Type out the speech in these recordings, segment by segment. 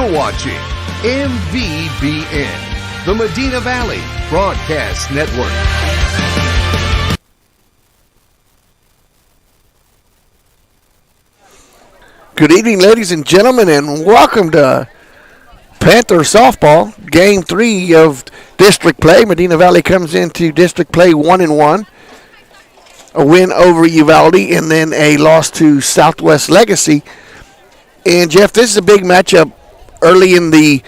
You're watching MVBN, the Medina Valley Broadcast Network. Good evening, ladies and gentlemen, and welcome to Panther softball, Game 3 of district play. Medina Valley comes into district play 1-1. A win over Uvalde and then a loss to Southwest Legacy. And, Jeff, this is a big matchup early in the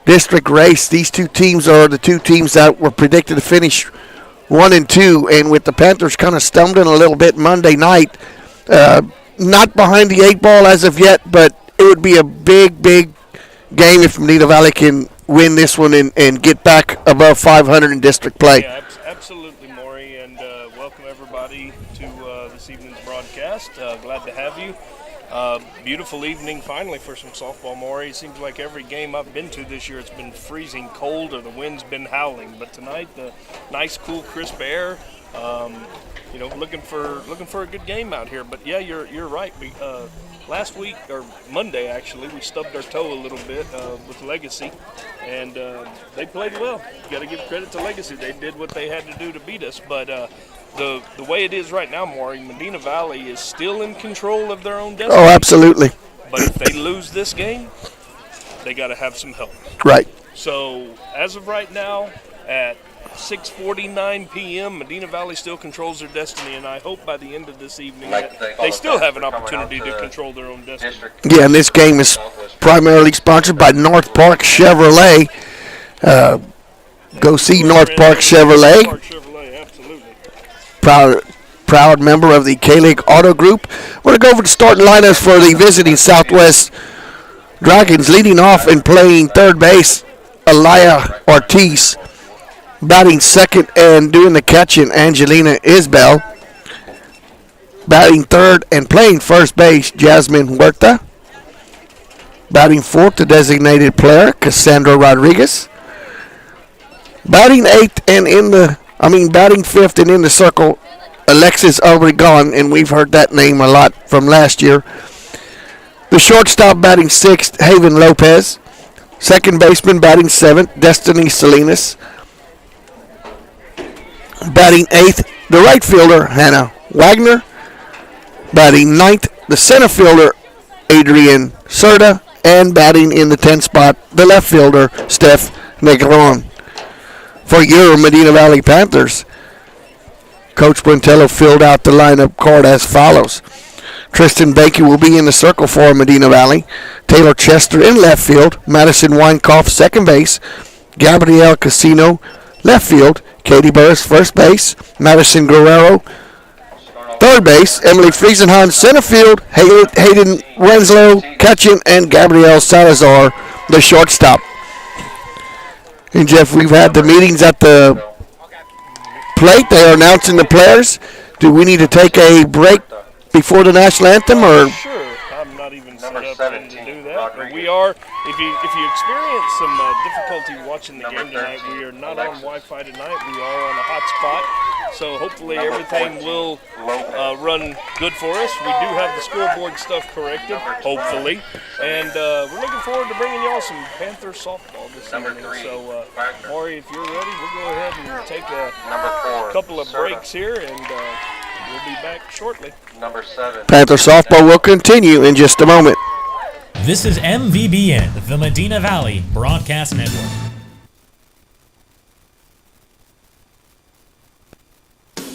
district race. These two teams are the two teams that were predicted to finish 1-2. And with the Panthers kind of stumbling a little bit Monday night, not behind the 8 ball as of yet, but it would be a big game if Medina Valley can win this one and get back above 500 in district play. Yeah, absolutely, Maury, and welcome everybody to this evening's broadcast. Glad to have you. Beautiful evening finally for some softball, Maury. It seems like every game I've been to this year it's been freezing cold or the wind's been howling, but tonight the nice, cool, crisp air. Looking for a good game out here. But yeah, you're right. Last week, or Monday actually, we stubbed our toe a little bit with Legacy, and they played well. You got to give credit to Legacy. They did what they had to do to beat us. But the way it is right now, Maury, Medina Valley is still in control of their own destiny. Oh, absolutely. But if they lose this game, they got to have some help. Right. So as of right now, at 6:49 p.m., Medina Valley still controls their destiny, and I hope by the end of this evening they still have an opportunity to control their own destiny. Yeah, and this game is primarily sponsored by North Park Chevrolet. Go see North Park Chevrolet. Absolutely. Proud member of the K-League Auto Group. We're going to go over the starting lineups for the visiting Southwest Dragons. Leading off and playing third base, Alaya Ortiz. Batting second and doing the catching, Angelina Isbell. Batting third and playing first base, Jasmine Huerta. Batting fourth, the designated player, Cassandra Rodriguez. Batting fifth and in the circle, Alexis Obregon, and we've heard that name a lot from last year. The shortstop batting sixth, Haven Lopez. Second baseman batting seventh, Destiny Salinas. Batting eighth, the right fielder, Hannah Wagner. Batting ninth, the center fielder, Adrian Serta. And batting in the 10th spot, the left fielder, Steph Negron. For your Medina Valley Panthers, Coach Buentello filled out the lineup card as follows. Tristan Baker will be in the circle for Medina Valley. Taylor Chester in left field. Madison Weinkoff, second base. Gabrielle Casino, left field. Katie Burris, first base. Madison Guerrero, third base. Emily Friesenheim, center field. Hayden Renslow, catching, and Gabrielle Salazar, the shortstop. And, Jeff, we've had the meetings at the plate. They are announcing the players. Do we need to take a break before the national anthem? Or? Sure. I'm not even set up to do that. But we are, if you experience some difficulty watching the game tonight, we are not on Wi-Fi tonight. We are on a hotspot. So hopefully everything will run good for us. We do have the scoreboard stuff corrected, hopefully. And we're looking forward to bringing y'all some Panther softball this evening. So, Maury, if you're ready, we'll go ahead and take a couple of breaks here, and we'll be back shortly. Panther softball will continue in just a moment. This is MVBN, the Medina Valley Broadcast Network.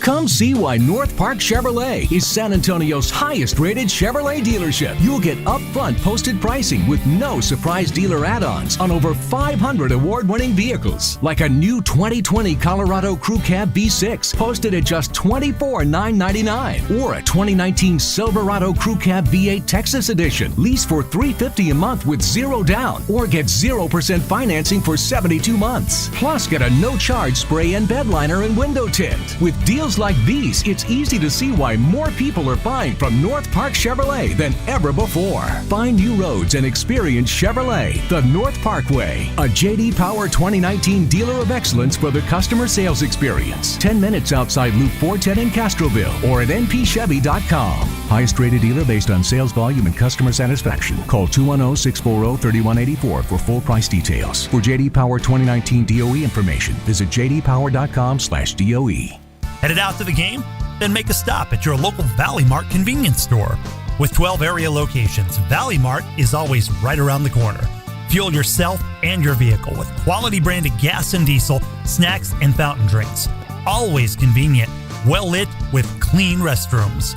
Come see why North Park Chevrolet is San Antonio's highest-rated Chevrolet dealership. You'll get upfront posted pricing with no surprise dealer add-ons on over 500 award-winning vehicles, like a new 2020 Colorado Crew Cab V6 posted at just $24,999, or a 2019 Silverado Crew Cab V8 Texas Edition, lease for $350 a month with zero down, or get 0% financing for 72 months. Plus, get a no-charge spray and bed liner and window tint with deals deals like these, it's easy to see why more people are buying from North Park Chevrolet than ever before. Find new roads and experience Chevrolet, the North Parkway, a J.D. Power 2019 Dealer of Excellence for the customer sales experience. 10 minutes outside Loop 410 in Castroville or at npchevy.com. Highest rated dealer based on sales volume and customer satisfaction. Call 210-640-3184 for full price details. For J.D. Power 2019 DOE information, visit jdpower.com/DOE. Headed out to the game? Then make a stop at your local Valley Mart convenience store. With 12 area locations, Valley Mart is always right around the corner. Fuel yourself and your vehicle with quality branded gas and diesel, snacks, and fountain drinks. Always convenient, well lit with clean restrooms.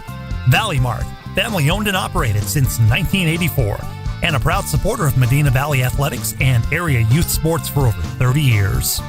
Valley Mart, family owned and operated since 1984, and a proud supporter of Medina Valley athletics and area youth sports for over 30 years.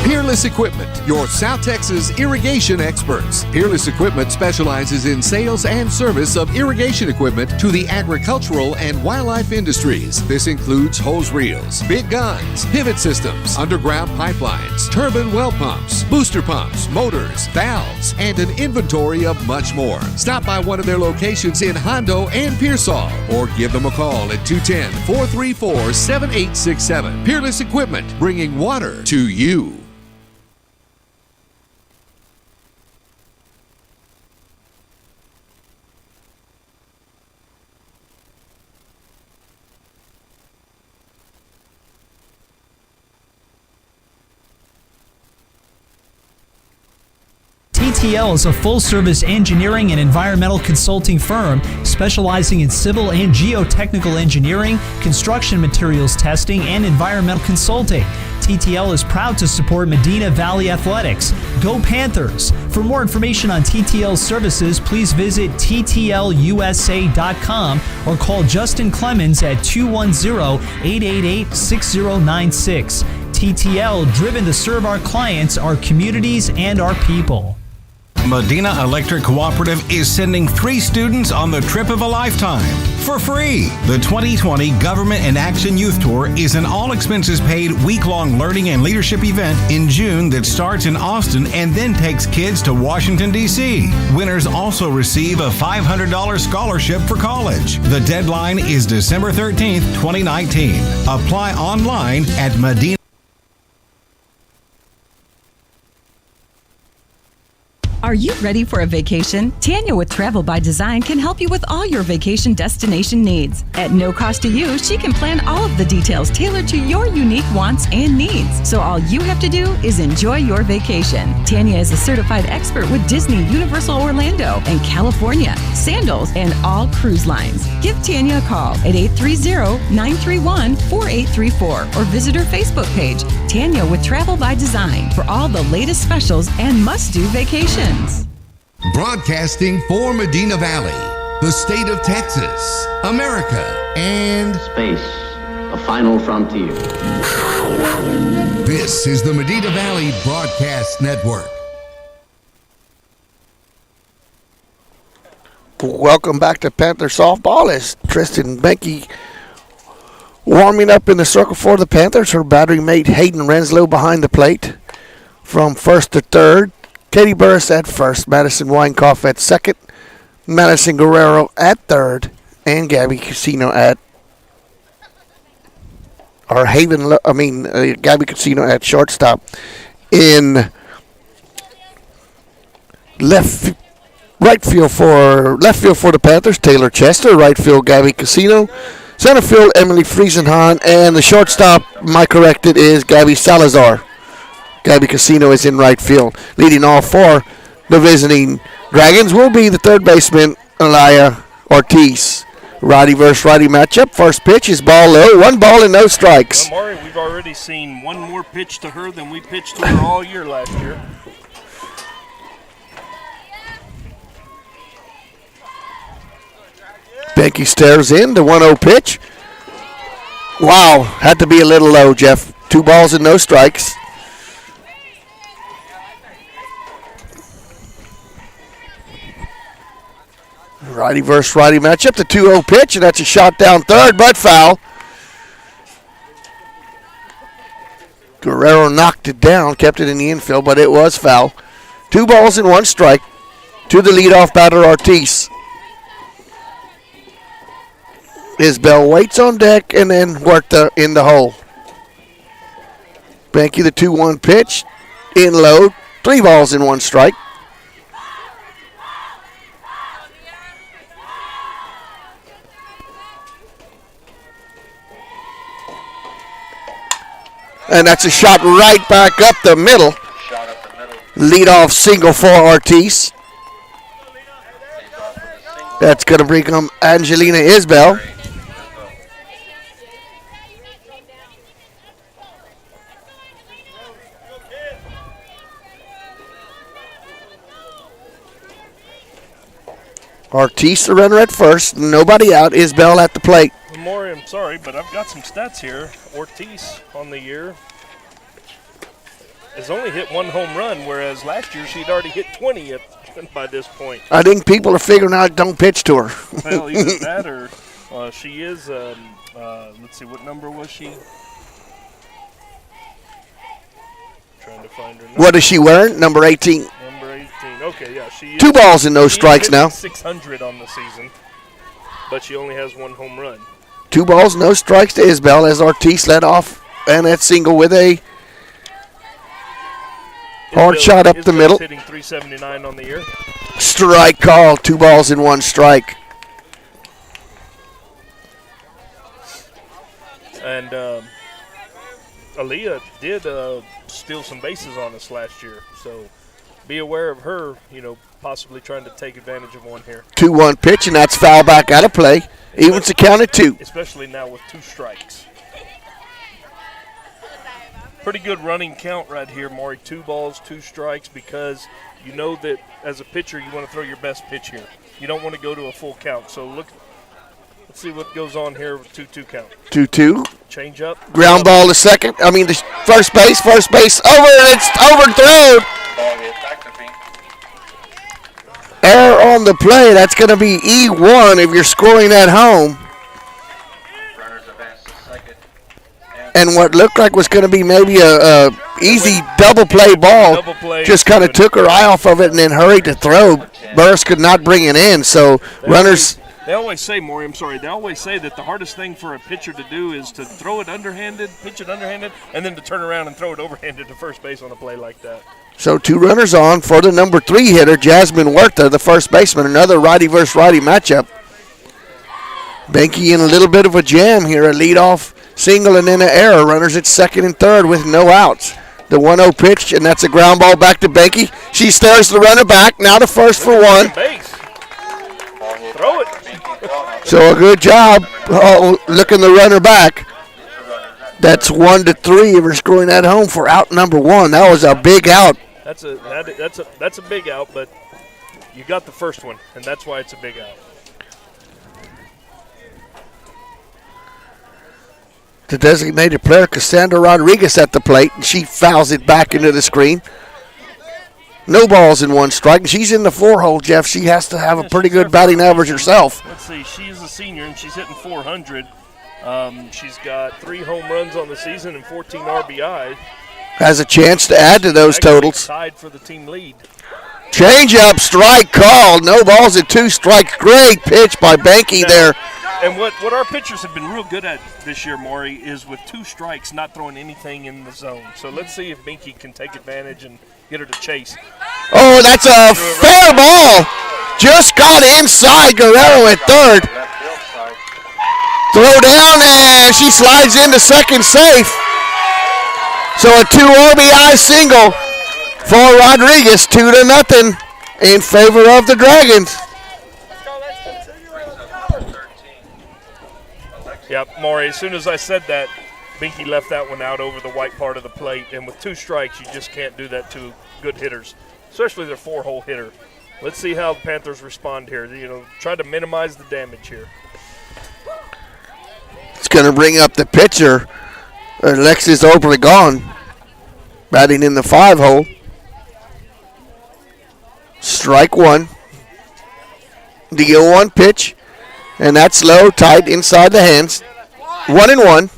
Peerless Equipment, your South Texas irrigation experts. Peerless Equipment specializes in sales and service of irrigation equipment to the agricultural and wildlife industries. This includes hose reels, big guns, pivot systems, underground pipelines, turbine well pumps, booster pumps, motors, valves, and an inventory of much more. Stop by one of their locations in Hondo and Pearsall or give them a call at 210-434-7867. Peerless Equipment, bringing water to you. TTL is a full-service engineering and environmental consulting firm specializing in civil and geotechnical engineering, construction materials testing, and environmental consulting. TTL is proud to support Medina Valley Athletics. Go Panthers! For more information on TTL services, please visit ttlusa.com or call Justin Clemens at 210-888-6096. TTL, driven to serve our clients, our communities, and our people. Medina Electric Cooperative is sending 3 students on the trip of a lifetime for free. The 2020 Government in Action Youth Tour is an all-expenses-paid week-long learning and leadership event in June that starts in Austin and then takes kids to Washington, D.C. Winners also receive a $500 scholarship for college. The deadline is December 13th, 2019. Apply online at Medina. Are you ready for a vacation? Tanya with Travel by Design can help you with all your vacation destination needs. At no cost to you, she can plan all of the details tailored to your unique wants and needs. So all you have to do is enjoy your vacation. Tanya is a certified expert with Disney, Universal Orlando, and California, Sandals, and all cruise lines. Give Tanya a call at 830-931-4834 or visit her Facebook page, Tanya with Travel by Design, for all the latest specials and must-do vacations. Broadcasting for Medina Valley, the state of Texas, America, and space, a final frontier. This is the Medina Valley Broadcast Network. Welcome back to Panther Softball as Tristan Benke warming up in the circle for the Panthers. Her battery mate Hayden Renslow behind the plate from first to third. Katie Burris at first, Madison Weinkoff at second, Madison Guerrero at third, and Gabby Casino at Gabby Casino at shortstop. In left field for the Panthers, Taylor Chester. Right field, Gabby Casino. Center field, Emily Friesenhahn, and the shortstop, my corrected, is Gabby Salazar. Gabby Casino is in right field. Leading all 4, the visiting Dragons will be the third baseman, Elia Ortiz. Righty versus righty matchup. First pitch is ball low. 1 ball and no strikes. Well, Maury, we've already seen one more pitch to her than we pitched to her all year last year. Benke stares in the 1-0 pitch. Wow, had to be a little low, Jeff. 2 balls and no strikes. Righty versus righty matchup, the 2-0 pitch, and that's a shot down third, but foul. Guerrero knocked it down, kept it in the infield, but it was foul. 2 balls and 1 strike to the leadoff batter, Ortiz. Isbell waits on deck and then worked in the hole. Banky, the 2-1 pitch. In low. 3 balls and 1 strike. And that's a shot right back up the middle. Leadoff single for Ortiz. That's going to bring home Angelina Isbell. Ortiz, the runner at first. Nobody out. Isbell at the plate. Maury, I'm sorry, but I've got some stats here. Ortiz on the year has only hit 1 home run, whereas last year she'd already hit 20 by this point. I think people are figuring out don't pitch to her. Well, either that or she is, let's see, what number was she? Trying to find her number. What is she wearing? Number 18. Number 18. Okay, yeah. She is, 2 balls and no strikes now. 600 on the season, but she only has 1 home run. 2 balls, no strikes to Isbell as Ortiz led off. And that single with a hard shot up the middle. Hitting 379 on the year. Strike call. 2 balls and 1 strike. And Aaliyah did steal some bases on us last year, so be aware of her, possibly trying to take advantage of one here. 2-1 pitch, and that's foul back out of play. Evens the count at 2. Especially now with 2 strikes. Pretty good running count right here, Maury. 2 balls, 2 strikes, because you know that as a pitcher you want to throw your best pitch here. You don't want to go to a full count. So let's see what goes on here with 2-2 count. 2-2. Change up. Ground ball to second. The first base over, and it's overthrown. Error on the play. That's going to be E1 if you're scoring at home. And what looked like was going to be maybe a easy double play ball just kind of took her eye off of it and then hurried to throw. Burris could not bring it in, so runners. They always say, Maury, I'm sorry, they always say that the hardest thing for a pitcher to do is to throw it underhanded, pitch it underhanded, and then to turn around and throw it overhanded to first base on a play like that. So 2 runners on for the number 3 hitter, Jasmine Huerta, the first baseman. Another righty versus righty matchup. Benke in a little bit of a jam here, a leadoff single and then an error. Runners at second and third with no outs. The 1-0 pitch, and that's a ground ball back to Benke. She stares the runner back. Now to first for 1. Throw it. So a good job looking the runner back. That's 1-3 if we're scoring at home for out number 1. That was a big out. That's a big out, but you got the first one, and that's why it's a big out. The designated player, Cassandra Rodriguez, at the plate, and she fouls it back into the screen. No balls and 1 strike, and she's in the 4-hole, Jeff. She has to have a pretty good batting average herself. Let's see, she's a senior, and she's hitting 400. She's got 3 home runs on the season and 14 RBI. Has a chance to add to those totals. Tied for the team lead. Change up, strike called. No balls and 2 strikes. Great pitch by Benke there. And what our pitchers have been real good at this year, Maury, is with 2 strikes, not throwing anything in the zone. So let's see if Benke can take advantage and get her to chase. Oh, that's a fair ball. Just got inside. Guerrero at third. Throw down, and she slides into second safe. So a 2 RBI single for Rodriguez, 2-0 in favor of the Dragons. Yep, Maury, as soon as I said that, Benke left that one out over the white part of the plate, and with 2 strikes, you just can't do that to good hitters, especially their 4-hole hitter. Let's see how the Panthers respond here. Try to minimize the damage here. It's going to bring up the pitcher, Alexis Obregon, batting in the 5-hole. Strike 1. The 0-1 pitch. And that's low, tight, inside the hands. 1-1.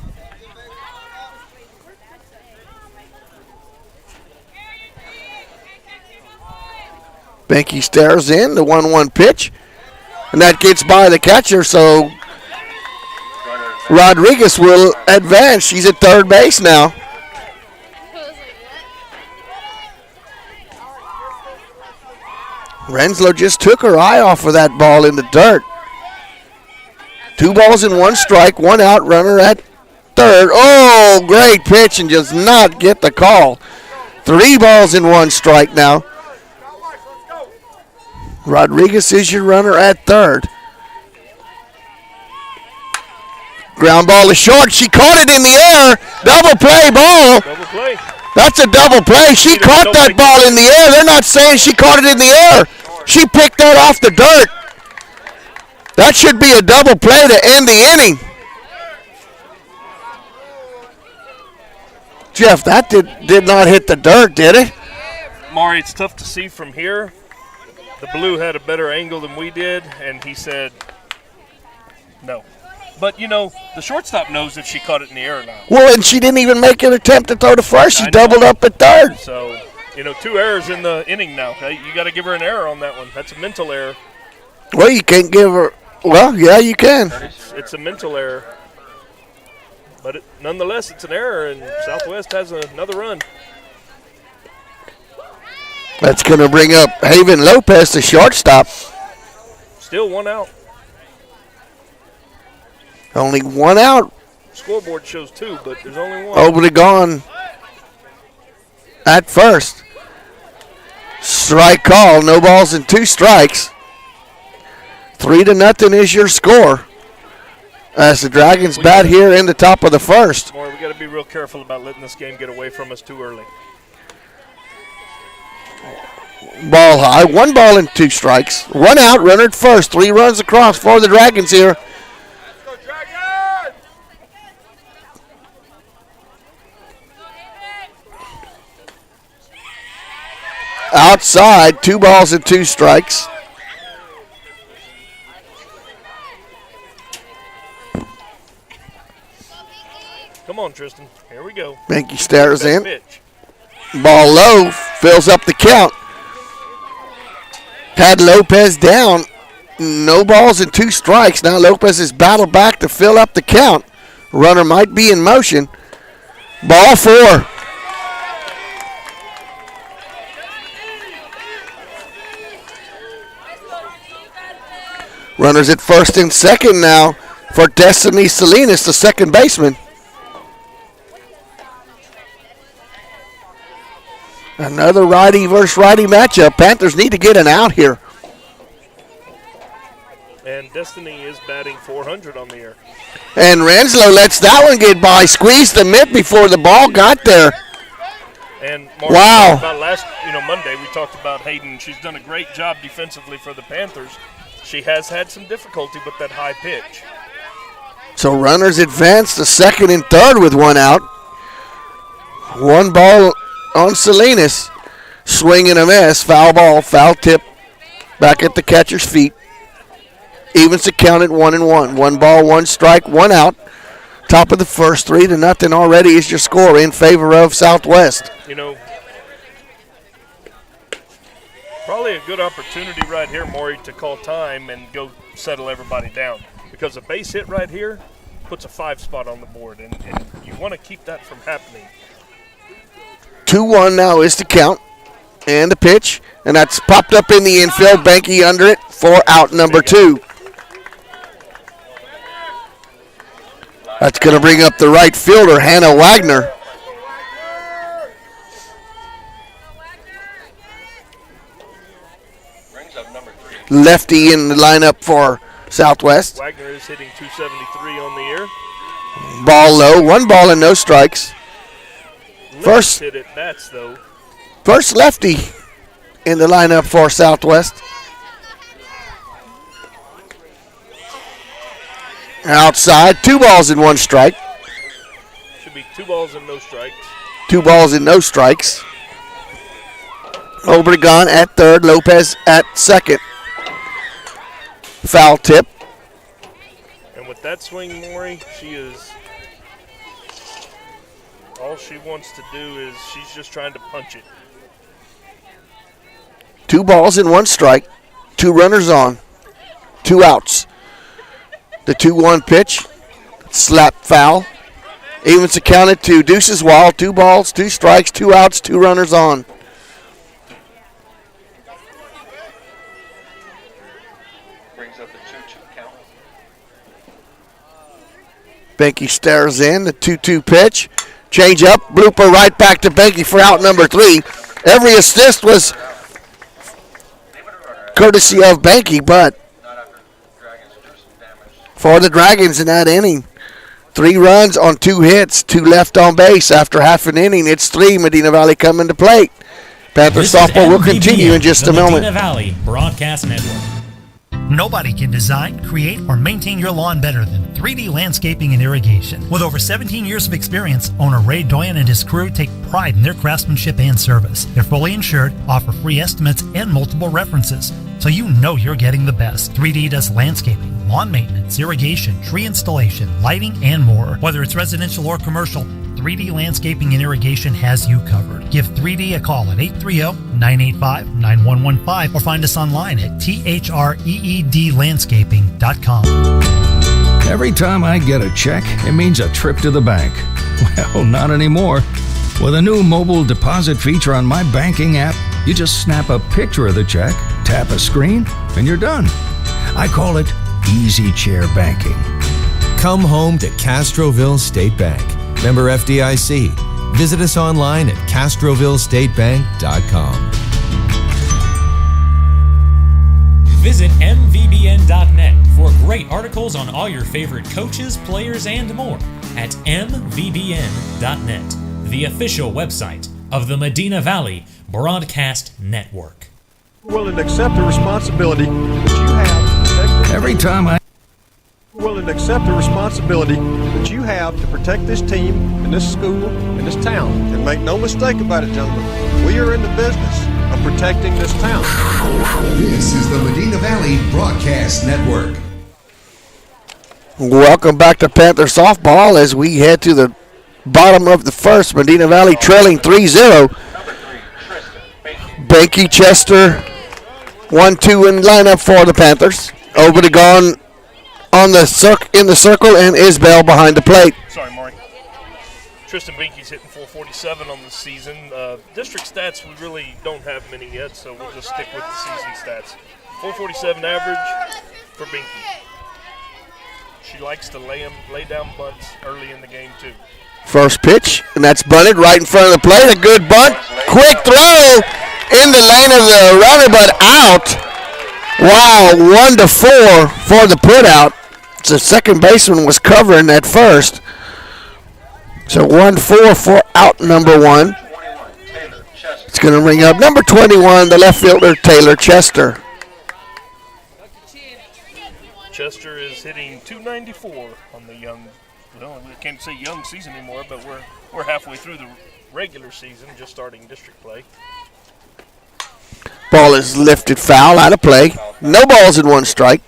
Benke stares in the 1-1 pitch, and that gets by the catcher, so Rodriguez will advance. She's at third base now. Renslow just took her eye off of that ball in the dirt. 2 balls and 1 strike, 1 out, runner at third. Oh, great pitch and does not get the call. 3 balls and 1 strike now. Rodriguez is your runner at third. Ground ball is short. She caught it in the air. Double play ball. Double play. That's a double play. She caught that ball in the air. They're not saying she caught it in the air. She picked that off the dirt. That should be a double play to end the inning. Jeff, that did not hit the dirt, did it? Maury, it's tough to see from here. The blue had a better angle than we did, and he said no. But, you know, the shortstop knows if she caught it in the air or not. Well, and she didn't even make an attempt to throw to first. She doubled up at third. So, you know, 2 errors in the inning now. Okay? You got to give her an error on that one. That's a mental error. Well, you can't give her – well, yeah, you can. It's a mental error. But nonetheless, it's an error, and Southwest has another run. That's going to bring up Haven Lopez, the shortstop. Still 1 out. Only 1 out. Scoreboard shows 2, but there's only 1. Obregon at first. Strike call. No balls and 2 strikes. 3-0 is your score. As the Dragons bat here in the top of the first. More, we got to be real careful about letting this game get away from us too early. Ball high. 1 ball and 2 strikes. 1 out. Runner at first. 3 runs across for the Dragons here. Outside, 2 balls and 2 strikes. Come on, Tristan. Here we go. Benke stares in. Pitch. Ball low, fills up the count. Had Lopez down. No balls and 2 strikes. Now Lopez has battled back to fill up the count. Runner might be in motion. Ball 4. Runners at first and second now for Destiny Salinas, the second baseman. Another righty versus righty matchup. Panthers need to get an out here. And Destiny is batting .400 on the air. And Renslow lets that one get by. Squeezed the mitt before the ball got there. And Mark, wow. About last, Monday we talked about Hayden. She's done a great job defensively for the Panthers. She has had some difficulty with that high pitch. So runners advance to second and third with 1 out. 1 ball on Salinas. Swing and a miss. Foul ball, foul tip. Back at the catcher's feet. Evens the count at 1-1. 1 ball, 1 strike, 1 out. Top of the first, 3-0 already is your score in favor of Southwest. Probably a good opportunity right here, Maury, to call time and go settle everybody down. Because a base hit right here puts a 5 spot on the board, and you want to keep that from happening. 2-1 now is the count. And the pitch. And that's popped up in the infield. Benke under it for out number 2. That's going to bring up the right fielder, Hannah Wagner. Lefty in the lineup for Southwest. Wagner is hitting .273 on the year. Ball low, 1 ball and no strikes. First hit at bats, though. First lefty in the lineup for Southwest. Outside, 2 balls and 1 strike. Should be 2 balls and no strikes. 2 balls and no strikes. Obregon at third, Lopez at second. Foul tip. And with that swing, Maury, all she wants to do is she's just trying to punch it. 2 balls and 1 strike. 2 runners on. 2 outs. The 2-1 pitch. Slap foul. Evens accounted to Deuces Wall. 2 balls, 2 strikes, 2 outs, 2 runners on. Brings up the 2-2 count. Benke stares in. The 2-2 pitch. Change up. Blooper right back to Benke for out number 3. Every assist was courtesy of Benke, but for the Dragons in that inning, 3 runs on 2 hits, 2 left on base after half an inning. It's 3. Medina Valley coming to plate. Panthers softball will continue in just a moment. Medina Valley Broadcast Network. Nobody can design, create, or maintain your lawn better than 3D Landscaping and Irrigation. With over 17 years of experience, owner Ray Doyen and his crew take pride in their craftsmanship and service. They're fully insured, offer free estimates, and multiple references, so you know you're getting the best. 3D does landscaping, lawn maintenance, irrigation, tree installation, lighting, and more. Whether it's residential or commercial, 3D Landscaping and Irrigation has you covered. Give 3D a call at 830-985-9115 or find us online at threedlandscaping.com. Every time I get a check, it means a trip to the bank. Well, not anymore. With a new mobile deposit feature on my banking app, you just snap a picture of the check, tap a screen, and you're done. I call it Easy Chair Banking. Come home to Castroville State Bank. Member FDIC. Visit us online at castrovillestatebank.com. Visit mvbn.net for great articles on all your favorite coaches, players, and more at mvbn.net, the official website of the Medina Valley Broadcast Network. Willing to accept the responsibility that you have to protect Every time I willing to accept the responsibility that you have to protect this team and this school and this town. And make no mistake about it, gentlemen, we are in the business of protecting this town. This is the Medina Valley Broadcast Network. Welcome back to Panther softball as we head to the bottom of the first. Medina Valley trailing 3-0. Benke, Chester, 1-2 in lineup for the Panthers. Over to Gone on the in the circle, and Isbell behind the plate. Sorry, Maury. Tristan Binky's hitting 447 on the season. District stats, we really don't have many yet, so we'll just stick with the season stats. 447 average for Binky. She likes to lay down bunts early in the game, too. First pitch, and that's bunted right in front of the plate. A good bunt. Quick throw in the lane of the runner, but out. Wow, 1-4 for the putout. The second baseman was covering that first. So 1-4 for out number 1. It's going to ring up number 21, the left fielder, Taylor Chester. Chester is hitting 294 on the young, well, I can't say young season anymore, but we're halfway through the regular season, just starting district play. Ball is lifted foul, out of play. No balls in 1 strike.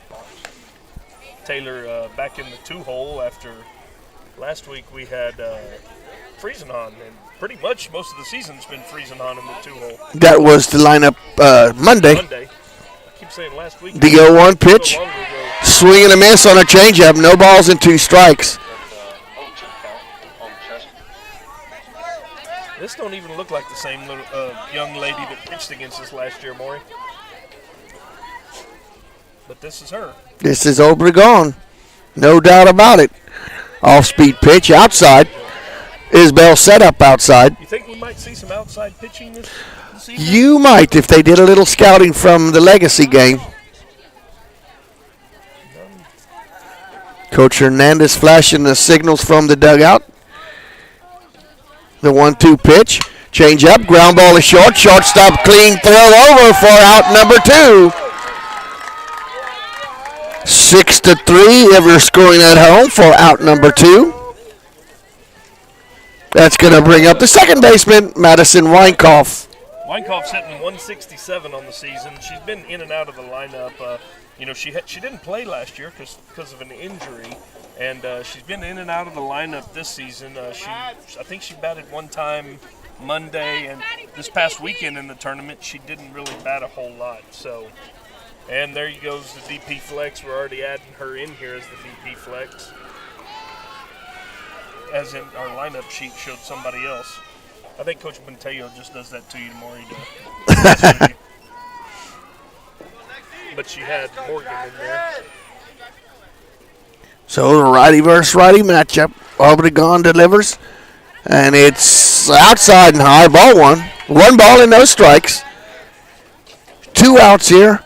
Taylor back in the 2-hole after last week we had freezing on, and pretty much most of the season's been freezing on in the 2-hole. That was the lineup Monday. I keep saying last week. The 0-1 pitch. Swing and a miss on a changeup. No balls and 2 strikes. This don't even look like the same little young lady that pitched against us last year, Maury. But this is her. This is Obregon. No doubt about it. Off-speed pitch outside. Isbell set up outside. You think we might see some outside pitching this evening? You might if they did a little scouting from the Legacy game. Coach Hernandez flashing the signals from the dugout. The 1-2 pitch. Change up. Ground ball is short. Shortstop clean throw over for out number 2. 6-3. Ever scoring at home for out number 2. That's going to bring up the second baseman, Madison Weinkauf. Weinkauf's hitting 167 on the season. She's been in and out of the lineup. She didn't play last year because of an injury, and she's been in and out of the lineup this season. I think she batted one time Monday, and this past weekend in the tournament, she didn't really bat a whole lot. So, and there goes the DP flex. We're already adding her in here as the DP flex, as in our lineup sheet showed somebody else. I think Coach Montello just does that to you tomorrow. But she had Morgan in there. So the righty versus righty matchup. Obregon delivers, and it's outside and high. Ball one. 1 ball and no strikes. 2 outs here.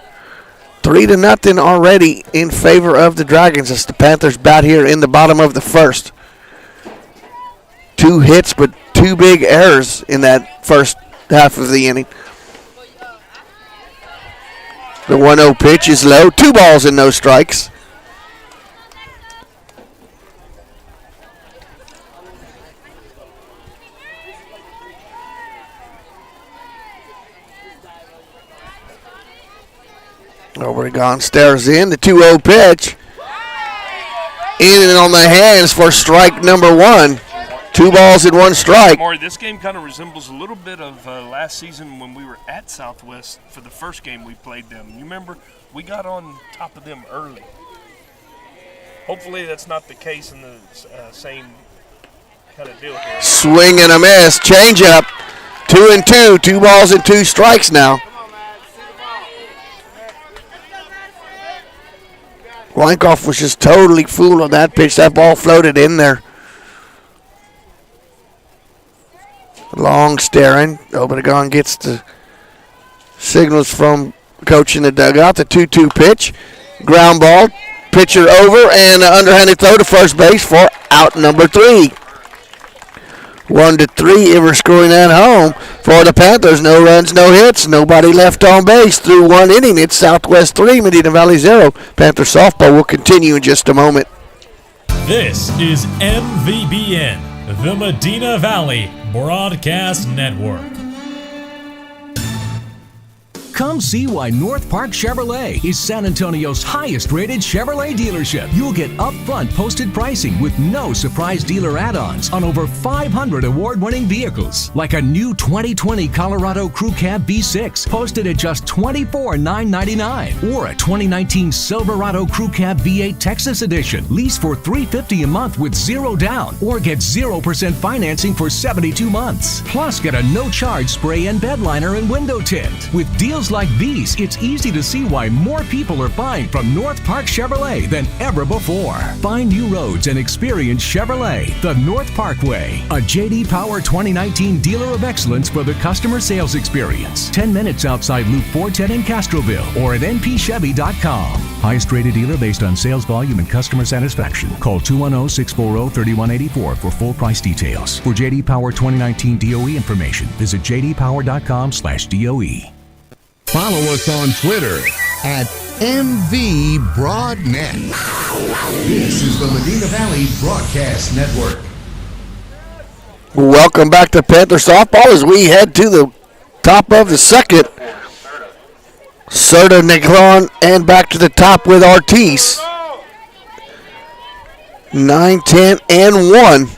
3-0 already in favor of the Dragons as the Panthers bat here in the bottom of the first. 2 hits, but 2 big errors in that first half of the inning. The 1-0 pitch is low. 2 balls and no strikes. Obregon stares in. The 2-0 pitch. In and on the hands for strike number 1. 2 balls and 1 strike. Maury, this game kind of resembles a little bit of last season when we were at Southwest for the first game we played them. You remember? We got on top of them early. Hopefully that's not the case in the same kind of deal here. Swing and a miss. Change up. 2-2. 2 balls and 2 strikes now. Weinkoff was just totally fooled on that pitch. That ball floated in there. Long staring. Obregon gets the signals from coach in the dugout. The 2-2 pitch. Ground ball. Pitcher over and an underhanded throw to first base for out number 3. 1-3. Ever scoring at home for the Panthers. No runs, no hits. Nobody left on base through 1 inning. It's Southwest 3, Medina Valley 0. Panther softball will continue in just a moment. This is MVBN, the Medina Valley Broadcast Network. Come see why North Park Chevrolet is San Antonio's highest-rated Chevrolet dealership. You'll get upfront posted pricing with no surprise dealer add-ons on over 500 award-winning vehicles, like a new 2020 Colorado Crew Cab V6 posted at just $24,999, or a 2019 Silverado Crew Cab V8 Texas Edition, lease for $350 a month with 0 down, or get 0% financing for 72 months. Plus, get a no-charge spray and bed liner and window tint. With deals like these, it's easy to see why more people are buying from North Park Chevrolet than ever before. Find new roads and experience Chevrolet, the North Park Way. A J.D. Power 2019 dealer of excellence for the customer sales experience. 10 minutes outside Loop 410 in Castroville or at npchevy.com. Highest rated dealer based on sales volume and customer satisfaction. Call 210-640-3184 for full price details. For J.D. Power 2019 DOE information, visit jdpower.com/DOE. Follow us on Twitter at MVBroadNet. This is the Medina Valley Broadcast Network. Welcome back to Panther softball as we head to the top of the second. Serta, Negron, and back to the top with Ortiz. 9, 10, and 1.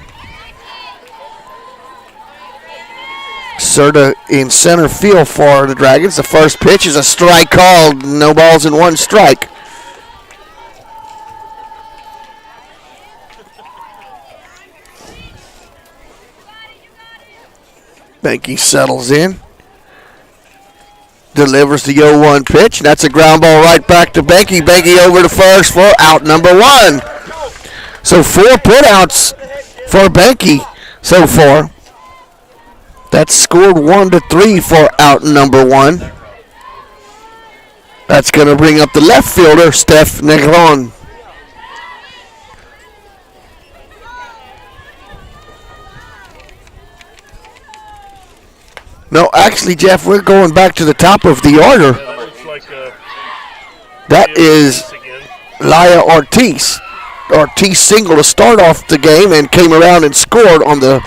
Serta in center field for the Dragons. The first pitch is a strike called. No balls and 1 strike. Benke settles in. Delivers the 0-1 pitch. That's a ground ball right back to Benke. Benke over to first for out number 1. So 4 putouts for Benke so far. That's scored 1-3 for out number 1. That's going to bring up the left fielder, Steph Negron. No, actually, Jeff, we're going back to the top of the order. That is Laya Ortiz. Ortiz singled to start off the game and came around and scored on the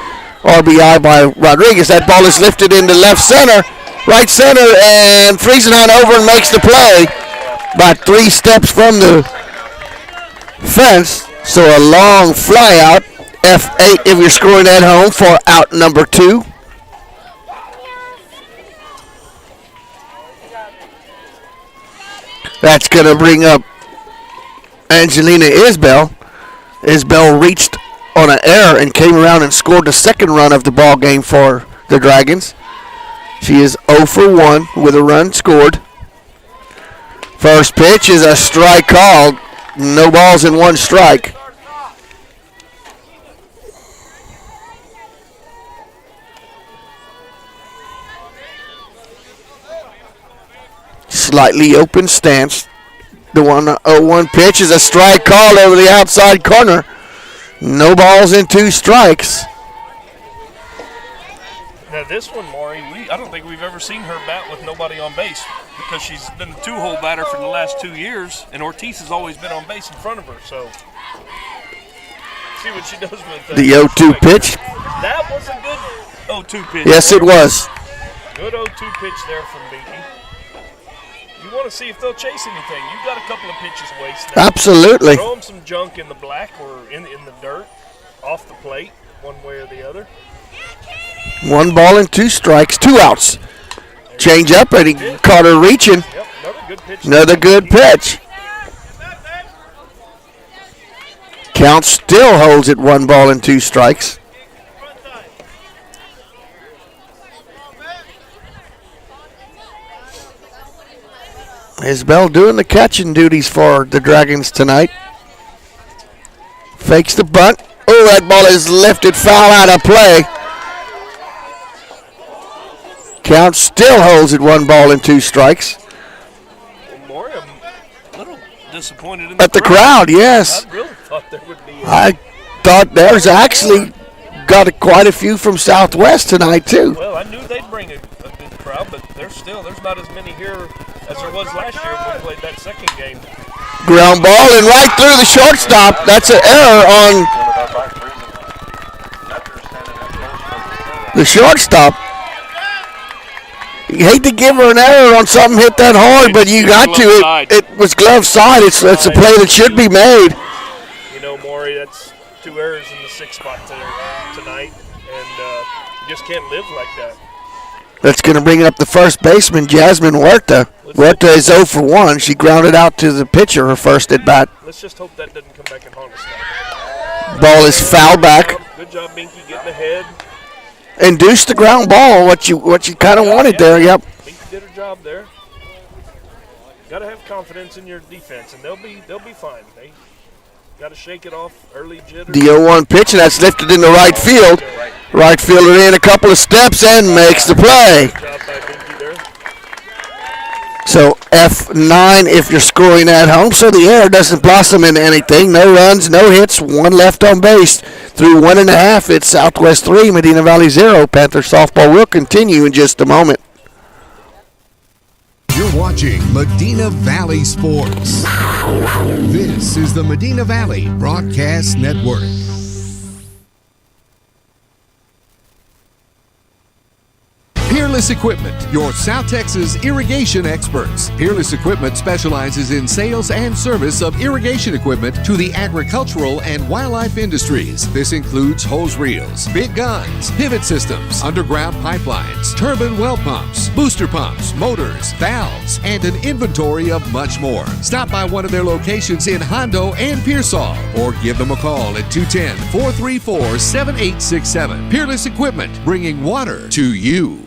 RBI by Rodriguez. That ball is lifted into left center, right center, and Friesenhunt over and makes the play by 3 steps from the fence. So a long fly out, F8 if you're scoring at home for out number 2. That's going to bring up Angelina Isbell. Isbell reached on an error and came around and scored the second run of the ball game for the Dragons. She is 0 for 1 with a run scored. First pitch is a strike called. No balls and 1 strike. Slightly open stance. The 1-0-1 pitch is a strike called over the outside corner. No balls and 2 strikes. Now this one, Maury, I don't think we've ever seen her bat with nobody on base because she's been a 2-hole batter for the last 2 years, and Ortiz has always been on base in front of her. So see what she does with the 0-2 pitch. That was a good 0-2 pitch. Yes, it was. Good 0-2 pitch there from Binky. You want to see if they'll chase anything. You've got a couple of pitches wasted. Absolutely. Throw them some junk in the black or in the dirt, off the plate, one way or the other. 1 ball and 2 strikes, 2 outs. Change up, and he caught her reaching. Yep, another good pitch. Another good pitch. Count still holds at 1 ball and 2 strikes. Isbell doing the catching duties for the Dragons tonight. Fakes the bunt. Oh, that ball is lifted foul out of play. Count still holds at 1 ball and 2 strikes. More, I'm a little disappointed in the crowd, yes. I really thought there would be. I thought there's actually got quite a few from Southwest tonight, too. Well, I knew they'd bring a good crowd, but there's not as many here as there was last year when we played that second game. Ground ball and right through the shortstop. That's an error on the shortstop. You hate to give her an error on something hit that hard, but you got to. It was glove side. It's a play that should be made. You know, Maury, that's 2 errors in the 6th spot tonight, and you just can't live like that. That's going to bring up the first baseman, Jasmine Huerta. Huerta is 0 for 1. She grounded out to the pitcher her first at bat. Let's just hope that doesn't come back and haunt us now. Ball is foul back. Good job, Binky, getting ahead. Induced the ground ball, what you kind of wanted there. Yep. Binky did her job there. Got to have confidence in your defense, and they'll be fine. They got to shake it off early jitter. The 0-1 pitch, and that's lifted into right field. Right fielder in a couple of steps and makes the play. Good job by Binky there. So F9 if you're scoring at home. So the error doesn't blossom into anything. No runs, no hits, 1 left on base. Through 1.5, it's Southwest 3, Medina Valley 0. Panther softball will continue in just a moment. You're watching Medina Valley Sports. This is the Medina Valley Broadcast Network. Peerless Equipment, your South Texas irrigation experts. Peerless Equipment specializes in sales and service of irrigation equipment to the agricultural and wildlife industries. This includes hose reels, big guns, pivot systems, underground pipelines, turbine well pumps, booster pumps, motors, valves, and an inventory of much more. Stop by one of their locations in Hondo and Pearsall or give them a call at 210-434-7867. Peerless Equipment, bringing water to you.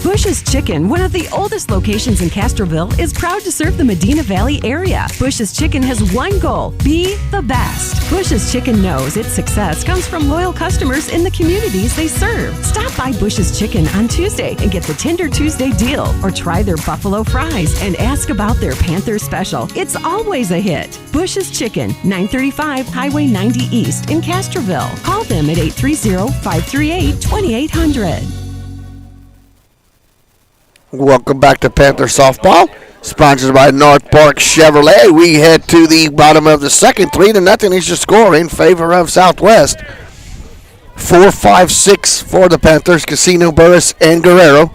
Bush's Chicken, one of the oldest locations in Castroville, is proud to serve the Medina Valley area. Bush's Chicken has one goal: be the best. Bush's Chicken knows its success comes from loyal customers in the communities they serve. Stop by Bush's Chicken on Tuesday and get the Tender Tuesday deal, or try their buffalo fries and ask about their Panther special. It's always a hit. Bush's Chicken, 935 Highway 90 East in Castroville. Call them at 830-538-2800. Welcome back to Panther Softball, sponsored by North Park Chevrolet. We head to the bottom of the second. 3-0 is your score in favor of Southwest. 4-5-6 for the Panthers, Casino, Burris, and Guerrero.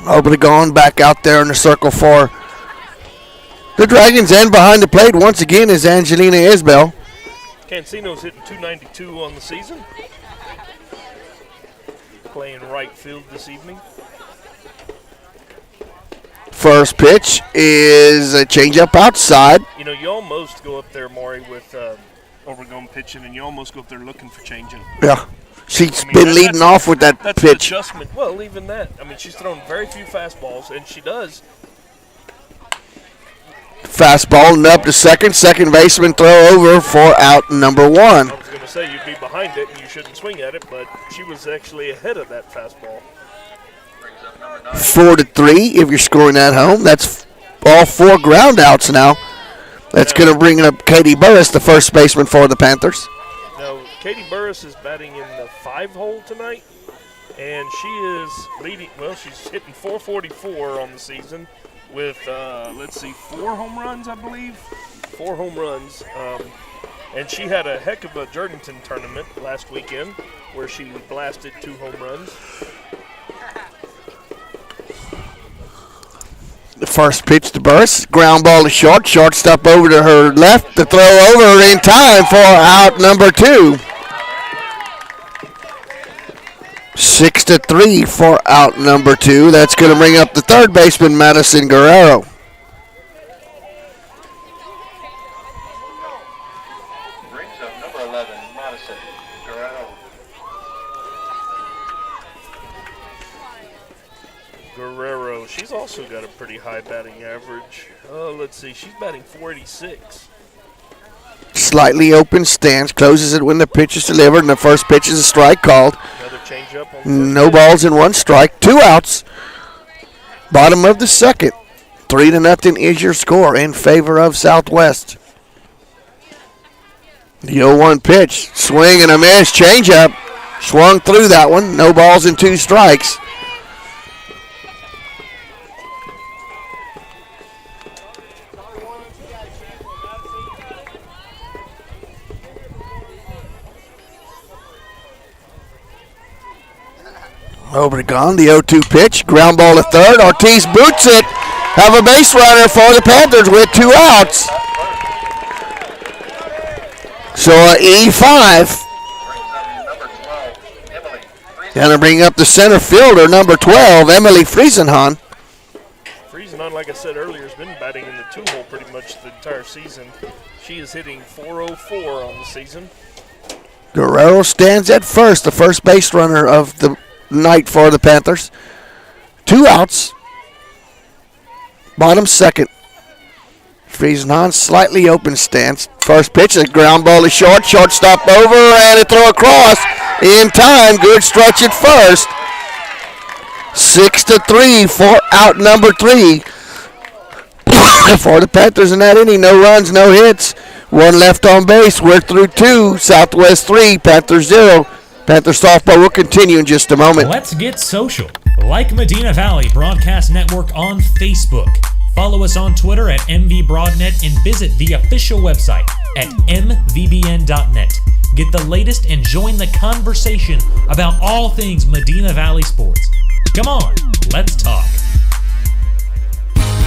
Obligón back out there in the circle for the Dragons, and behind the plate once again is Angelina Isbell. Cancino's hitting .292 on the season. Playing right field this evening. First pitch is a changeup outside. You know, you almost go up there, Maury, with overgoing pitching, and you almost go up there looking for changeup. Yeah. She's been leading off with that that's pitch. An adjustment. Well, even that. I mean, she's thrown very few fastballs, and she does. Fastball and up to second. Second baseman throw over for out number 1. I was going to say you'd be behind it and you shouldn't swing at it, but she was actually ahead of that fastball. 4-3 if you're scoring at home. That's all 4 ground outs now. That's going to bring up Katie Burris, the first baseman for the Panthers. Now, Katie Burris is batting in the 5-hole tonight, and she is leading. Well, she's hitting 444 on the season with, 4 home runs, I believe. 4 home runs. And she had a heck of a Jordanton tournament last weekend where she blasted 2 home runs. The first pitch to Burris. Ground ball to short. Shortstop over to her left. The throw over in time for out number 2. 6-3 for out number 2. That's going to bring up the third baseman, Madison Guerrero. Brings up number 11, Madison Guerrero. Guerrero, she's also got a pretty high batting average. Let's see, she's batting 486. Slightly open stance. Closes it when the pitch is delivered, and the first pitch is a strike called. Another changeup on No balls in 1 strike. 2 outs. Bottom of the second. 3-0 is your score in favor of Southwest. The 0-1 pitch. Swing and a miss. Changeup. Swung through that one. No balls and 2 strikes. Obregon, the 0-2 pitch. Ground ball to third. Ortiz boots it. Have a base runner for the Panthers with 2 outs. So E5. Going to bring up the center fielder, number 12, Emily Friesenhahn. Friesenhahn, like I said earlier, has been batting in the 2-hole pretty much the entire season. She is hitting 404 on the season. Guerrero stands at first, the first base runner of the night for the Panthers. 2 outs. Bottom second. Friesenhahn, slightly open stance. First pitch, a ground ball to short. Shortstop over and a throw across. In time, good stretch at first. 6-3 for out number 3. For the Panthers in that inning, no runs, no hits. 1 left on base. We're through 2. Southwest 3, Panthers 0. Panther softball will continue in just a moment. Let's get social. Like Medina Valley Broadcast Network on Facebook. Follow us on Twitter at MVBroadnet and visit the official website at mvbn.net. Get the latest and join the conversation about all things Medina Valley sports. Come on, let's talk.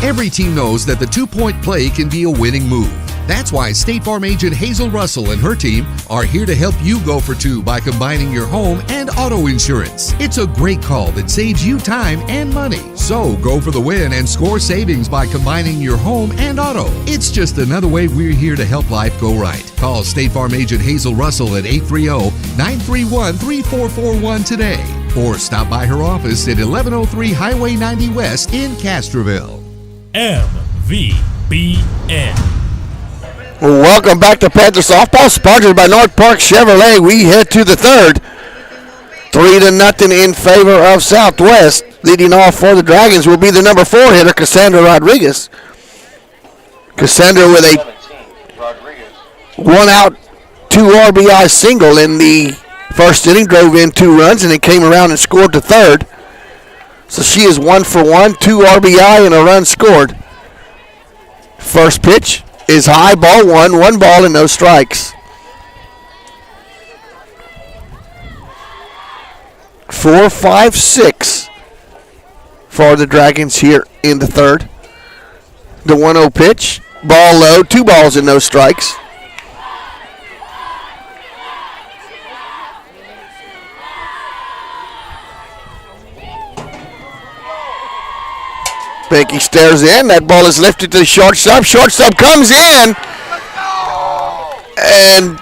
Every team knows that the 2-point play can be a winning move. That's why State Farm agent Hazel Russell and her team are here to help you go for 2 by combining your home and auto insurance. It's a great call that saves you time and money. So go for the win and score savings by combining your home and auto. It's just another way we're here to help life go right. Call State Farm agent Hazel Russell at 830-931-3441 today. Or stop by her office at 1103 Highway 90 West in Castroville. MVBN. Well, welcome back to Panther Softball, sponsored by North Park Chevrolet. We head to the third. 3-0 in favor of Southwest. Leading off for the Dragons will be the number 4 hitter, Cassandra Rodriguez. Cassandra with a 1-out, 2 RBI single in the first inning, drove in 2 runs, and then came around and scored to third. So she is 1 for 1, 2 RBI, and a run scored. First pitch is high, ball 1, 1 ball and no strikes. 4-5-6 for the Dragons here in the third. The 1-0 pitch, ball low, 2 balls and no strikes. Becky stares in. That ball is lifted to the shortstop. Shortstop comes in. And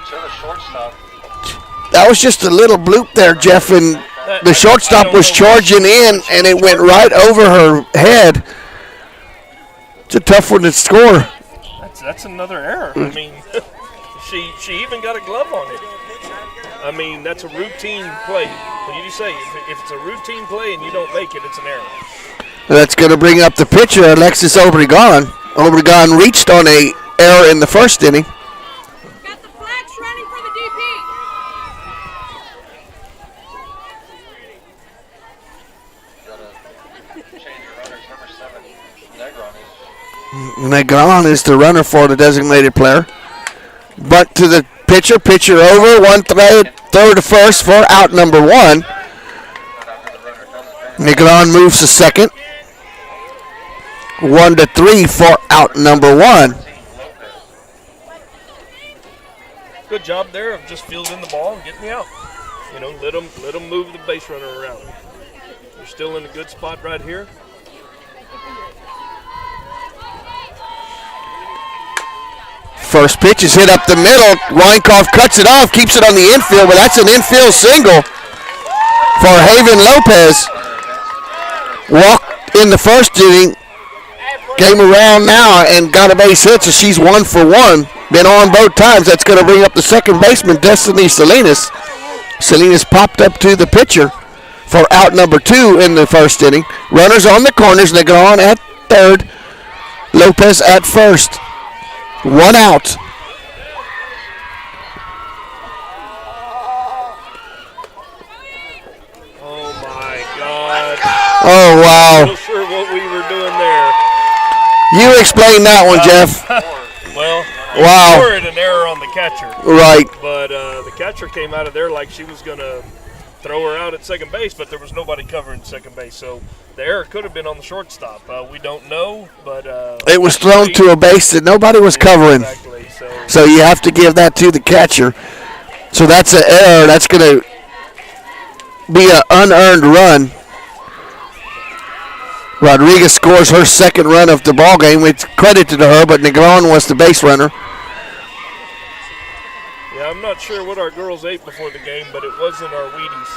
that was just a little bloop there, Jeff. And the shortstop was charging in, and it went right over her head. It's a tough one to score. That's another error. I mean, she even got a glove on it. I mean, that's a routine play. What did you say? If it's a routine play and you don't make it, it's an error. That's going to bring up the pitcher, Alexis Obregon. Obregon reached on a error in the first inning. Got the flags running for the DP. Negron is the runner for the designated player. Bunt to the pitcher. Pitcher over. One throw to first for out number one. Negron moves to second. 1-3 for out number one. Good job there of just fielding the ball and getting me out. You know, let them move the base runner around. You're still in a good spot right here. First pitch is hit up the middle. Weinkoff cuts it off, keeps it on the infield, but that's an infield single for Haven Lopez. Walked in the first inning, came around now and got a base hit, so she's 1 for 1. Been on both times. That's going to bring up the second baseman, Destiny Salinas. Salinas popped up to the pitcher for out number 2 in the first inning. Runners on the corners. They go on at third. Lopez at first. 1 out. Oh, my God. Oh, wow. I'm not sure what we were doing there. You explain that one, Jeff. Well, wow. You scored an error on the catcher. Right. But the catcher came out of there like she was going to throw her out at second base, but there was nobody covering second base. So the error could have been on the shortstop. We don't know, but it was thrown to a base that nobody was covering. Exactly. So you have to give that to the catcher. So that's an error. That's going to be an unearned run. Rodriguez scores her second run of the ball game. It's credited to her, but Negron was the base runner. Yeah, I'm not sure what our girls ate before the game, but it wasn't our Wheaties.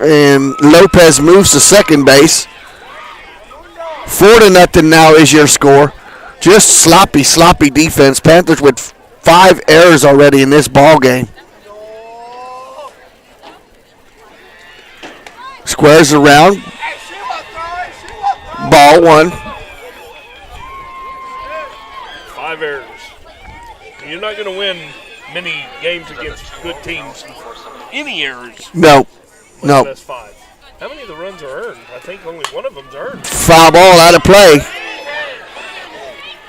And Lopez moves to second base. 4-0 now is your score. Just sloppy defense. Panthers with 5 errors already in this ball game. Squares around. Ball 1. 5 errors. You're not going to win many games against good teams. Any errors. No. That's 5. How many of the runs are earned? I think only one of them's earned. Foul ball out of play.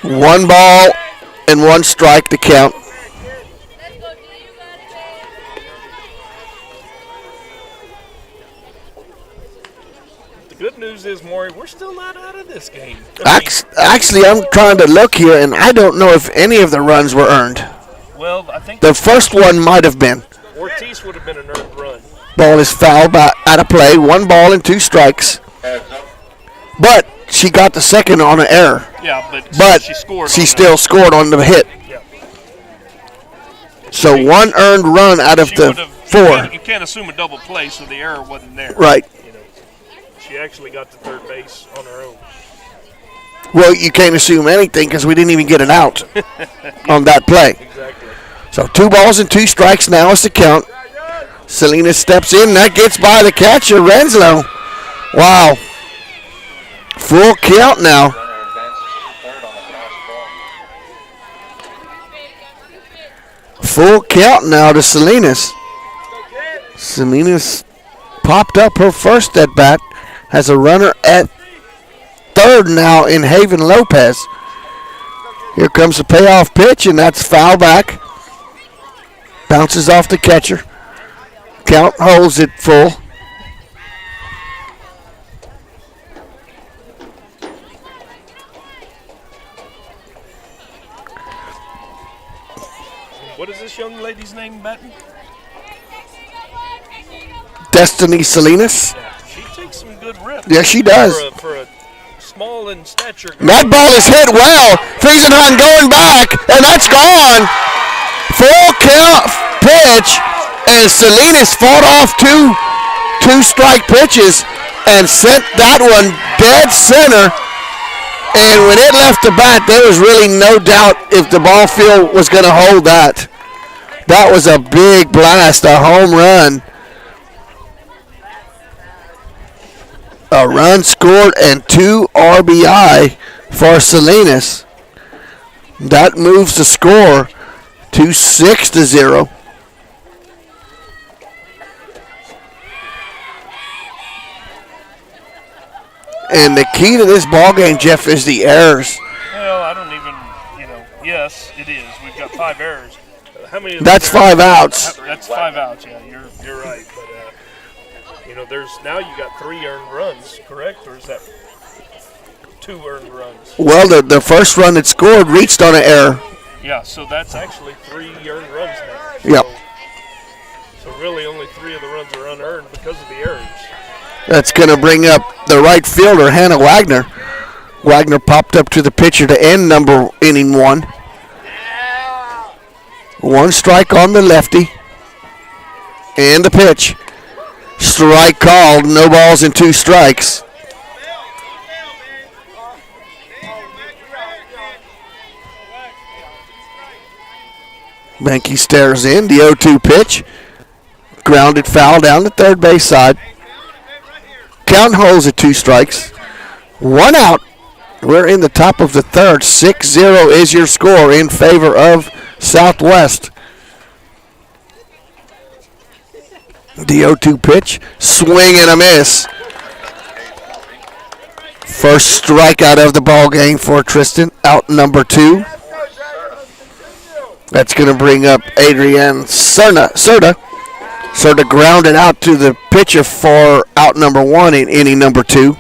1 ball and 1 strike to count. The good news is, Maury, we're still not out of this game. Actually, I'm trying to look here, and I don't know if any of the runs were earned. Well, I think the first one might have been. Ortiz would have been an earned run. Ball is fouled out of play. 1 ball and 2 strikes. But she got the second on an error. Yeah, but she scored. She still scored on the hit. Yeah. So 1 earned run out of the 4. You can't assume a double play, so the error wasn't there. Right. You know, she actually got to third base on her own. Well, you can't assume anything because we didn't even get an out on that play. Exactly. So 2 balls and 2 strikes now is the count. Salinas steps in. That gets by the catcher, Renslow. Wow. Full count now. Full count now to Salinas. Salinas popped up her first at bat. Has a runner at third now in Haven Lopez. Here comes the payoff pitch, and that's foul back. Bounces off the catcher. Count holds it full. What is this young lady's name, Batten? Destiny Salinas. Yeah, she takes some good rips. Yeah, she does. For a small in stature. That ball is hit well. Friesenhunt going back, and that's gone. Full count pitch, and Salinas fought off two strike pitches and sent that one dead center. And when it left the bat, there was really no doubt if the ball field was going to hold that. That was a big blast, a home run. A run scored and 2 RBI for Salinas. That moves the score to 6-0. And the key to this ball game, Jeff, is the errors. Well, I don't even, yes, it is. We've got 5 errors. How many? That's 5 outs. That's 5 outs. Yeah, you're right. But there's now you got 3 earned runs, correct? Or is that 2 earned runs? Well, the first run that scored reached on an error. Yeah, so that's actually 3 earned runs now. Yep. So really, only 3 of the runs are unearned because of the errors. That's going to bring up the right fielder, Hannah Wagner. Wagner popped up to the pitcher to end inning 1. 1 strike on the lefty. And the pitch. Strike called, no balls and 2 strikes. Benke stares in, the 0-2 pitch. Grounded foul down the third base side. Count holds at 2 strikes. 1 out. We're in the top of the third. 6-0 is your score in favor of Southwest. The 0-2 pitch, swing and a miss. First strikeout of the ball game for Tristan, out number 2. That's going to bring up Adrienne Serta. Serta grounded out to the pitcher for out number 1 in inning number 2.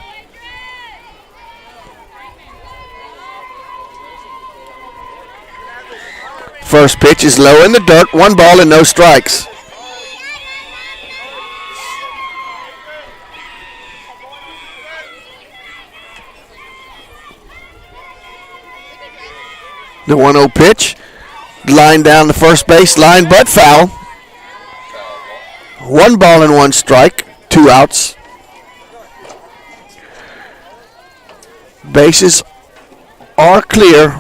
First pitch is low in the dirt, 1 ball and no strikes. The 1-0 pitch, line down the first base line, but foul. 1 ball and 1 strike, 2 outs. Bases are clear.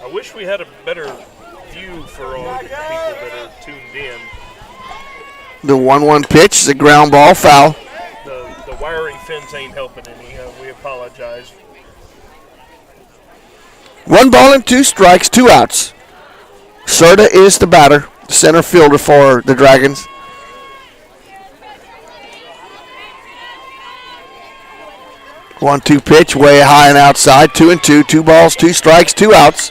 I wish we had a better view for all the people that are tuned in. The 1-1 pitch is a ground ball, foul. The wiry fence ain't helping any. We apologize. 1 ball and 2 strikes, 2 outs. Serta is the batter, center fielder for the Dragons. One-two pitch, way high and outside, 2-2, 2 balls, 2 strikes, 2 outs.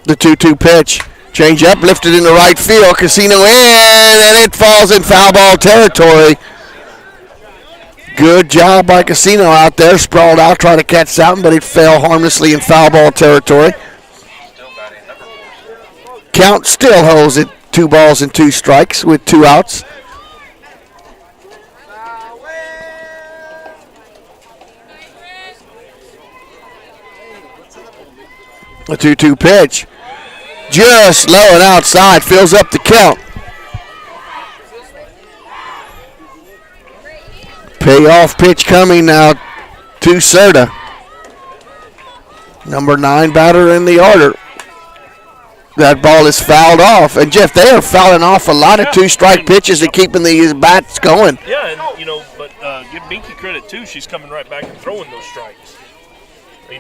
The 2-2 pitch. Change up, lifted into right field. Casino in, and it falls in foul ball territory. Good job by Casino out there. Sprawled out, trying to catch something, but it fell harmlessly in foul ball territory. Count still holds it 2 balls and 2 strikes with 2 outs. A 2-2 pitch. Just low and outside, fills up the count. Payoff pitch coming now to Serta. Number 9 batter in the order. That ball is fouled off. And, Jeff, they are fouling off a lot of 2-strike pitches and keeping these bats going. Yeah, and, but give Binky credit, too. She's coming right back and throwing those strikes.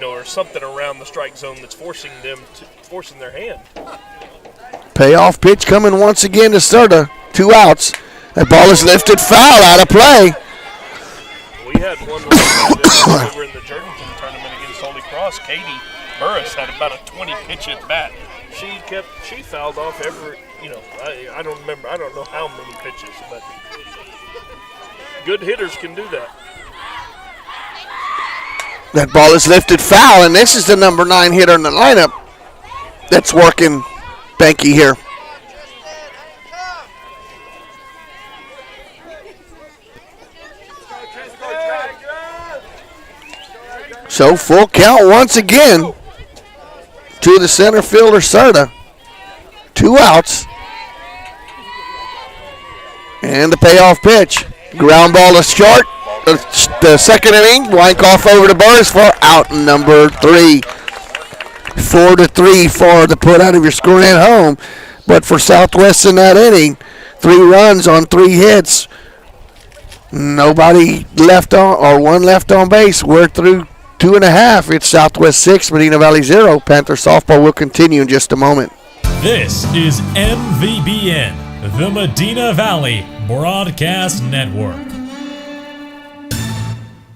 Or something around the strike zone that's forcing their hand. Payoff pitch coming once again to Serta. 2 outs. That ball is lifted foul, out of play. We had one over in the Jordanton tournament against Holy Cross. Katie Burris had about a 20-pitch at bat. She fouled off every, I don't remember. I don't know how many pitches, but good hitters can do that. That ball is lifted foul, and this is the number 9 hitter in the lineup that's working Banky here. So full count once again to the center fielder, Serta. 2 outs. And the payoff pitch. Ground ball is short. The second inning, Weinkoff over to Burris for out number 3. 4-3 for the put out of your scoring at home. But for Southwest in that inning, 3 runs on 3 hits. Nobody left on, or 1 left on base. We're through 2.5. It's Southwest 6, Medina Valley 0. Panther softball will continue in just a moment. This is MVBN, the Medina Valley Broadcast Network.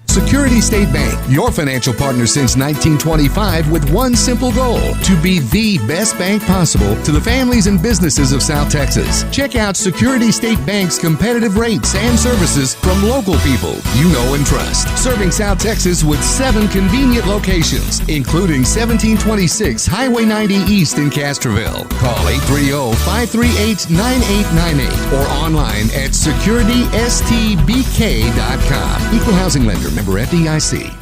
Security State Bank, your financial partner since 1925 with one simple goal, to be the best bank possible to the families and businesses of South Texas. Check out Security State Bank's competitive rates and services from local people you know and trust. Serving South Texas with 7 convenient locations, including 1726 Highway 90 East in Castroville. Call 830-538-9898 or online at securitystbk.com. Equal housing lender, member FDIC.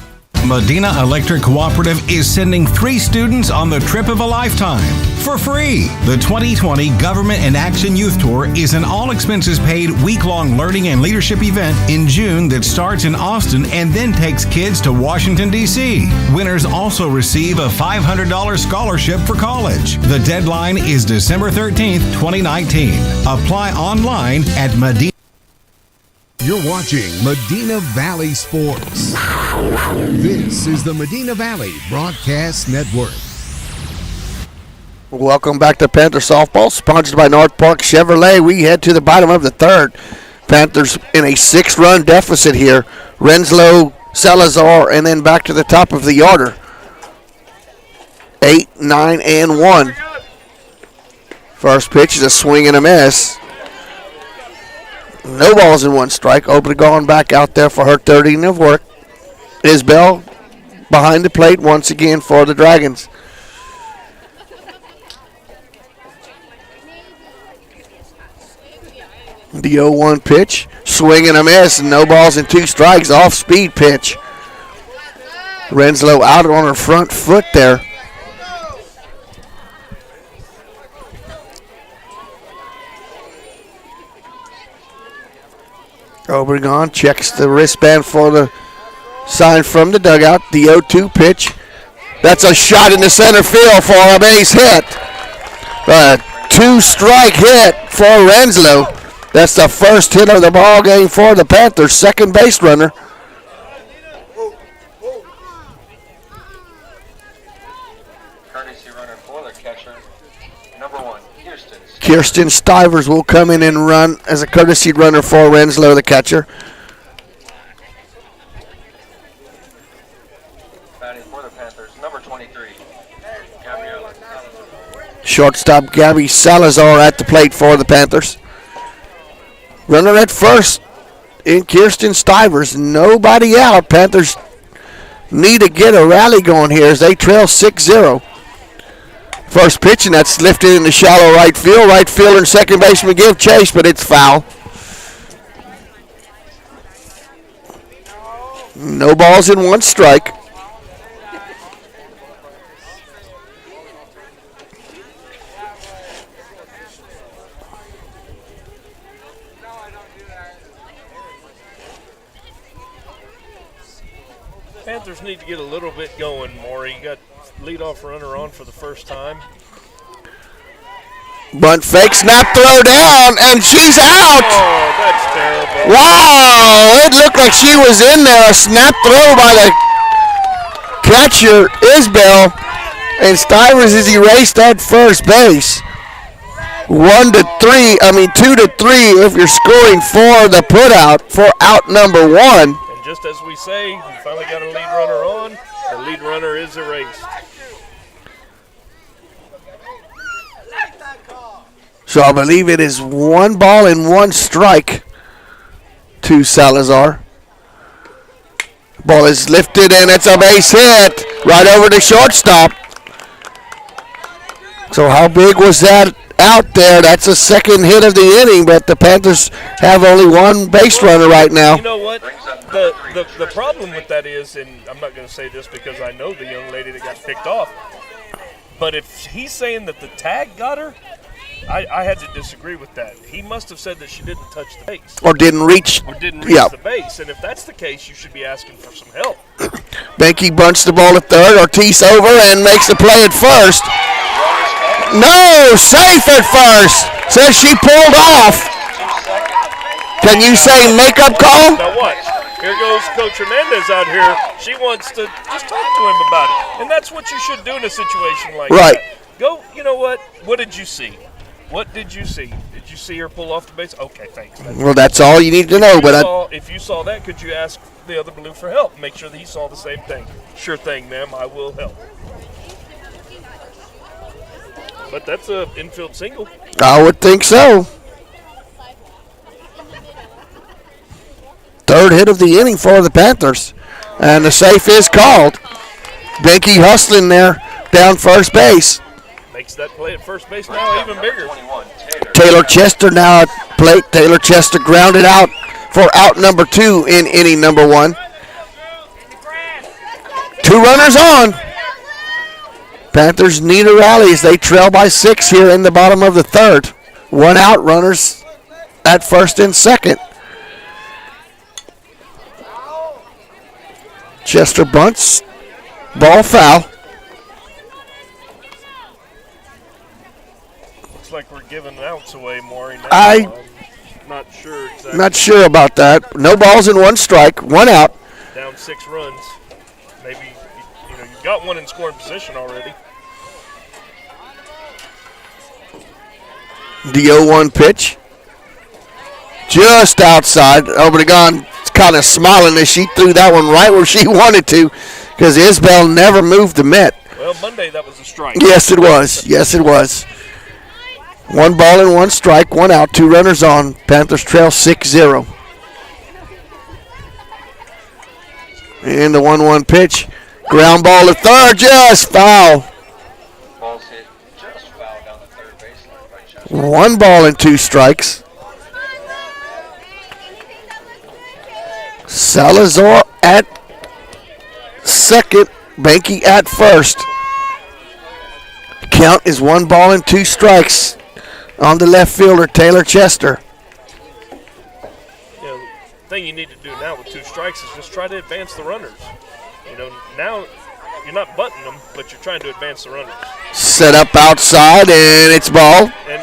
Medina Electric Cooperative is sending 3 students on the trip of a lifetime for free. The 2020 Government in Action Youth Tour is an all-expenses-paid week-long learning and leadership event in June that starts in Austin and then takes kids to Washington, D.C. Winners also receive a $500 scholarship for college. The deadline is December 13th, 2019. Apply online at Medina. You're watching Medina Valley Sports. This is the Medina Valley Broadcast Network. Welcome back to Panther Softball, sponsored by North Park Chevrolet. We head to the bottom of the 3rd. Panthers in a 6-run deficit here. Renslow, Salazar, and then back to the top of the order. 8, 9, and 1. First pitch is a swing and a miss. No balls and 1 strike. Obregon back out there for her 3rd inning of work. Isbell behind the plate once again for the Dragons. The 0-1 pitch. Swing and a miss. No balls and 2 strikes. Off-speed pitch. Renslow out on her front foot there. Obregon checks the wristband for the sign from the dugout. The 0-2 pitch. That's a shot in the center field for a base hit. A 2-strike hit for Renslow. That's the first hit of the ball game for the Panthers. Second base runner. Courtesy runner for the catcher, number 1, Kirsten. Kirsten Stivers will come in and run as a courtesy runner for Renslow, the catcher. Batting for the Panthers, number 23, Gabriella. Shortstop Gabby Salazar at the plate for the Panthers. Runner at first in Kirsten Stivers. Nobody out. Panthers need to get a rally going here as they trail 6-0. First pitch, and that's lifted in the shallow right field. Right fielder and second baseman give chase, but it's foul. No balls and 1 strike. Panthers need to get a little bit going, Maury. You got leadoff runner on for the first time. Bunt fake, snap throw down, and she's out. Oh, that's terrible. Wow, it looked like she was in there. A snap throw by the catcher, Isbell, and Stivers is erased at first base. 2-3 if you're scoring for the putout for out number 1. And just as we say, you finally got a lead runner on. The lead runner is erased. So I believe it is 1 ball and 1 strike to Salazar. Ball is lifted, and it's a base hit right over the shortstop. So how big was that out there? That's the second hit of the inning, but the Panthers have only one base runner right now. You know what? The problem with that is, and I'm not going to say this because I know the young lady that got picked off, but if he's saying that the tag got her, I had to disagree with that. He must have said that she didn't touch the base. Or didn't reach. The base. And if that's the case, you should be asking for some help. Benke bunts the ball at third. Ortiz over and makes the play at first. No, safe at first. Says she pulled off. Can you say makeup call? Now watch. Here goes Coach Hernandez out here. She wants to just talk to him about it. And that's what you should do in a situation like that. Go, you know what? What did you see? What did you see? Did you see her pull off the base? Okay, thanks. That's all you need to know. If you saw that, could you ask the other blue for help? Make sure that he saw the same thing. Sure thing, ma'am. I will help. But that's an infield single. I would think so. Third hit of the inning for the Panthers. And the safe is called. Benke hustling there down first base. Makes that play at first base now even bigger. Taylor Chester now at plate. Taylor Chester grounded out for out number 2 in inning number 1. 2 runners on. Panthers need a rally as they trail by 6 here in the bottom of the third. 1 out, runners at first and second. Chester bunts. Ball foul. Looks like we're giving outs away, Maury. Now. I'm not sure exactly. Not sure about that. No balls and 1 strike, 1 out. Down 6 runs. Maybe you've got 1 in scoring position already. The 0-1 pitch. Just outside. Obregon kind of smiling as she threw that one right where she wanted to because Isbell never moved the mitt. Well, Monday that was a strike. Yes, it was. Yes, it was. 1 ball and 1 strike, 1 out, 2 runners on. Panthers trail 6-0. And the 1-1 pitch. Ground ball to third, just foul. Ball's hit just foul down the third baseline by Chester. 1 ball and 2 strikes. Salazar at second, Benke at first. Count is 1 ball and 2 strikes on the left fielder, Taylor Chester. The thing you need to do now with 2 strikes is just try to advance the runners. Now you're not butting them, but you're trying to advance the runners. Set up outside, and it's ball. And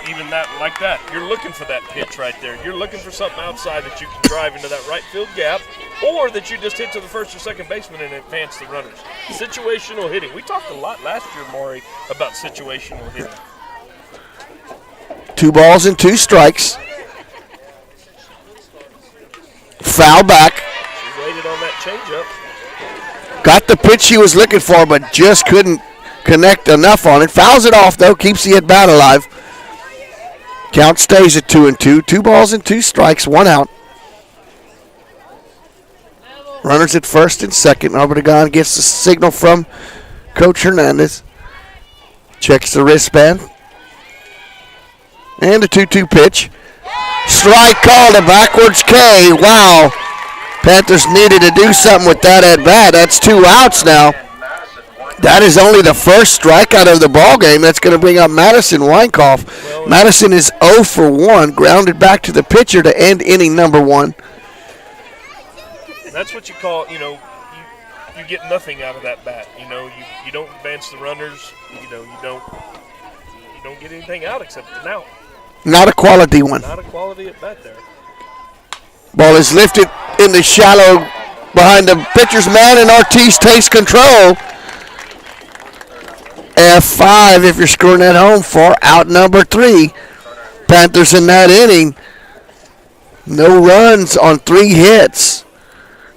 even that, like that, you're looking for that pitch right there. You're looking for something outside that you can drive into that right field gap, or that you just hit to the first or second baseman and advance the runners. Situational hitting. We talked a lot last year, Maury, about situational hitting. 2 balls and 2 strikes. Foul back. She waited on that changeup. Got the pitch she was looking for, but just couldn't connect enough on it. Fouls it off, though. Keeps the at-bat alive. Count stays at 2-2. 2 balls and 2 strikes, 1 out. Runners at first and second. Obregon gets the signal from Coach Hernandez. Checks the wristband. And a 2-2 pitch. Strike called, a backwards K. Wow. Panthers needed to do something with that at bat. That's 2 outs now. That is only the first strikeout of the ball game. That's going to bring up Madison Weinkauf. Madison is 0 for 1, grounded back to the pitcher to end inning number 1. That's what you call, you get nothing out of that bat. You don't advance the runners. You don't get anything out except an out. Not a quality one. Not a quality at bat there. Ball is lifted in the shallow behind the pitcher's mound, and Ortiz takes control. F5 if you're scoring at home for out number 3. Panthers in that inning. No runs on 3 hits.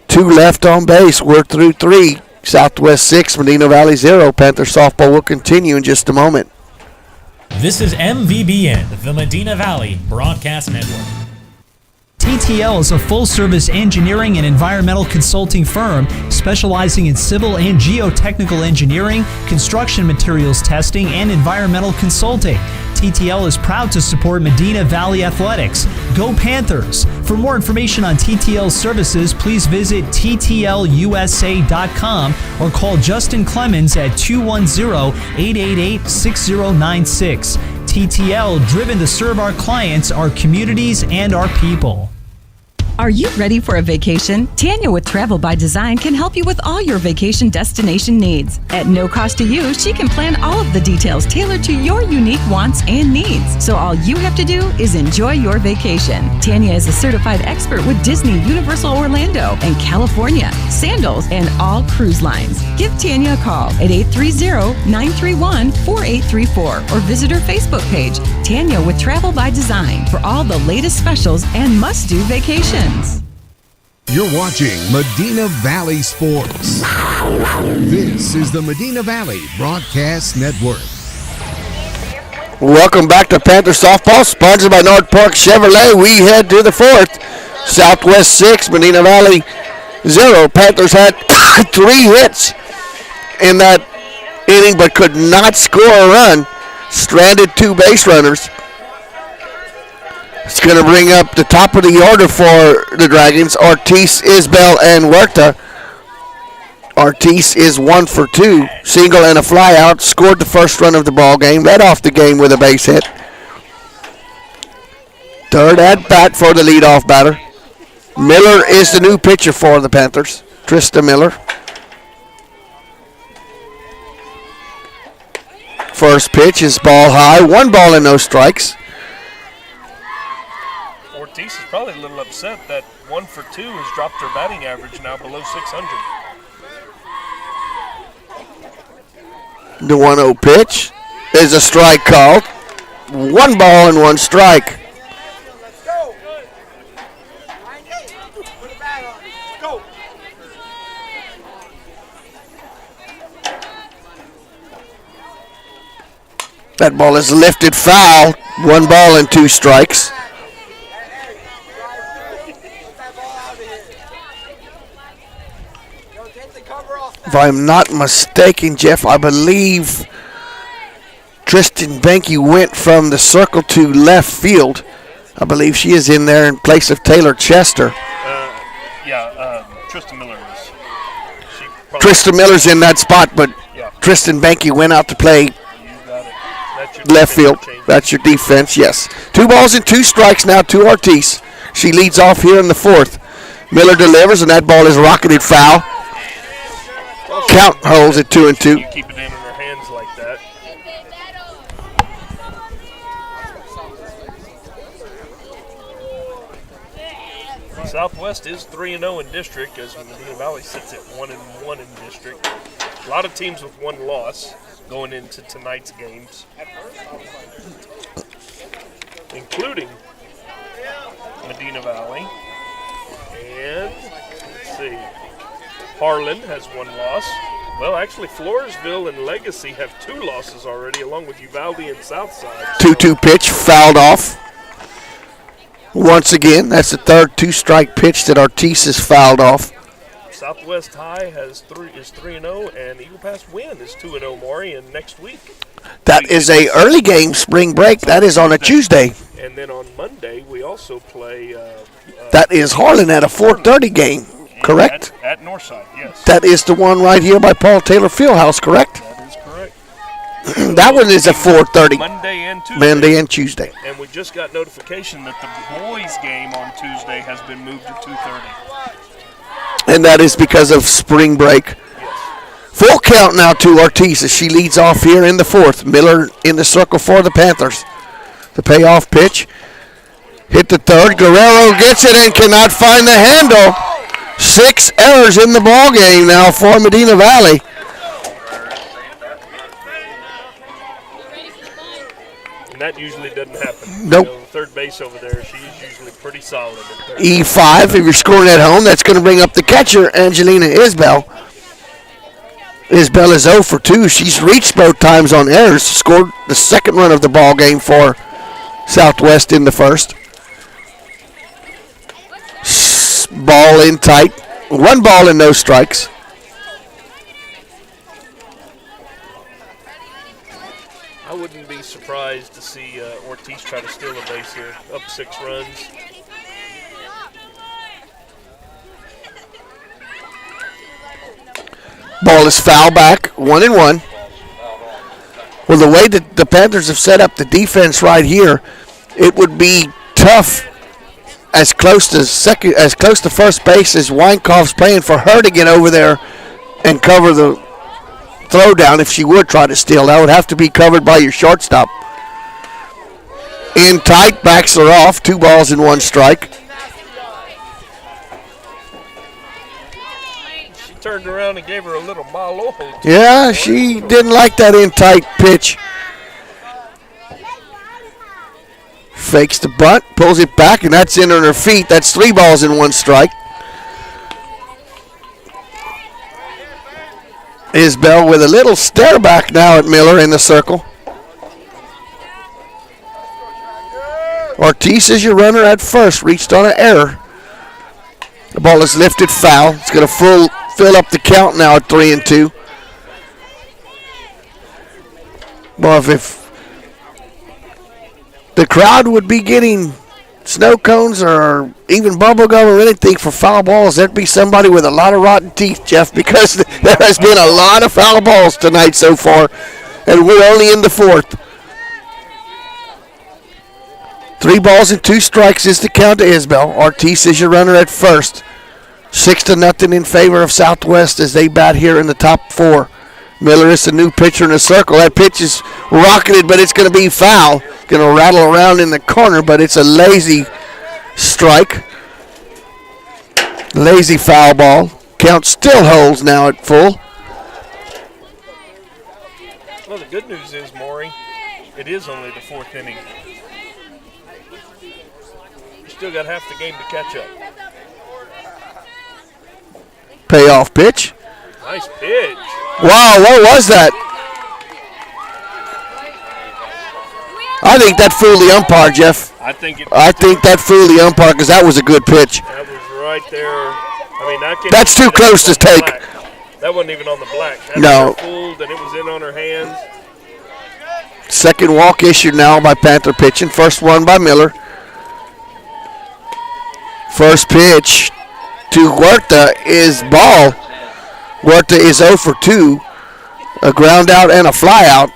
2 left on base. We're through 3. Southwest 6, Medina Valley 0. Panther softball will continue in just a moment. This is MVBN, the Medina Valley Broadcast Network. TTL is a full-service engineering and environmental consulting firm specializing in civil and geotechnical engineering, construction materials testing, and environmental consulting. TTL is proud to support Medina Valley Athletics. Go Panthers! For more information on TTL's services, please visit ttlusa.com or call Justin Clemens at 210-888-6096. TTL, driven to serve our clients, our communities, and our people. Are you ready for a vacation? Tanya with Travel by Design can help you with all your vacation destination needs. At no cost to you, she can plan all of the details tailored to your unique wants and needs. So all you have to do is enjoy your vacation. Tanya is a certified expert with Disney, Universal Orlando, and California, Sandals, and all cruise lines. Give Tanya a call at 830-931-4834 or visit her Facebook page, Tanya with Travel by Design, for all the latest specials and must-do vacations. You're watching Medina Valley Sports. This is the Medina Valley Broadcast Network. Welcome back to Panther Softball, sponsored by North Park Chevrolet. We head to the fourth. Southwest 6, Medina Valley 0. Panthers had 3 hits in that inning but could not score a run. Stranded 2 base runners. It's going to bring up the top of the order for the Dragons, Ortiz, Isbell, and Huerta. Ortiz is 1 for 2, single and a fly out, scored the first run of the ball game, led off the game with a base hit. Third at bat for the leadoff batter. Miller is the new pitcher for the Panthers, Trista Miller. First pitch is ball high, 1 ball and no strikes. Ortiz is probably a little upset that 1 for 2 has dropped their batting average now below 600. The 1-0 pitch is a strike called. 1 ball and 1 strike. That ball is lifted foul. 1 ball and 2 strikes. If I'm not mistaken, Jeff, I believe Tristan Benke went from the circle to left field. I believe she is in there in place of Taylor Chester. Tristan Miller is. Tristan Miller's in that spot, but yeah. Tristan Benke went out to play left field. That's your defense, yes. 2 balls and 2 strikes now to Ortiz. She leads off here in the 4th. Miller delivers, and that ball is rocketed foul. Count holds at 2-2. You keep it in her hands like that. Southwest is 3-0 in district, as Medina Valley sits at 1-1 in district. A lot of teams with 1 loss going into tonight's games, including Medina Valley. And let's see. Harlan has 1 loss. Well, actually, Floresville and Legacy have 2 losses already, along with Uvalde and Southside. 2-2 pitch fouled off. Once again, that's the third 2-strike pitch that Ortiz has fouled off. Southwest High is 3-0, and Eagle Pass Win is 2-0, Maury, and next week. That is a early game, spring break. That is on a Tuesday. And then on Monday, we also play. That is Harlan at a 4:30 game. Correct? At Northside, yes. That is the one right here by Paul Taylor Fieldhouse, correct? That is correct. That one is at 4:30. Monday and Tuesday. And we just got notification that the boys' game on Tuesday has been moved to 2:30. And that is because of spring break. Yes. Full count now to Ortiz as she leads off here in the 4th. Miller in the circle for the Panthers. The payoff pitch. Hit the 3rd. Guerrero gets it and cannot find the handle. 6 errors in the ball game now for Medina Valley. And that usually doesn't happen. Nope. You know, third base over there, she's usually pretty solid at third. E5, if you're scoring at home, that's going to bring up the catcher, Angelina Isbell. Isbell is 0 for 2. She's reached both times on errors. Scored the 2nd run of the ball game for Southwest in the 1st. Ball in tight. 1 ball and no strikes. I wouldn't be surprised to see Ortiz try to steal a base here, up 6 runs. Ball is foul back, 1-1. Well, the way that the Panthers have set up the defense right here, it would be tough as close to first base as Weinkauf's playing for her to get over there and cover the throw down if she would try to steal. That would have to be covered by your shortstop. In tight, backs her off, 2 balls and 1 strike. She turned around and gave her a little malo. Yeah, she didn't like that in tight pitch. Fakes the bunt, pulls it back, and that's in on her feet. That's 3 balls and 1 strike. Isbell with a little stare back now at Miller in the circle. Ortiz is your runner at first, reached on an error. The ball is lifted foul. It's going to fill up the count now at 3-2. Well, if the crowd would be getting snow cones or even bubble gum or anything for foul balls, there'd be somebody with a lot of rotten teeth, Jeff, because there has been a lot of foul balls tonight so far, and we're only in the 4th. 3 balls and 2 strikes is the count to Isbell. Ortiz is your runner at first. 6-0 in favor of Southwest as they bat here in the top 4. Miller is the new pitcher in the circle. That pitch is rocketed, but it's going to be foul. Going to rattle around in the corner, but it's a lazy strike. Lazy foul ball. Count still holds now at full. Well, the good news is, Maury, it is only the 4th inning. You still got half the game to catch up. Payoff pitch. Nice pitch. Wow, what was that? I think that fooled the umpire, Jeff. I think that fooled the umpire because that was a good pitch. That was right there. I mean, that's too close to take. That wasn't even on the black. No. Fooled and it was in on her hands. Second walk issued now by Panther pitching. First one by Miller. First pitch to Huerta is ball. Huerta is 0 for 2. A ground out and a fly out.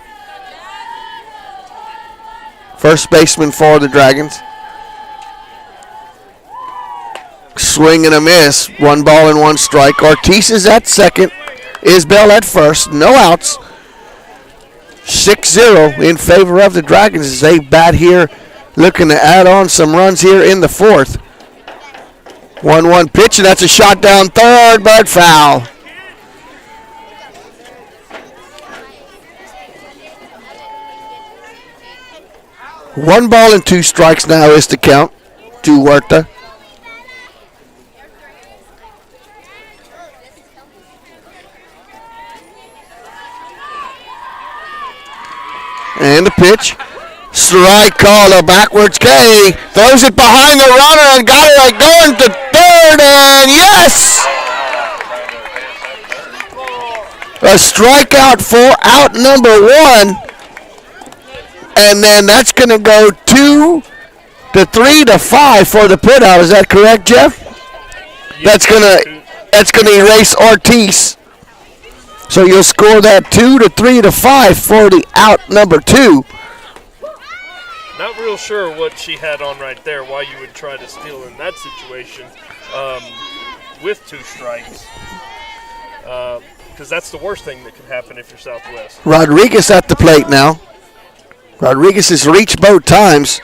First baseman for the Dragons. Swing and a miss. 1 ball and 1 strike. Ortiz is at second. Isbell at first. No outs. 6-0 in favor of the Dragons as they bat here, looking to add on some runs here in the 4th. 1-1 pitch, and that's a shot down third, but foul. One ball and 2 strikes now is the count to Huerta. And the pitch. Strike call, a backwards K. Throws it behind the runner and got it going to third, and yes! A strikeout for out number 1. And then that's going to go 2 to 3 to 5 for the put out. Is that correct, Jeff? Yes, that's going to erase Ortiz. So you'll score that 2 to 3 to 5 for the out number 2. Not real sure what she had on right there, why you would try to steal in that situation with 2 strikes. Because that's the worst thing that can happen if you're Southwest. Rodriguez at the plate now. Rodriguez has reached both times.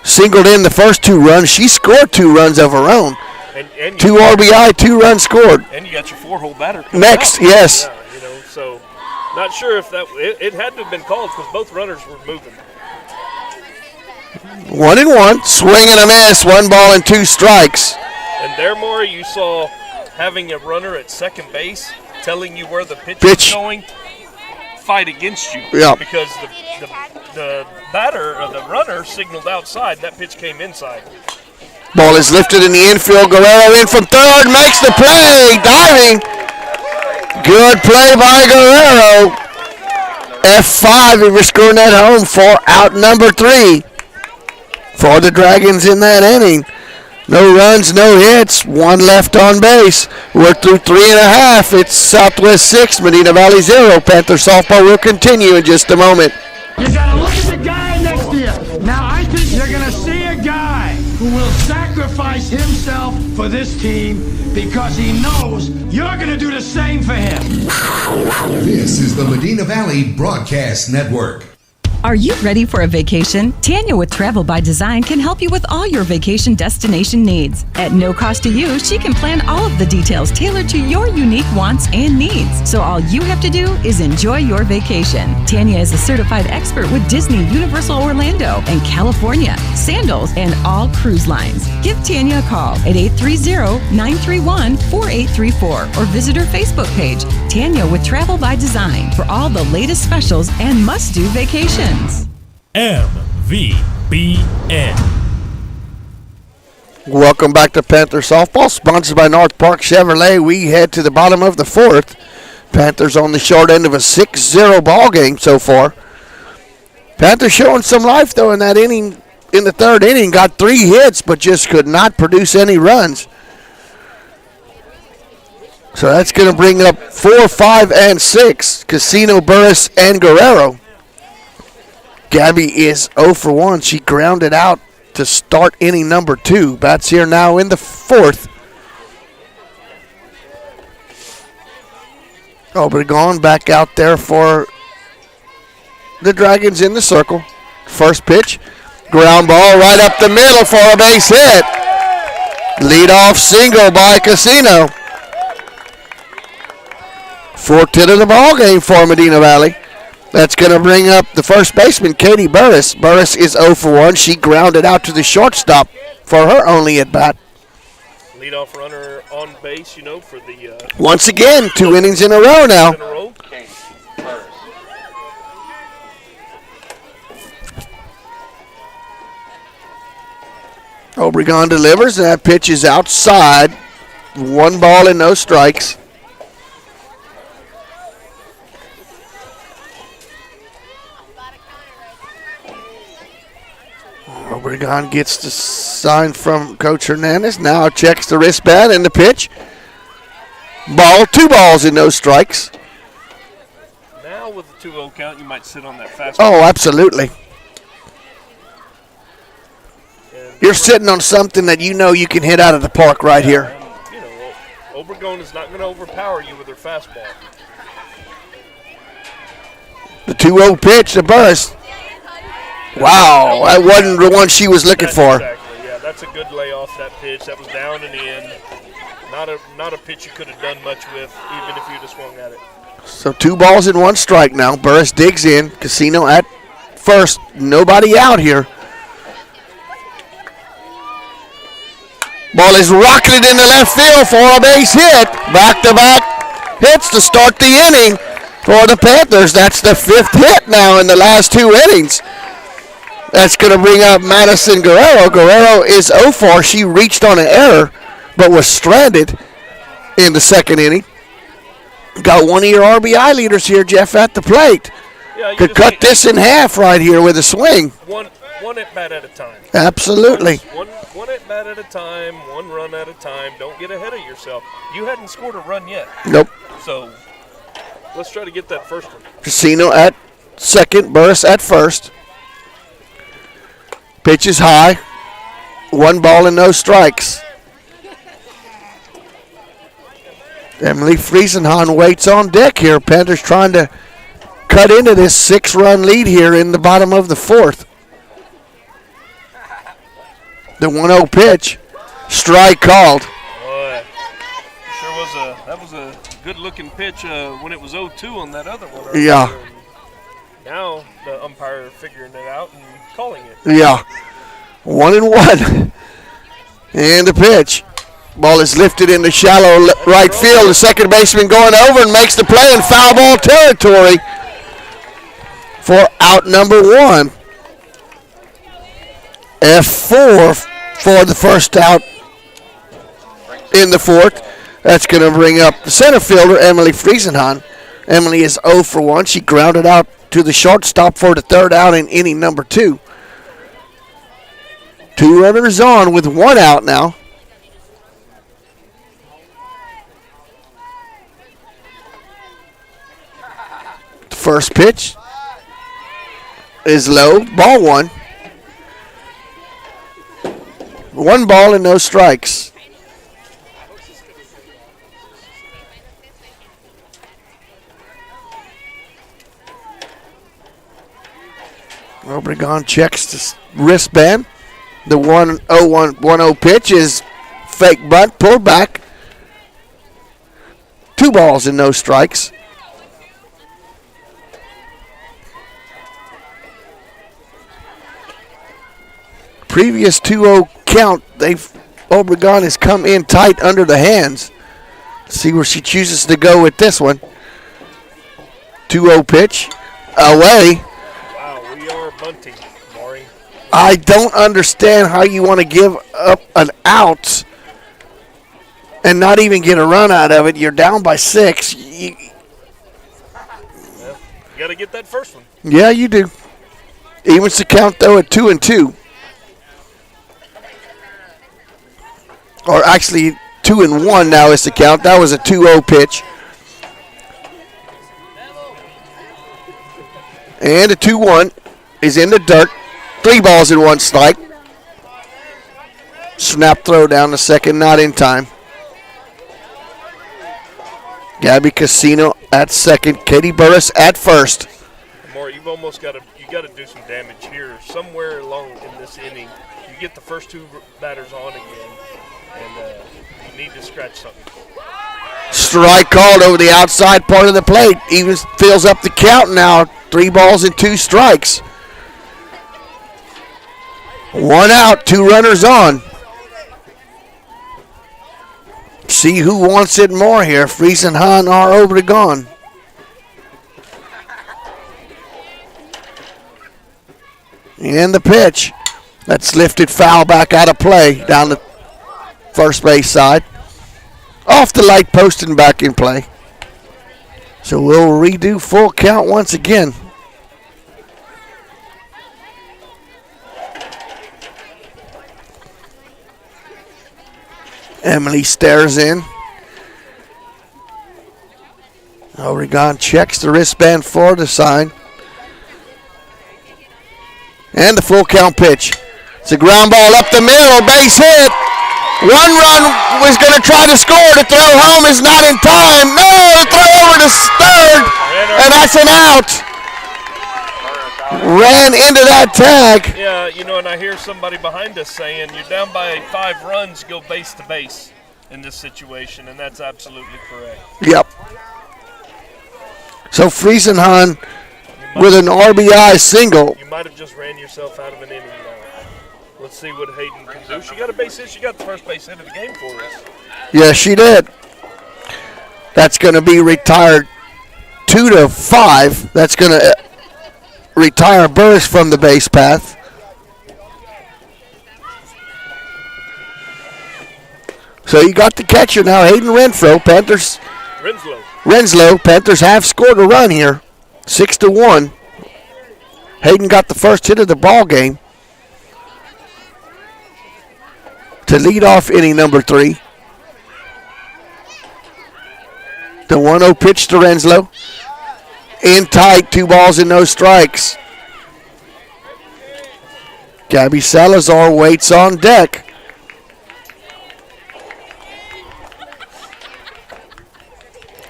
Singled in the first 2 runs. She scored 2 runs of her own. And 2 RBI, 2 runs scored. And you got your 4-hole batter. Next, yes. Yeah, so not sure if that it had to have been called because both runners were moving. 1-1, swing and a miss, 1 ball and 2 strikes. And there, Maury, you saw having a runner at second base telling you where the pitch is going, fight against you. Yeah. Because the batter or the runner signaled outside, that pitch came inside. Ball is lifted in the infield. Guerrero in from third, makes the play, diving. Good play by Guerrero. F5, he was scoring that home for out number 3 for the Dragons in that inning. No runs, no hits, 1 left on base. We're through 3.5. It's Southwest 6, Medina Valley 0. Panther softball will continue in just a moment. You gotta look at the guy next to you. Now I think you're gonna see a guy who will sacrifice himself for this team because he knows you're gonna do the same for him. This is the Medina Valley Broadcast Network. Are you ready for a vacation? Tanya with Travel by Design can help you with all your vacation destination needs. At no cost to you, she can plan all of the details tailored to your unique wants and needs. So all you have to do is enjoy your vacation. Tanya is a certified expert with Disney, Universal Orlando, and California, Sandals, and all cruise lines. Give Tanya a call at 830-931-4834 or visit her Facebook page, Tanya with Travel by Design, for all the latest specials and must-do vacations. MVBN. Welcome back to Panther Softball, sponsored by North Park Chevrolet. We head to the bottom of the 4th. Panthers on the short end of a 6-0 ball game so far. Panthers showing some life, though, in that inning. In the 3rd inning, got 3 hits, but just could not produce any runs. So that's going to bring up 4, 5, and 6. Casino, Burris, and Guerrero. Gabby is 0 for 1. She grounded out to start inning number 2. Bats here now in the 4th. Obregon back out there for the Dragons in the circle. First pitch, ground ball right up the middle for a base hit. Leadoff single by Casino. 4th hit of the ball game for Medina Valley. That's going to bring up the first baseman, Katie Burris. Burris is 0 for 1. She grounded out to the shortstop for her only at bat. Leadoff runner on base, for the... Once again, 2 innings in a row now. Obregon delivers, and that pitch is outside. 1 ball and no strikes. Obregon gets the sign from Coach Hernandez. Now checks the wristband and the pitch. Ball, 2 balls and no strikes. Now with the 2-0 count, you might sit on that fastball. Oh, absolutely. You're sitting on something that you know you can hit out of the park right here. And, Obregon is not going to overpower you with her fastball. The 2-0 pitch to Burris. Wow, that wasn't the one she was looking for. Exactly, yeah, that's a good layoff, that pitch. That was down and in. Not a pitch you could have done much with, even if you just swung at it. So 2 balls and 1 strike now. Burris digs in. Casino at first. Nobody out here. Ball is rocketed into left field for a base hit. Back-to-back hits to start the inning for the Panthers. That's the 5th hit now in the last 2 innings. That's going to bring up Madison Guerrero. Guerrero is 0 for. She reached on an error, but was stranded in the 2nd inning. Got one of your RBI leaders here, Jeff, at the plate. Yeah, could cut this in half right here with a swing. One at bat at a time. Absolutely. One at bat at a time, 1 run at a time. Don't get ahead of yourself. You hadn't scored a run yet. Nope. So let's try to get that first one. Casino at second, Burris at first. Pitch is high. 1 ball and no strikes. Emily Friesenhahn waits on deck here. Panthers trying to cut into this 6-run lead here in the bottom of the 4th. The 1-0 pitch. Strike called. Boy, that was a good-looking pitch when it was 0-2 on that other one. Yeah. Now the umpire figuring it out and calling it. Yeah. 1-1. And the pitch. Ball is lifted into shallow right field. The second baseman going over and makes the play in foul ball territory for out number 1. F4 for the first out in the fourth. That's going to bring up the center fielder, Emily Friesenhahn. Emily is 0 for 1. She grounded out to the shortstop for the third out in inning number 2. 2 runners on with 1 out now. First pitch is low. Ball 1. 1 ball and no strikes. Obregon checks the wristband. The 1-0 pitch is fake bunt, pulled back. 2 balls and no strikes. Previous 2-0 count, Obregon has come in tight under the hands. Let's see where she chooses to go with this one. 2-0 pitch, away. Wow, we are bunting, Maury. I don't understand how you want to give up an out and not even get a run out of it. You're down by 6. You got to get that first one. Yeah, you do. Evens the count, though, at 2-2. Or actually, 2-1 now is the count. That was a 2-0 pitch. And a 2-1 is in the dirt. 3 balls and 1 strike. Snap throw down the second, not in time. Gabby Casino at second. Katie Burris at first. More, you've almost got to do some damage here. Somewhere along in this inning, you get the first 2 batters on again, and you need to scratch something. Strike called over the outside part of the plate. Even fills up the count now. 3 balls and 2 strikes. 1 out, 2 runners on. See who wants it more here, Friesenhahn or Obregon. And the pitch. That's lifted foul back out of play down the first base side. Off the light post and back in play. So we'll redo full count once again. Emily stares in. Obregon checks the wristband for the sign. And the full count pitch. It's a ground ball up the middle, base hit. 1 run was going to try to score. The throw home is not in time. No, the throw over to third, and that's an out. Ran into that tag. Yeah, and I hear somebody behind us saying you're down by 5 runs, go base to base in this situation, and that's absolutely correct. Yep. So Friesenhahn with an RBI single. You might have just ran yourself out of an inning now. Let's see what Hayden can do. She got a base hit. She got the first base hit of the game for us. Yeah, she did. That's going to be retired 2-5. That's going to retire Burris from the base path. So you got the catcher now, Hayden Renfro. Renslow. Panthers have scored a run here, 6-1. Hayden got the first hit of the ball game to lead off inning number 3. The 1-0 pitch to Renslow. In tight, 2 balls and no strikes. Gabby Salazar waits on deck.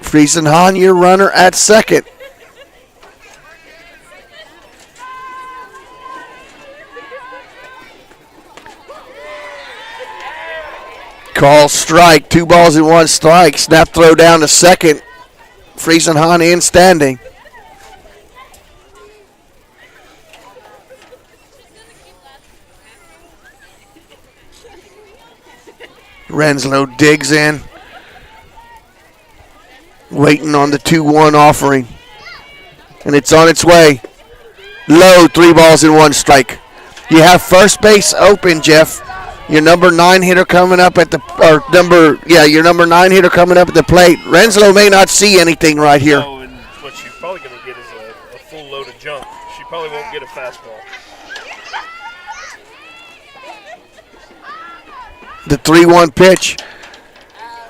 Friesenhahn, your runner at second. Call strike, 2 balls and 1 strike. Snap throw down to second. Friesenhahn in standing. Renslow digs in. Waiting on the 2-1 offering. And it's on its way. Low, 3 balls and 1 strike. You have first base open, Jeff. Your number 9 hitter coming up at the your number 9 hitter coming up at the plate. Renslow may not see anything right here. No, and what she's probably going to get is a full load of junk. She probably won't get a fastball. The 3-1 pitch.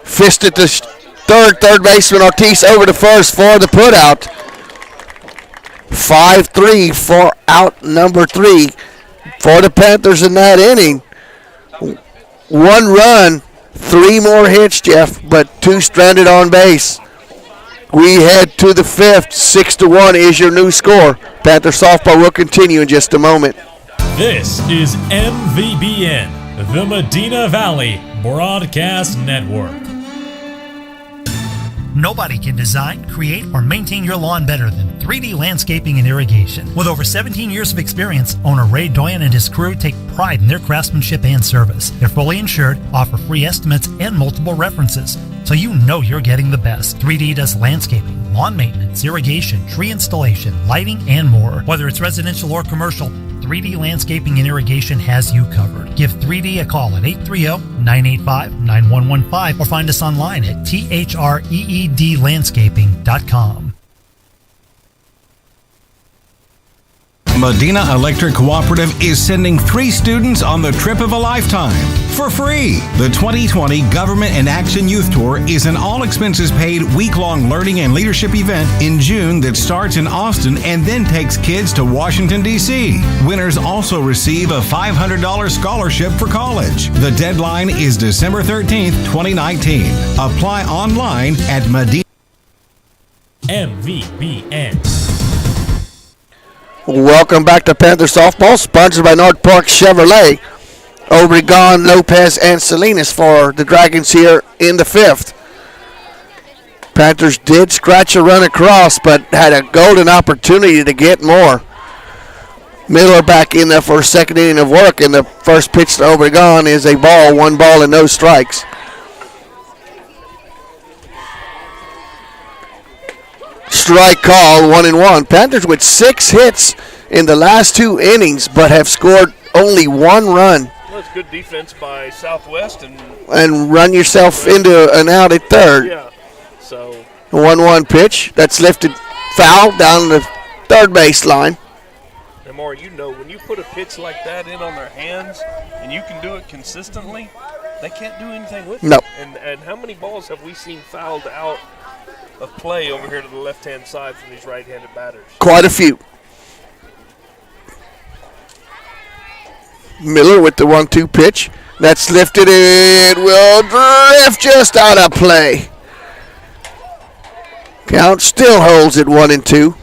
Fisted to third baseman Ortiz over to first for the putout. 5-3 for out number 3 for the Panthers in that inning. 1 run, 3 more hits, Jeff, but 2 stranded on base. We head to the 5th. 6-1 is your new score. Panther softball will continue in just a moment. This is MVBN, the Medina Valley Broadcast Network. Nobody can design, create, or maintain your lawn better than 3D Landscaping and Irrigation. With over 17 years of experience, owner Ray Doyen and his crew take pride in their craftsmanship and service. They're fully insured, offer free estimates, and multiple references, so you know you're getting the best. 3D does landscaping, lawn maintenance, irrigation, tree installation, lighting, and more. Whether it's residential or commercial, 3D Landscaping and Irrigation has you covered. Give 3D a call at 830-985-9115 or find us online at threedlandscaping.com. Medina Electric Cooperative is sending 3 students on the trip of a lifetime for free. The 2020 Government in Action Youth Tour is an all-expenses-paid week-long learning and leadership event in June that starts in Austin and then takes kids to Washington, D.C. Winners also receive a $500 scholarship for college. The deadline is December 13th, 2019. Apply online at Medina. MVBN. Welcome back to Panther Softball, sponsored by North Park Chevrolet. Obregon, Lopez, and Salinas for the Dragons here in the 5th. Panthers did scratch a run across, but had a golden opportunity to get more. Miller back in there for a second inning of work, and the first pitch to Obregon is a ball, 1 ball and no strikes. Strike call, 1-1. Panthers with 6 hits in the last 2 innings, but have scored only 1 run. Well, it's good defense by Southwest and run yourself into an out at third. Yeah. So 1-1 pitch that's lifted foul down the third baseline. And more, you know, when you put a pitch like that in on their hands and you can do it consistently, they can't do anything with it. No. And how many balls have we seen fouled out of play over here to the left-hand side from these right-handed batters? Quite a few. Miller with the 1-2 pitch. That's lifted. It will drift just out of play. Count still holds at 1-2.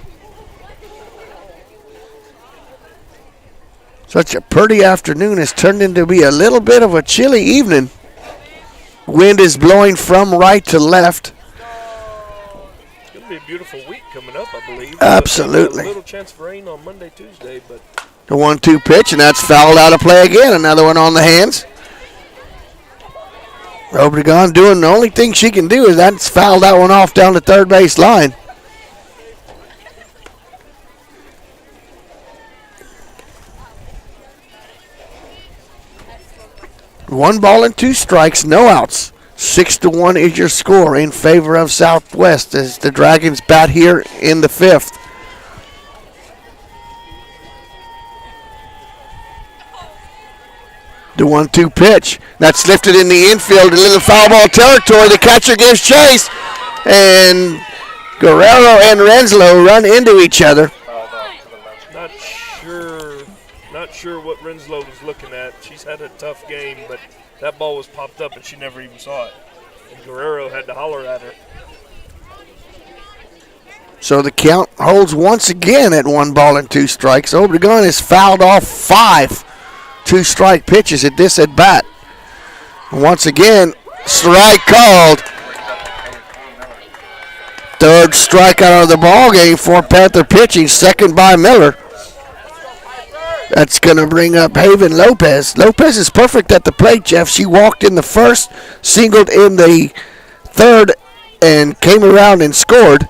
Such a pretty afternoon has turned into be a little bit of a chilly evening. Wind is blowing from right to left. It's going to be a beautiful week coming up, I believe. Absolutely. A little chance of rain on Monday, Tuesday, but The 1-2 pitch, and that's fouled out of play again. Another one on the hands. Obregon doing the only thing she can do is that's fouled that one off down the third base line. One ball and 2 strikes, no outs. 6-1 is your score in favor of Southwest as the Dragons bat here in the 5th. The 1-2 pitch. That's lifted in the infield, a little foul ball territory. The catcher gives chase, and Guerrero and Renslow run into each other. Not sure what Renslow was looking at. She's had a tough game, but that ball was popped up and she never even saw it. And Guerrero had to holler at her. So the count holds once again at 1 ball and 2 strikes. Obregon has fouled off 5 2-strike pitches at this at bat. Once again, strike called. Third strikeout of the ball game for Panther pitching, second by Miller. That's going to bring up Haven Lopez. Lopez is perfect at the plate, Jeff. She walked in the first, singled in the third, and came around and scored.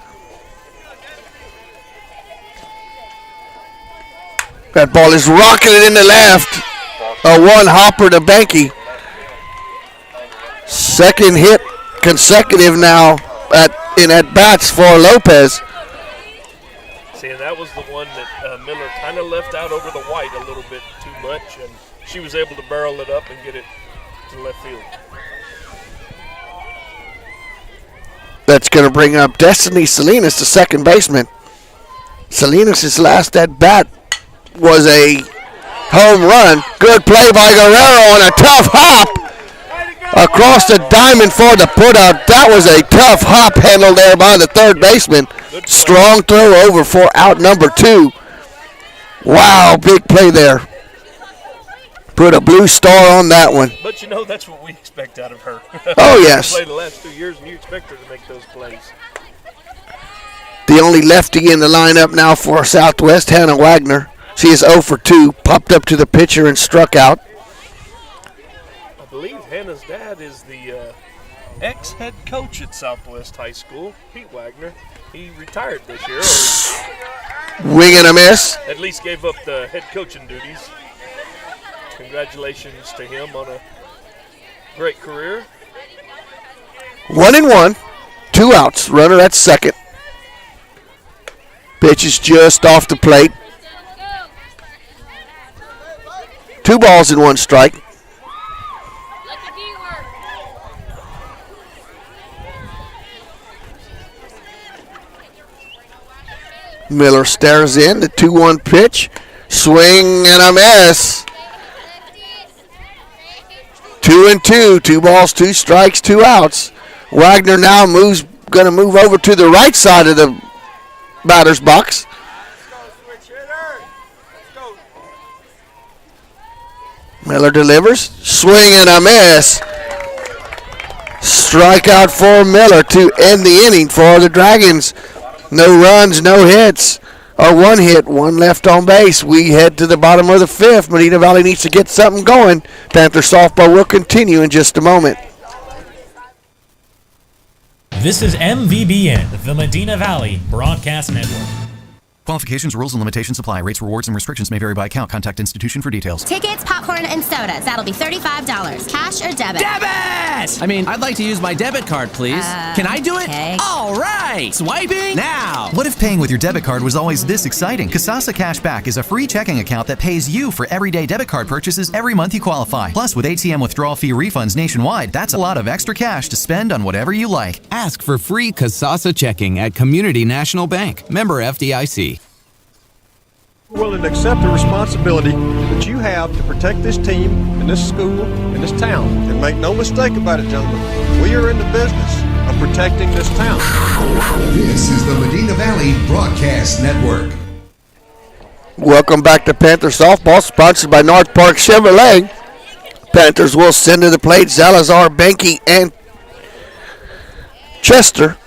That ball is rocketed in the left. A one hopper to Banky. Second hit consecutive now in at bats for Lopez. See, and that was the one that Miller kind of left out over the white a little bit too much, and she was able to barrel it up and get it to left field. That's going to bring up Destiny Salinas, the second baseman. Salinas' last at bat was a home run. Good play by Guerrero and a tough hop across the diamond for the putout. That was a tough hop handle there by the third baseman. Strong throw over for out number 2. Wow, big play there. Put a blue star on that one. But you know, that's what we expect out of her. Oh, yes. She played the last 2 years, and you expect her to make those plays. The only lefty in the lineup now for Southwest, Hannah Wagner. She is 0 for 2, popped up to the pitcher and struck out. I believe Hannah's dad is the ex-head coach at Southwest High School, Pete Wagner. He retired this year. Wing and a miss. At least gave up the head coaching duties. Congratulations to him on a great career. 1-1, 2 outs. Runner at second. Pitch is just off the plate. 2 balls and 1 strike. Miller stares in the 2-1 pitch. Swing and a miss. 2-2, 2 balls, 2 strikes, 2 outs. Wagner now going to move over to the right side of the batter's box. Miller delivers. Swing and a miss. Strikeout for Miller to end the inning for the Dragons. No runs, no hits. Or 1 hit, 1 left on base. We head to the bottom of the 5th. Medina Valley needs to get something going. Panther softball will continue in just a moment. This is MVBN, the Medina Valley Broadcast Network. Qualifications, rules, and limitations apply. Rates, rewards, and restrictions may vary by account. Contact institution for details. Tickets, popcorn, and sodas. That'll be $35. Cash or debit? Debit! I mean, I'd like to use my debit card, please. Can I do it? Okay. All right! Swiping now! What if paying with your debit card was always this exciting? Kasasa Cashback is a free checking account that pays you for everyday debit card purchases every month you qualify. Plus, with ATM withdrawal fee refunds nationwide, that's a lot of extra cash to spend on whatever you like. Ask for free Kasasa checking at Community National Bank. Member FDIC. Willing to accept the responsibility that you have to protect this team and this school and this town. And make no mistake about it, gentlemen, we are in the business of protecting this town. This is the Medina Valley Broadcast Network. Welcome back to Panther Softball, sponsored by North Park Chevrolet. Panthers will send to the plate Salazar, Banky, and Chester.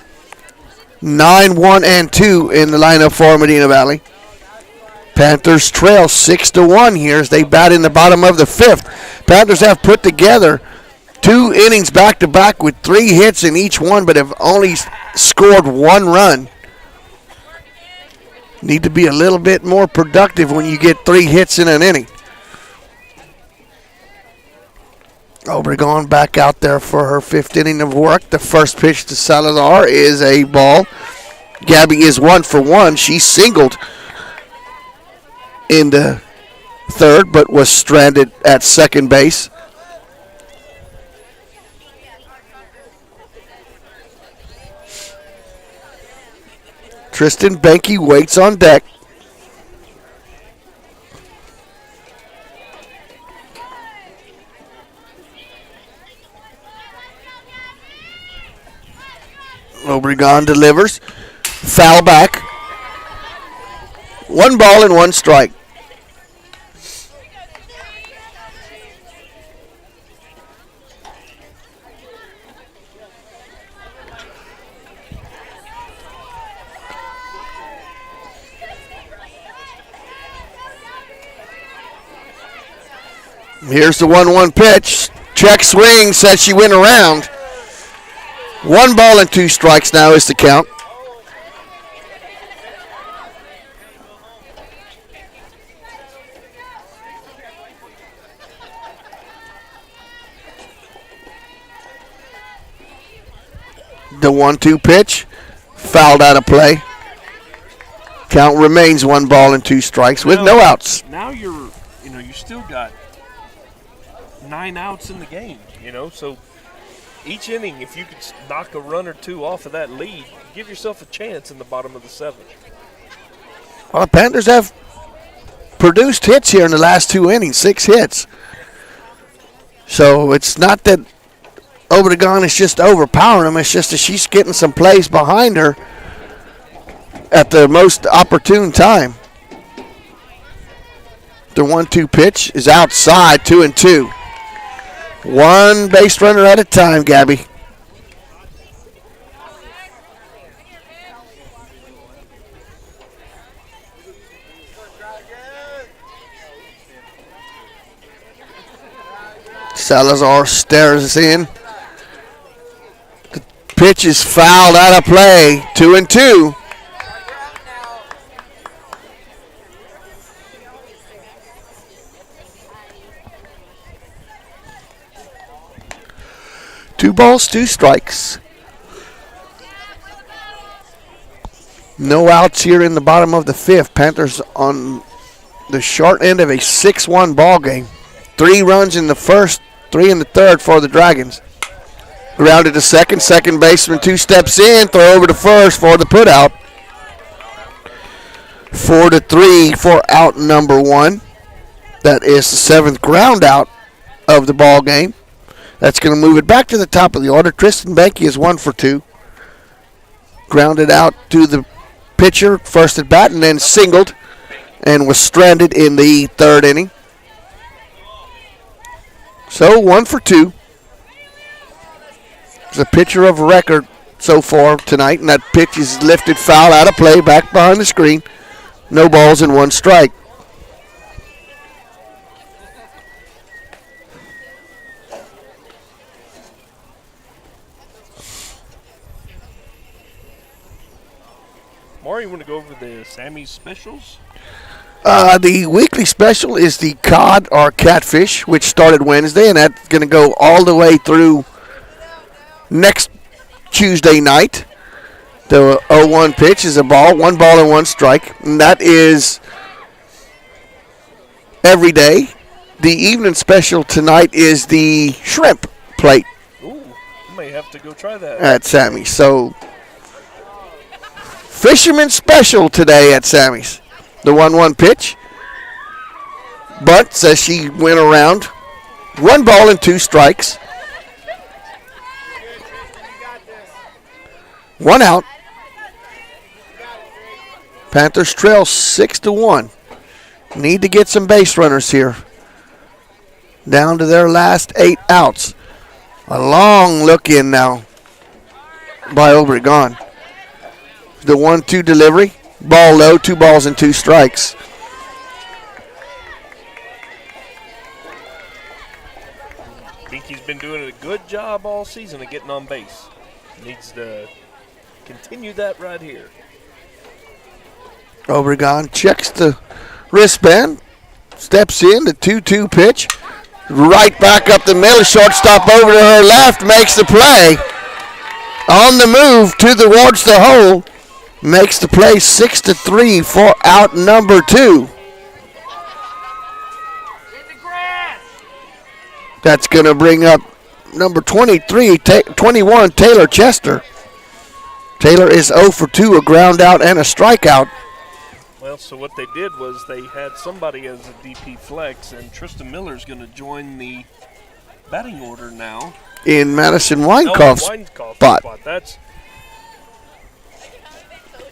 9-1 and 2 in the lineup for Medina Valley. Panthers trail 6-1 here as they bat in the bottom of the 5th. Panthers have put together 2 innings back-to-back with 3 hits in each one, but have only scored 1 run. Need to be a little bit more productive when you get 3 hits in an inning. Obregon back out there for her 5th inning of work. The first pitch to Salazar is a ball. Gabby is 1 for 1. She singled in the 3rd, but was stranded at second base. Tristan Banky waits on deck. Obregon delivers. Foul back. 1 ball and 1 strike. Here's the 1-1 pitch. Check swing, says she went around. 1 ball and 2 strikes now is the count. The 1-2 pitch, fouled out of play. Count remains 1 ball and 2 strikes with no outs. Now you still got 9 outs in the game, so each inning, if you could knock a run or 2 off of that lead, give yourself a chance in the bottom of the 7th. Well, the Panthers have produced hits here in the last 2 innings, 6 hits. So it's not that Obregon is just overpowering them. It's just that she's getting some plays behind her at the most opportune time. The 1-2 pitch is outside, 2-2. 1 base runner at a time, Gabby. Salazar stares in. The pitch is fouled out of play. 2-2. Two balls, 2 strikes. No outs here in the bottom of the 5th. Panthers on the short end of a 6-1 ball game. 3 runs in the first, 3 in the third for the Dragons. Grounded to second. Second baseman 2 steps in. Throw over to first for the putout. 4-3 for out number 1. That is the 7th ground out of the ball game. That's going to move it back to the top of the order. Tristan Banky is 1 for 2. Grounded out to the pitcher, first at bat, and then singled and was stranded in the 3rd inning. So 1 for 2. It's a pitcher of record so far tonight, and that pitch is lifted foul out of play back behind the screen. No balls and 1 strike. Maury, you want to go over the Sammy's specials? The weekly special is the cod or catfish, which started Wednesday, and that's going to go all the way through next Tuesday night. The 0-1 pitch is a ball, 1 ball and 1 strike, and that is every day. The evening special tonight is the shrimp plate. Ooh, you may have to go try that. At Sammy's. So, fisherman special today at Sammy's. The 1-1 pitch. But says she went around. 1 ball and 2 strikes. 1 out. Panthers trail 6-1. Need to get some base runners here. Down to their last 8 outs. A long look in now by Obregon. The 1-2 delivery. Ball low, 2 balls and 2 strikes. I think he's been doing a good job all season of getting on base. Needs to continue that right here. Obregon checks the wristband. Steps in, the 2-2 pitch. Right back up the middle. Shortstop over to her left. Makes the play. On the move towards the hole. Makes the play 6-3 for out number 2. That's going to bring up number 21, Taylor Chester. Taylor is 0 for 2, a ground out and a strikeout. Well, so what they did was they had somebody as a DP flex, and Tristan Miller's going to join the batting order now. In Madison Weinkauf's spot.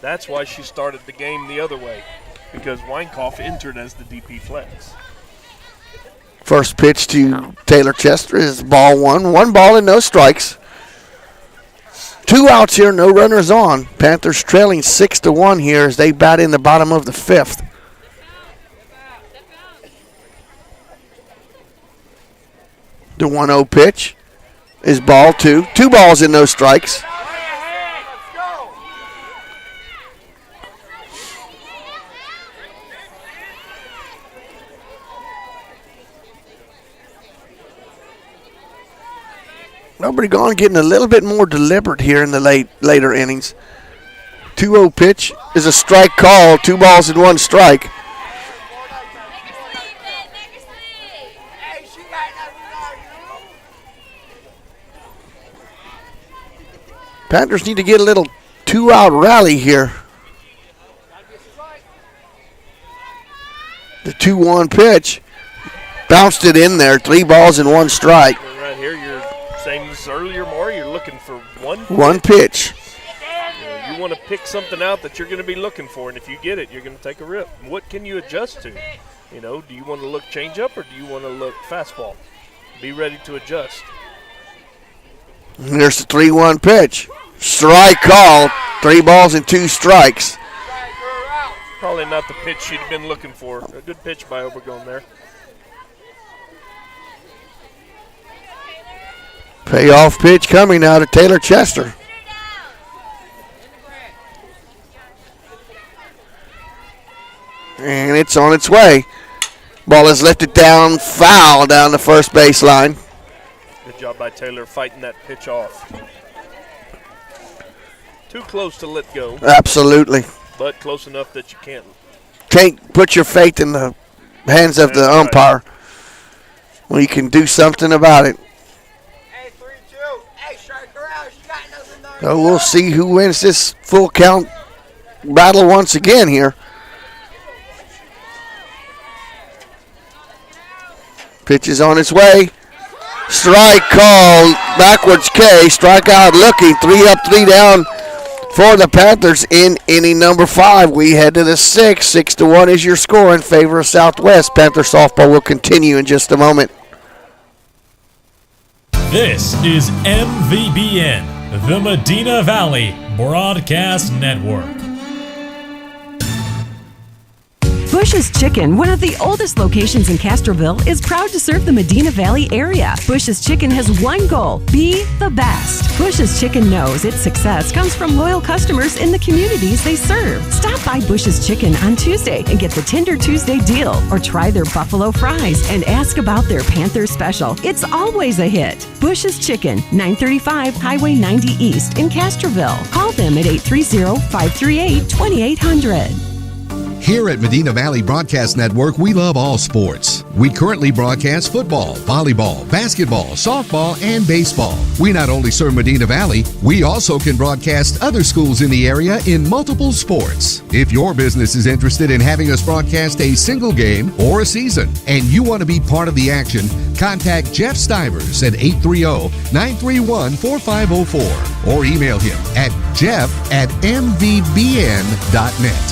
That's why she started the game the other way, because Weinkauf entered as the DP flex. First pitch to Taylor Chester is ball 1. 1 ball and no strikes. 2 outs here, no runners on. Panthers trailing 6-1 here as they bat in the bottom of the 5th. The 1-0 pitch is ball 2. 2 balls and no strikes. Nobody gone, getting a little bit more deliberate here in the later innings. 2-0 pitch is a strike call. 2 balls and 1 strike. Panthers need to get a little 2-out rally here. The 2-1 pitch. Bounced it in there. 3 balls and 1 strike. And right here, you're saying this earlier, more. You're looking for one pitch. You want to pick something out that you're going to be looking for, and if you get it, you're going to take a rip. What can you adjust to? Do you want to look changeup or do you want to look fastball? Be ready to adjust. And there's the 3-1 pitch. Strike call. 3 balls and 2 strikes. Probably not the pitch you'd have been looking for. A good pitch by Obregon there. Payoff pitch coming out of Taylor Chester. And it's on its way. Ball is lifted down, foul down the first baseline. Good job by Taylor fighting that pitch off. Too close to let go. Absolutely. But close enough that you can't put your faith in the hands of the umpire. Well, you can do something about it. So we'll see who wins this full count battle once again here. Pitch is on its way. Strike call. Backwards K. Strikeout looking. 3 up, 3 down for the Panthers in inning number 5. We head to the 6th. 6-1 is your score in favor of Southwest. Panther softball will continue in just a moment. This is MVBN, the Medina Valley Broadcast Network. Bush's Chicken, one of the oldest locations in Castroville, is proud to serve the Medina Valley area. Bush's Chicken has one goal: be the best. Bush's Chicken knows its success comes from loyal customers in the communities they serve. Stop by Bush's Chicken on Tuesday and get the Tender Tuesday deal, or try their buffalo fries and ask about their Panther special. It's always a hit. Bush's Chicken, 935 Highway 90 East in Castroville. Call them at 830-538-2800. Here at Medina Valley Broadcast Network, we love all sports. We currently broadcast football, volleyball, basketball, softball, and baseball. We not only serve Medina Valley, we also can broadcast other schools in the area in multiple sports. If your business is interested in having us broadcast a single game or a season, and you want to be part of the action, contact Jeff Stivers at 830-931-4504 or email him at jeff@mvbn.net.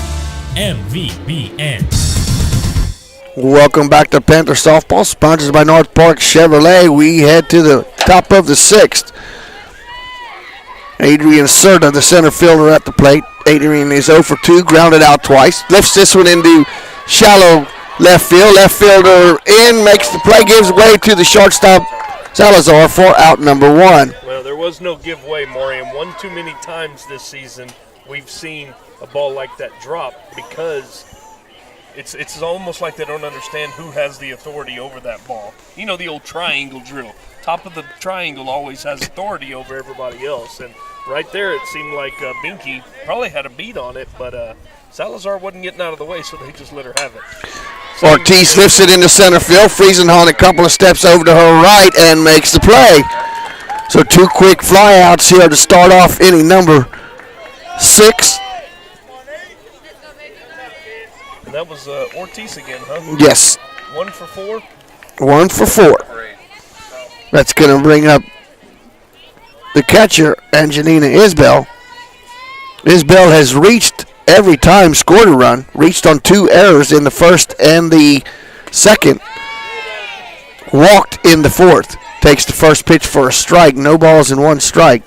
MVBN. Welcome back to Panther Softball, sponsored by North Park Chevrolet. We head to the top of the 6th. Adrian Serta, the center fielder, at the plate. Adrian is 0 for 2, grounded out twice. Lifts this one into shallow left field. Left fielder in, makes the play, gives way to the shortstop, Salazar, for out number 1. Well, there was no giveaway, Maury, and one too many times this season we've seen a ball like that drop, because it's almost like they don't understand who has the authority over that ball. You know, the old triangle drill. Top of the triangle always has authority over everybody else, and right there it seemed like Binky probably had a beat on it, but Salazar wasn't getting out of the way, so they just let her have it. Ortiz lifts it into center field. Friesenhahn a couple of steps over to her right and makes the play. So 2 quick flyouts here to start off inning number 6. And that was Ortiz again, huh? Yes. 1 for 4? 1 for 4. That's going to bring up the catcher, Angelina Isbell. Isbell has reached every time, scored a run, reached on 2 errors in the first and the second, walked in the fourth, takes the first pitch for a strike, no balls and 1 strike.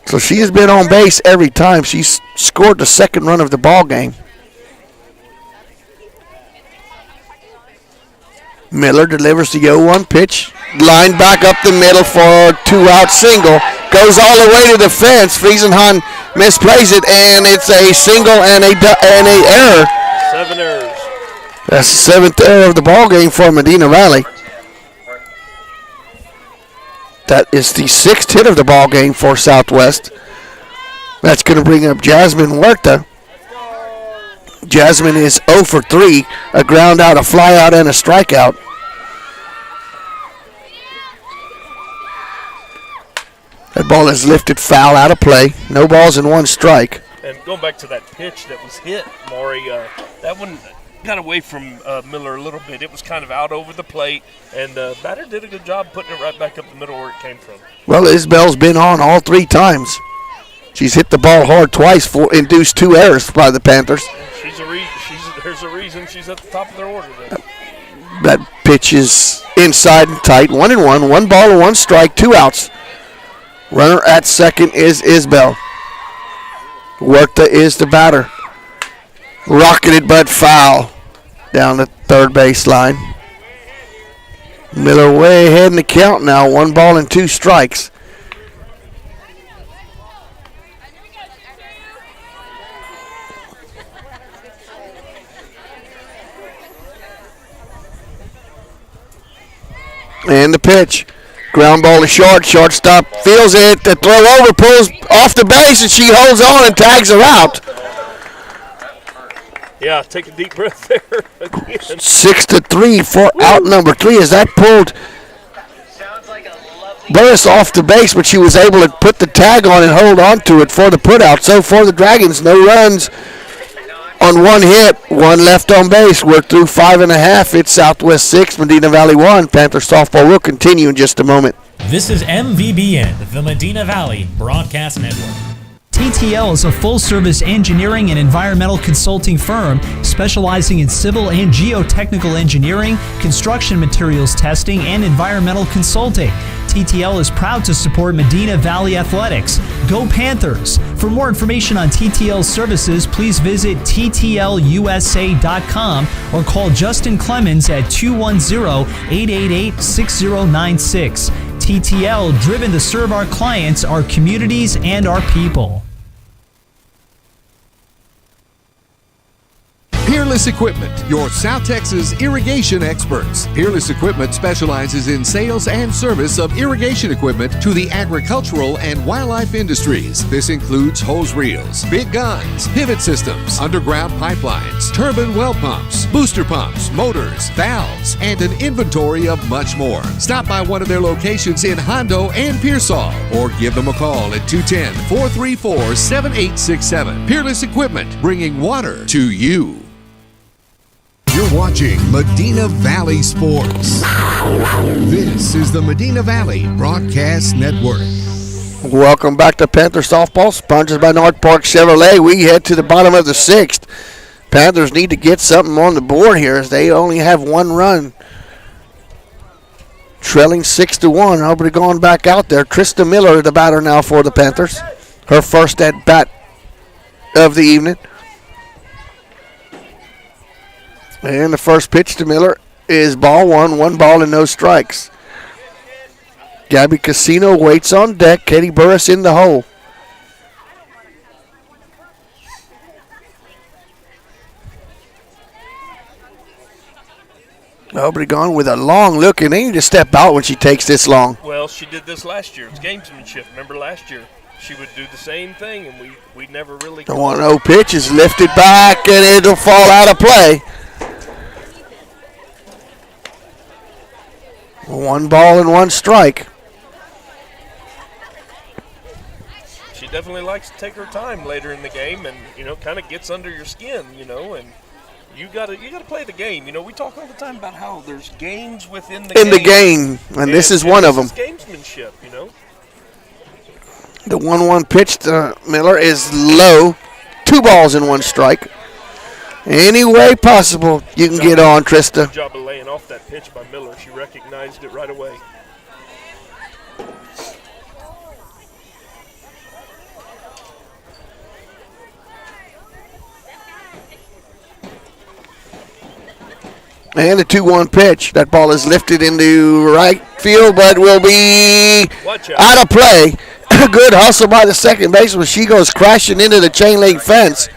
So she has been on base every time. She's scored the second run of the ball game. Miller delivers the 0-1 pitch. Line back up the middle for a 2-out single. Goes all the way to the fence. Friesenhahn misplays it, and it's a single and a error. 7 errors. That's the 7th error of the ball game for Medina Valley. That is the 6th hit of the ball game for Southwest. That's going to bring up Jasmine Huerta. Jasmine is 0 for 3, a ground out, a fly out, and a strikeout. That ball is lifted foul out of play. No balls and 1 strike. And going back to that pitch that was hit, Maury, that one got away from Miller a little bit. It was kind of out over the plate, and batter did a good job putting it right back up the middle where it came from. Well, Isabel's been on all 3 times. She's hit the ball hard twice, induced 2 errors by the Panthers. There's a reason she's at the top of their order then. That pitch is inside and tight. 1-1, 1 ball and 1 strike, 2 outs. Runner at second is Isbell. Huerta is the batter. Rocketed but foul down the third baseline. Miller way ahead in the count now. 1 ball and 2 strikes. And the pitch. Ground ball to short. Shortstop feels it. The throw over, pulls off the base, and she holds on and tags her out. Yeah, take a deep breath there again. 6-3 for out number 3 as that pulled Burris off the base, but she was able to put the tag on and hold on to it for the putout. So for the Dragons, no runs on 1 hit, 1 left on base. We're through 5.5. It's Southwest 6, Medina Valley 1. Panther softball will continue in just a moment. This is MVBN, the Medina Valley Broadcast Network. TTL is a full-service engineering and environmental consulting firm specializing in civil and geotechnical engineering, construction materials testing, and environmental consulting. TTL is proud to support Medina Valley Athletics. Go Panthers! For more information on TTL's services, please visit ttlusa.com or call Justin Clemens at 210-888-6096. TTL, driven to serve our clients, our communities, and our people. Peerless Equipment, your South Texas irrigation experts. Peerless Equipment specializes in sales and service of irrigation equipment to the agricultural and wildlife industries. This includes hose reels, big guns, pivot systems, underground pipelines, turbine well pumps, booster pumps, motors, valves, and an inventory of much more. Stop by one of their locations in Hondo and Pearsall or give them a call at 210-434-7867. Peerless Equipment, bringing water to you. You're watching Medina Valley Sports. This is the Medina Valley Broadcast Network. Welcome back to Panther Softball, sponsored by North Park Chevrolet. We head to the bottom of the 6th. Panthers need to get something on the board here as they only have 1 run. Trailing 6-1. Nobody going back out there. Trista Miller, the batter now for the Panthers. Her first at bat of the evening. And the first pitch to Miller is ball 1, 1 ball and no strikes. Gabby Casino waits on deck. Katie Burris in the hole. Nobody gone with a long look, and they need to step out when she takes this long. Well, she did this last year. It's gamesmanship. Remember last year? She would do the same thing, and we never really... The 1-0 pitch is lifted back, and it'll fall out of play. 1 ball and 1 strike. She definitely likes to take her time later in the game, and kind of gets under your skin, and you gotta play the game. We talk all the time about how there's games within the game. And this is one of them. Gamesmanship, The 1-1 pitch to Miller is low. 2 balls and 1 strike. Any way possible you can get on, Trista. Good job of laying off that pitch by Miller. She recognized it right away. And the 2-1 pitch. That ball is lifted into right field, but will be out of play. Good hustle by the second baseman. She goes crashing into the chain link fence.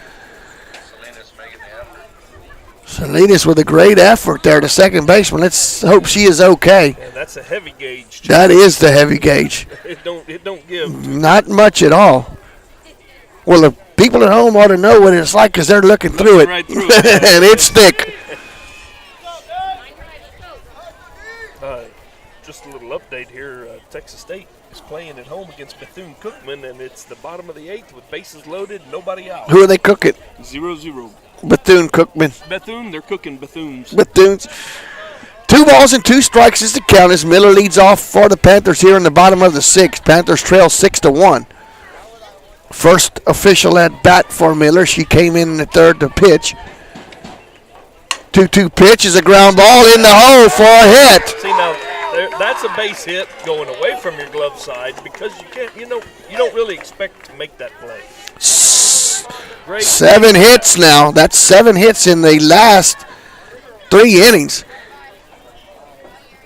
Salinas with a great effort there to second baseman. Let's hope she is okay. And that's a heavy gauge. That is the heavy gauge. It don't give. Not much at all. Well, the people at home ought to know what it's like because they're looking through it. Right through it. And it's thick. Just a little update here. Texas State is playing at home against Bethune-Cookman, and it's the bottom of the 8th with bases loaded, nobody out. Who are they cooking? 0-0. Bethune-Cookman. Bethune, they're cooking Bethunes. Bethunes. 2 balls and 2 strikes is the count as Miller leads off for the Panthers here in the bottom of the 6th. Panthers trail 6-1. First official at bat for Miller. She came in the third to pitch. 2-2 pitch is a ground ball in the hole for a hit. See now, that's a base hit going away from your glove side because you don't really expect to make that play. Great. 7 hits now. That's 7 hits in the last 3 innings.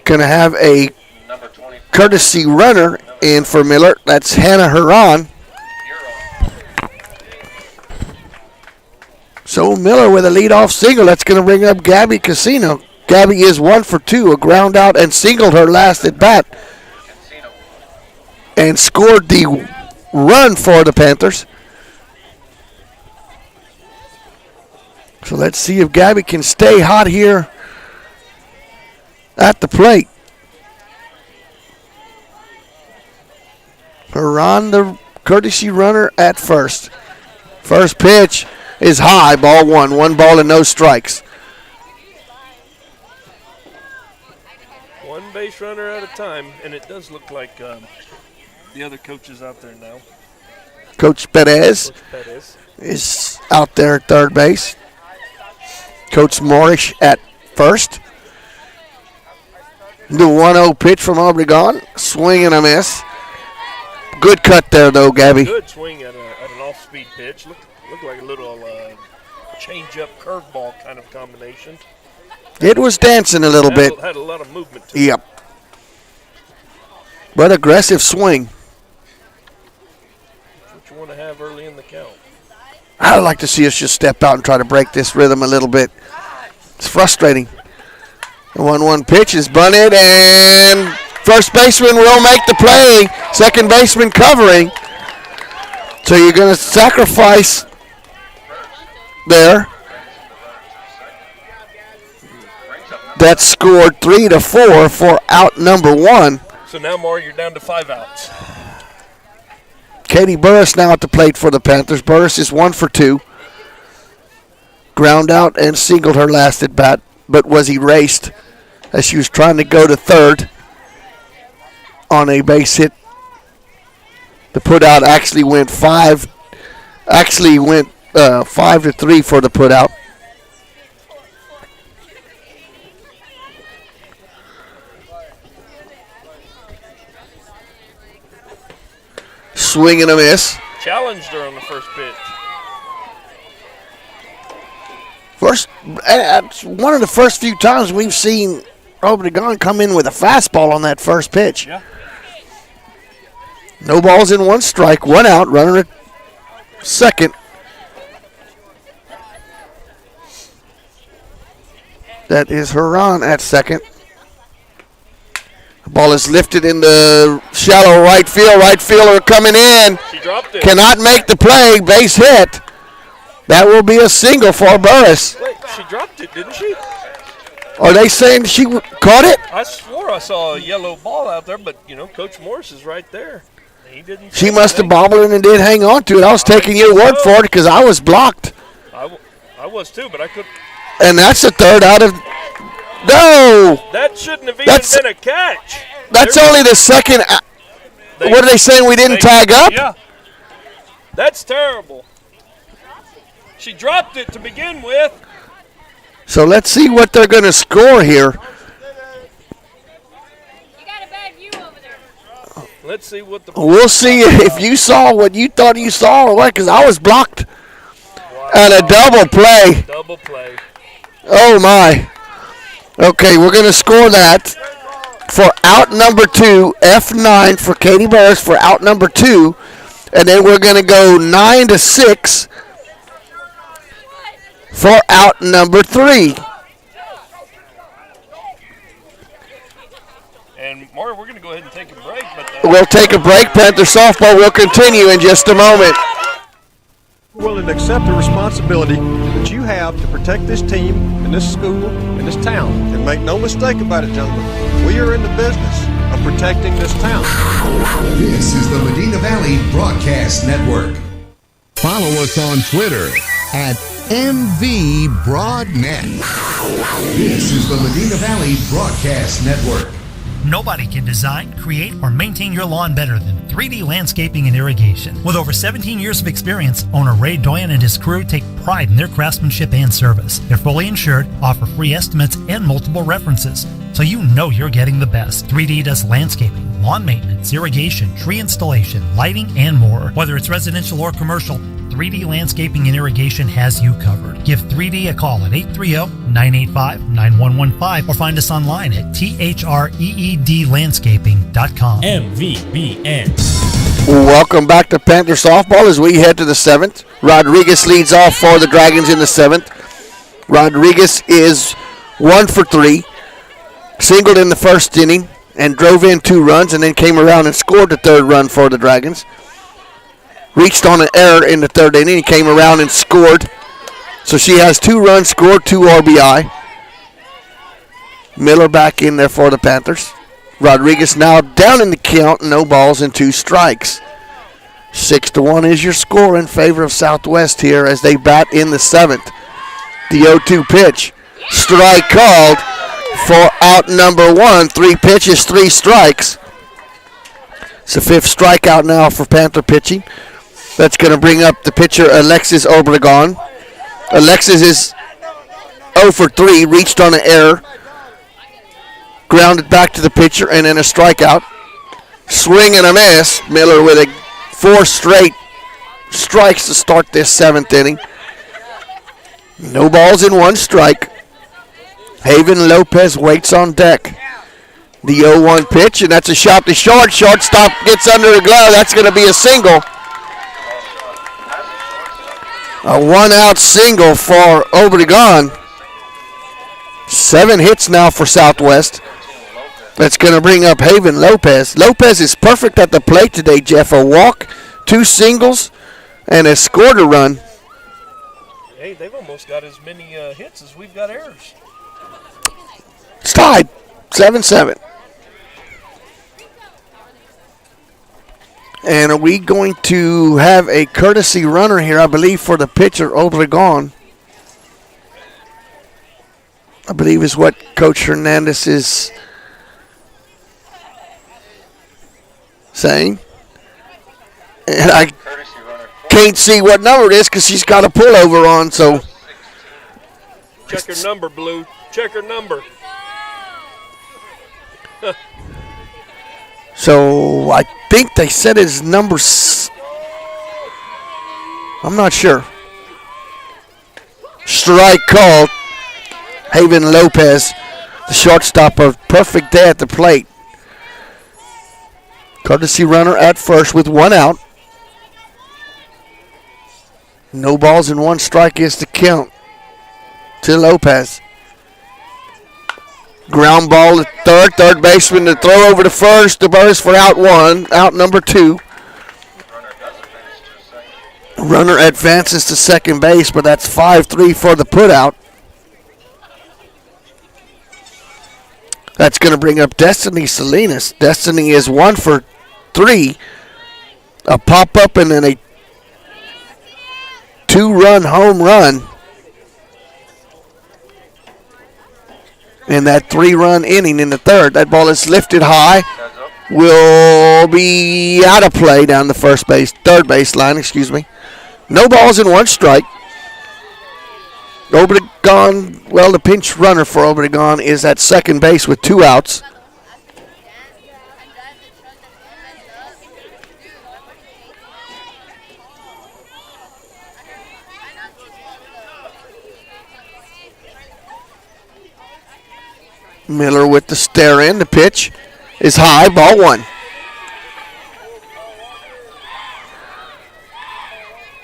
Gonna have a courtesy runner in for Miller. That's Hannah Huron. So Miller with a leadoff single. That's going to bring up Gabby Casino. Gabby is 1 for 2, a ground out, and singled her last at bat. And scored the run for the Panthers. So let's see if Gabby can stay hot here at the plate. Huron, the courtesy runner at first. First pitch is high, ball 1. 1 ball and no strikes. One base runner at a time, and it does look like the other coaches out there now. Coach Perez Perez is out there at third base. Coach Morris at first. The 1-0 pitch from Obregon. Swing and a miss. Good cut there, though, Gabby. Good swing at an off-speed pitch. Looked like a little change-up curveball kind of combination. It was dancing a little bit. Had a lot of movement to it. Yep. But aggressive swing. That's what you want to have early in the count. I'd like to see us just step out and try to break this rhythm a little bit. It's frustrating. The 1-1 pitch is bunted, and first baseman will make the play. Second baseman covering. So you're going to sacrifice there. That scored 3-4 for out number 1. So now, Maury, you're down to 5 outs. Katie Burris now at the plate for the Panthers. Burris is 1 for 2. Ground out and singled her last at bat, but was erased as she was trying to go to third on a base hit. The putout actually went 5 to 3 for the putout. Swing and a miss. Challenged her on the first pitch. One of the first few times we've seen Obregon come in with a fastball on that first pitch. Yeah. No balls in 1 strike, 1 out, runner at second. That is Huron at second. The ball is lifted in the shallow right field. Right fielder coming in. She dropped it. Cannot make the play. Base hit. That will be a single for Burris. Wait, she dropped it, didn't she? Are they saying she caught it? I swore I saw a yellow ball out there, but, Coach Morris is right there. He didn't. She must have bobbled it and did hang on to it. I was taking your word for it because I was blocked. I was too, but I couldn't. And that's the third out of. No! That shouldn't have even been a catch. That's only the second. What are they saying? We didn't tag up? Yeah. That's terrible. She dropped it to begin with. So let's see what they're going to score here. Let's see what the. We'll see if you saw what you thought you saw or what, because I was blocked. Wow. And a double play. Double play. Oh, my. Okay, we're going to score that for out number 2, F9 for Katie Burris for out number 2. And then we're going to go 9-6 for out number 3. And Maury, we're going to go ahead and take a break. But We'll take a break. Panther softball will continue in just a moment. Willing to accept the responsibility that you have to protect this team and this school and this town. And make no mistake about it, gentlemen, we are in the business of protecting this town. This is the Medina Valley Broadcast Network. Follow us on Twitter at MVBroadNet. This is the Medina Valley Broadcast Network. Nobody can design, create, or maintain your lawn better than 3D Landscaping and Irrigation. With over 17 years of experience, owner Ray Doyen and his crew take pride in their craftsmanship and service. They're fully insured, offer free estimates, and multiple references, so you know you're getting the best. 3D does landscaping, lawn maintenance, irrigation, tree installation, lighting, and more. Whether it's residential or commercial, 3D Landscaping and Irrigation has you covered. Give 3D a call at 830-985-9115 or find us online at threedlandscaping.com. MVBN. Welcome back to Panther softball as we head to the 7th. Rodriguez leads off for the Dragons in the 7th. Rodriguez is 1 for 3. Singled in the first inning and drove in 2 runs and then came around and scored the 3rd run for the Dragons. Reached on an error in the 3rd inning. He came around and scored. So she has 2 runs scored, 2 RBI. Miller back in there for the Panthers. Rodriguez now down in the count, no balls and 2 strikes. 6-1 is your score in favor of Southwest here as they bat in the 7th. The 0-2 pitch. Strike called for out number 1. 3 pitches, 3 strikes. It's the 5th strikeout now for Panther pitching. That's going to bring up the pitcher, Alexis Obregon. Alexis is 0 for 3, reached on an error. Grounded back to the pitcher, and then a strikeout. Swing and a miss. Miller with 4 straight strikes to start this 7th inning. No balls and 1 strike. Haven Lopez waits on deck. The 0-1 pitch, and that's a shot to short. Shortstop gets under the glove. That's going to be a single. A 1-out single for Obregon. 7 hits now for Southwest. That's going to bring up Haven Lopez. Lopez is perfect at the plate today, Jeff. A walk, 2 singles, and has scored a run. Hey, they've almost got as many hits as we've got errors. It's tied, 7-7. And are we going to have a courtesy runner here, I believe, for the pitcher, Obregon? I believe is what Coach Hernandez is saying. And I can't see what number it is because she's got a pullover on, so. Check her number, Blue. Check her number. So I think they said his number. I'm not sure. Strike called. Haven Lopez, the shortstop, a perfect day at the plate. Courtesy runner at first with 1 out. No balls and 1 strike is the count to Lopez. Ground ball at third baseman to throw over to first. The Burrs for out 1, out number 2. Runner advances to second base, but that's 5-3 for the putout. That's going to bring up Destiny Salinas. Destiny is 1 for 3. A pop-up and then a 2-run home run. In that 3-run inning in the 3rd. That ball is lifted high. Will be out of play down the third base line, excuse me. No balls and 1 strike. Obregon, well, the pinch runner for Obregon is at second base with 2 outs. Miller with the stare in. The pitch is high, ball 1.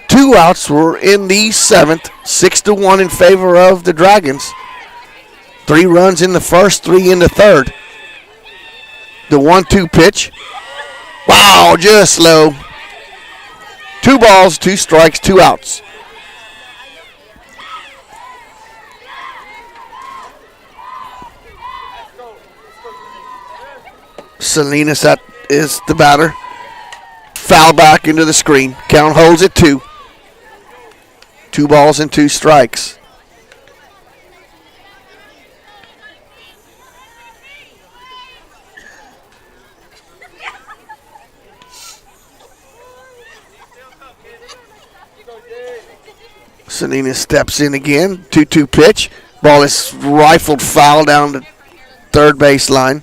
2 2 outs. We're in the 7th, 6-1 in favor of the Dragons. 3 runs in the first, 3 in the third. The 1-2 pitch. Wow, just low. 2 balls, 2 strikes, 2 outs. Salinas is the batter. Foul back into the screen. Count holds at 2. 2 balls and 2 strikes. Salinas steps in again. 2-2 pitch. Ball is rifled foul down the third base line.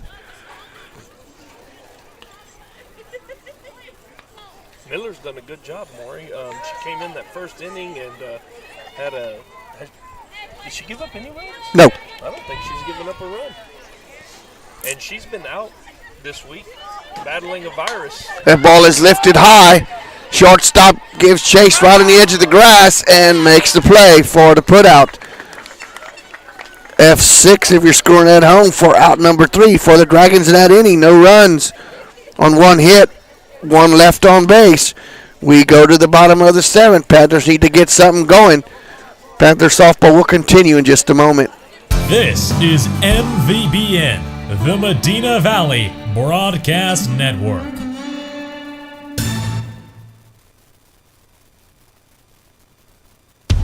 Miller's done a good job, Maury. She came in that first inning and did she give up any runs? No. I don't think she's given up a run. And she's been out this week battling a virus. That ball is lifted high. Shortstop gives chase right on the edge of the grass and makes the play for the putout. F6 if you're scoring at home for out number 3 for the Dragons in that inning. No runs on 1 hit, 1 left on base. We go to the bottom of the 7th. Panthers need to get something going. Panther softball will continue in just a moment. This is MVBN, the Medina Valley Broadcast Network.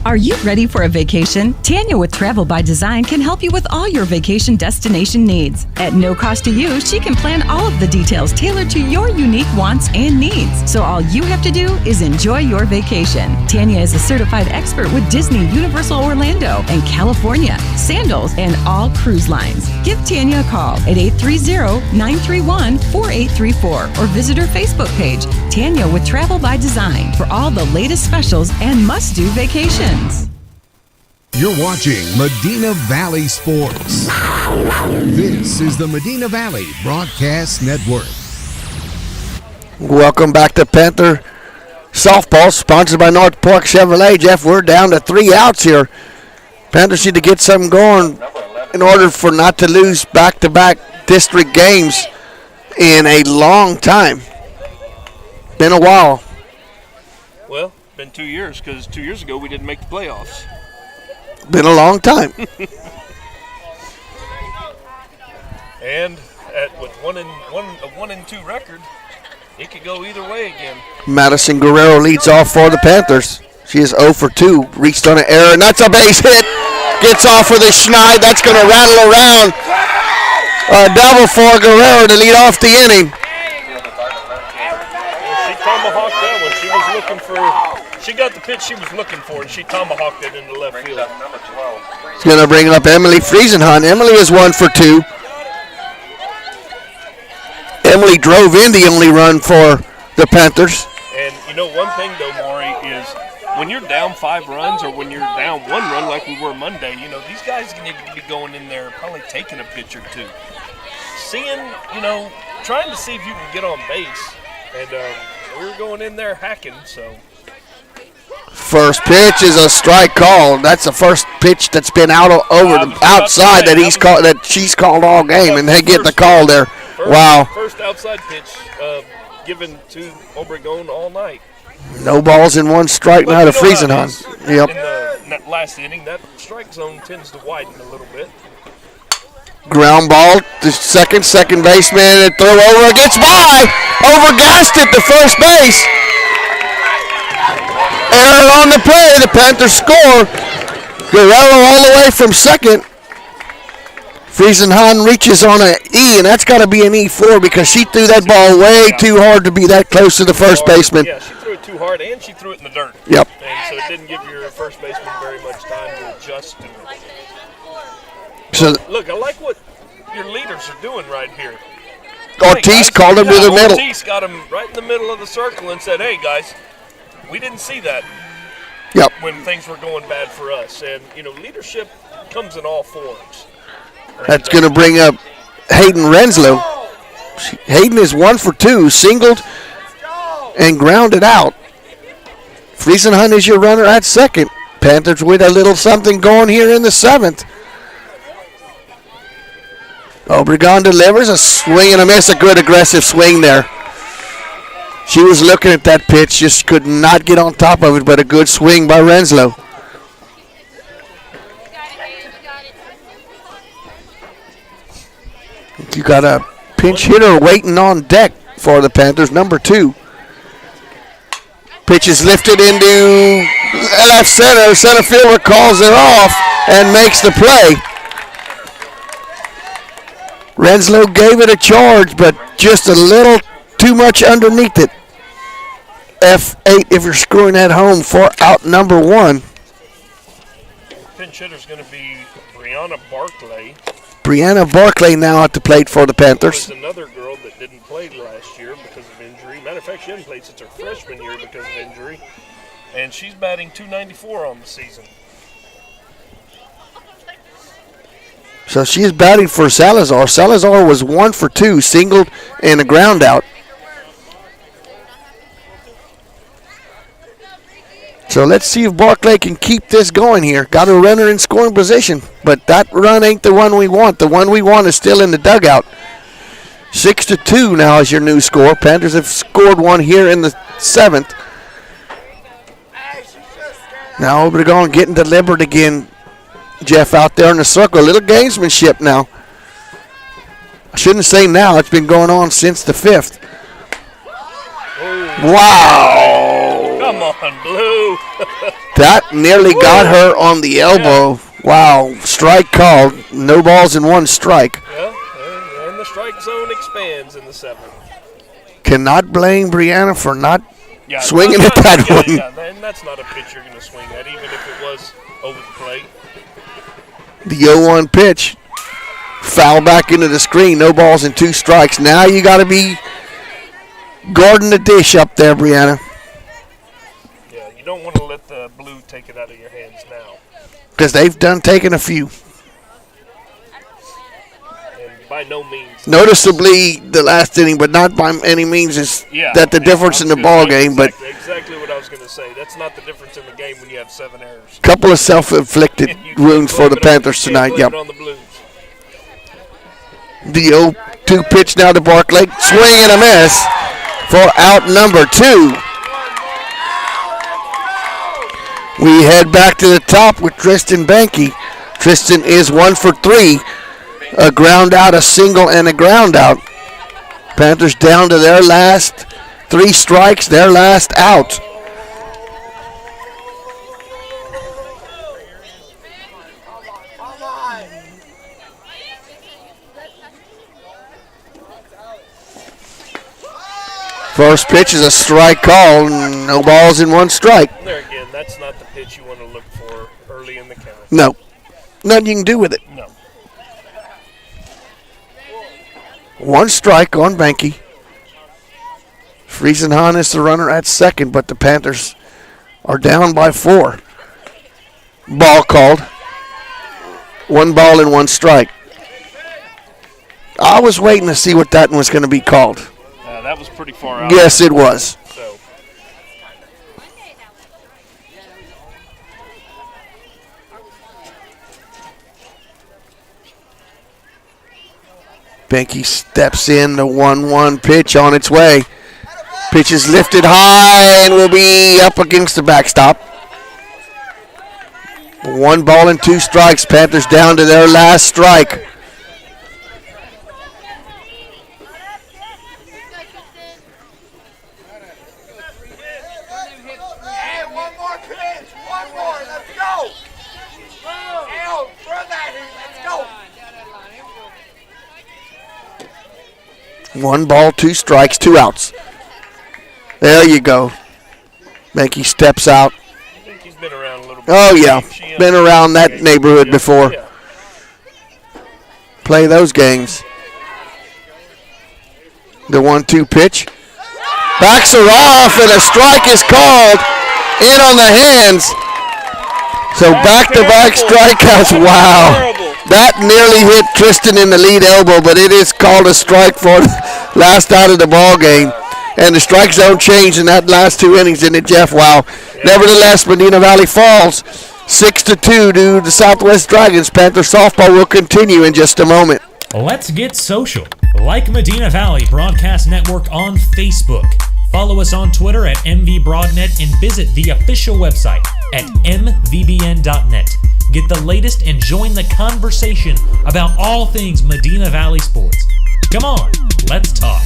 Are you ready for a vacation? Tanya with Travel by Design can help you with all your vacation destination needs. At no cost to you, she can plan all of the details tailored to your unique wants and needs. So all you have to do is enjoy your vacation. Tanya is a certified expert with Disney, Universal Orlando, and California, Sandals, and all cruise lines. Give Tanya a call at 830-931-4834 or visit her Facebook page, Tanya with Travel by Design, for all the latest specials and must-do vacations. You're watching Medina Valley Sports. This is the Medina Valley Broadcast Network. Welcome back to Panther Softball, sponsored by North Park Chevrolet. Jeff, we're down to 3 outs here. Panthers need to get something going in order for not to lose back-to-back district games in a long time. Been a while. Well, been 2 years, because 2 years ago we didn't make the playoffs. Been a long time. And with a 1-2 record, it could go either way again. Madison Guerrero leads off for the Panthers. She is 0 for 2. Reached on an error, and that's a base hit. Gets off with a schneid. That's going to rattle around. A double for Guerrero to lead off the inning. She tomahawked that one. She was looking for. She got the pitch she was looking for, and she tomahawked it into left field. It's going to bring up Emily Friesenhunt. Emily is 1 for 2. Emily drove in the only run for the Panthers. And you know, one thing though, Maury, is when you're down 5 runs or when you're down 1 run like we were Monday, you know, these guys need to be going in there probably taking a pitch or 2. Seeing, you know, trying to see if you can get on base. And we were going in there hacking, so. First pitch is a strike call. That's the first pitch that's been out over the outside that she's called all game, and they get the call there. Wow. First outside pitch given to Obregon all night. No balls in 1 strike now to Friesenhunt. Yep. In the last inning, that strike zone tends to widen a little bit. Ground ball to second baseman, and throw over. It gets by. Overgassed it to first base. Error on the play. The Panthers score. Guerrero all the way from second. Friesenhunt reaches on an E, and that's got to be an E4 because she threw that ball way too hard to be that close to the first baseman. Yeah, she threw it too hard, and she threw it in the dirt. Yep. And so it didn't give your first baseman very much time to adjust to it. So look, I like what your leaders are doing right here. Ortiz called him to the middle. Ortiz got him right in the middle of the circle and said, hey, guys, we didn't see that when things were going bad for us. And, you know, leadership comes in all forms. That's going to bring up Hayden Renslow. Hayden is 1 for 2, singled and grounded out. Friesenhunt is your runner at second. Panthers with a little something going here in the 7th. Obregon delivers a swing and a miss. A good aggressive swing there. She was looking at that pitch, just could not get on top of it, but a good swing by Renslow. You got a pinch hitter waiting on deck for the Panthers, number 2. Pitch is lifted into left center. Center fielder calls it off and makes the play. Renslow gave it a charge, but just a little too much underneath it. F8 if you're screwing at home for out number 1. Pinch hitter's going to be Brianna Barclay. Brianna Barclay now at the plate for the Panthers. There's another girl that didn't play last year because of injury. Matter of fact, she hasn't played since her freshman year because of injury. And she's batting .294 on the season. So she's batting for Salazar. Salazar was 1 for 2, singled and a ground out. So let's see if Barclay can keep this going here. Got a runner in scoring position, but that run ain't the one we want. The one we want is still in the dugout. 6-2 now is your new score. Panthers have scored one here in the 7th. Now Obregon getting deliberate again. Jeff out there in the circle. A little gamesmanship now. I shouldn't say now. It's been going on since the 5th. Wow. Come on, Blue. That nearly got her on the elbow. Wow. Strike called. No balls in 1 strike. Yeah, and the strike zone expands in the 7th. Cannot blame Brianna for not swinging at that one. Yeah, and that's not a pitch you're going to swing at, even if it was over the plate. The 0-1 pitch. Foul back into the screen. No balls and 2 strikes. Now you got to be guarding the dish up there, Brianna. Yeah, you don't want to let the Blue take it out of your hands now. Because they've taken a few. And by no means. Noticeably the last inning, but not by any means is that the difference in the ball game. Exactly what I was going to say. That's not the difference in the game when you have 7 errors. Couple of self-inflicted wounds for the Panthers tonight. Yep. The 0-2 pitch now to Barclay. Swing and a miss for out number 2. We head back to the top with Tristan Banky. Tristan is 1 for 3. A ground out, a single, and a ground out. Panthers down to their last 3 strikes, their last out. First pitch is a strike call, no balls in 1 strike. There again, that's not the pitch you want to look for early in the count. No. Nothing you can do with it. No. 1 strike on Banky. Friesenhahn is the runner at second, but the Panthers are down by 4. Ball called. 1 ball and 1 strike. I was waiting to see what that one was going to be called. That was pretty far out. Yes, it was. So. Banky steps in, the 1-1 pitch on its way. Pitch is lifted high and will be up against the backstop. 1 ball and 2 strikes. Panthers down to their last strike. One ball, 2 strikes, 2 outs. There you go. Banky steps out. I think he's been around a little bit. Oh, yeah. Been around that neighborhood before. Yeah. Play those games. The 1-2 pitch. Backs her off, and a strike is called in on the hands. So back-to-back strikeouts. Wow. That nearly hit Tristan in the lead elbow, but it is called a strike for last out of the ball game. And the strike zone changed in that last 2 innings, didn't it, Jeff? Wow. Nevertheless, Medina Valley falls 6-2 to the Southwest Dragons. Panther softball will continue in just a moment. Let's get social. Like Medina Valley Broadcast Network on Facebook. Follow us on Twitter at MVBroadNet and visit the official website at mvbn.net. Get the latest and join the conversation about all things Medina Valley sports. Come on, let's talk.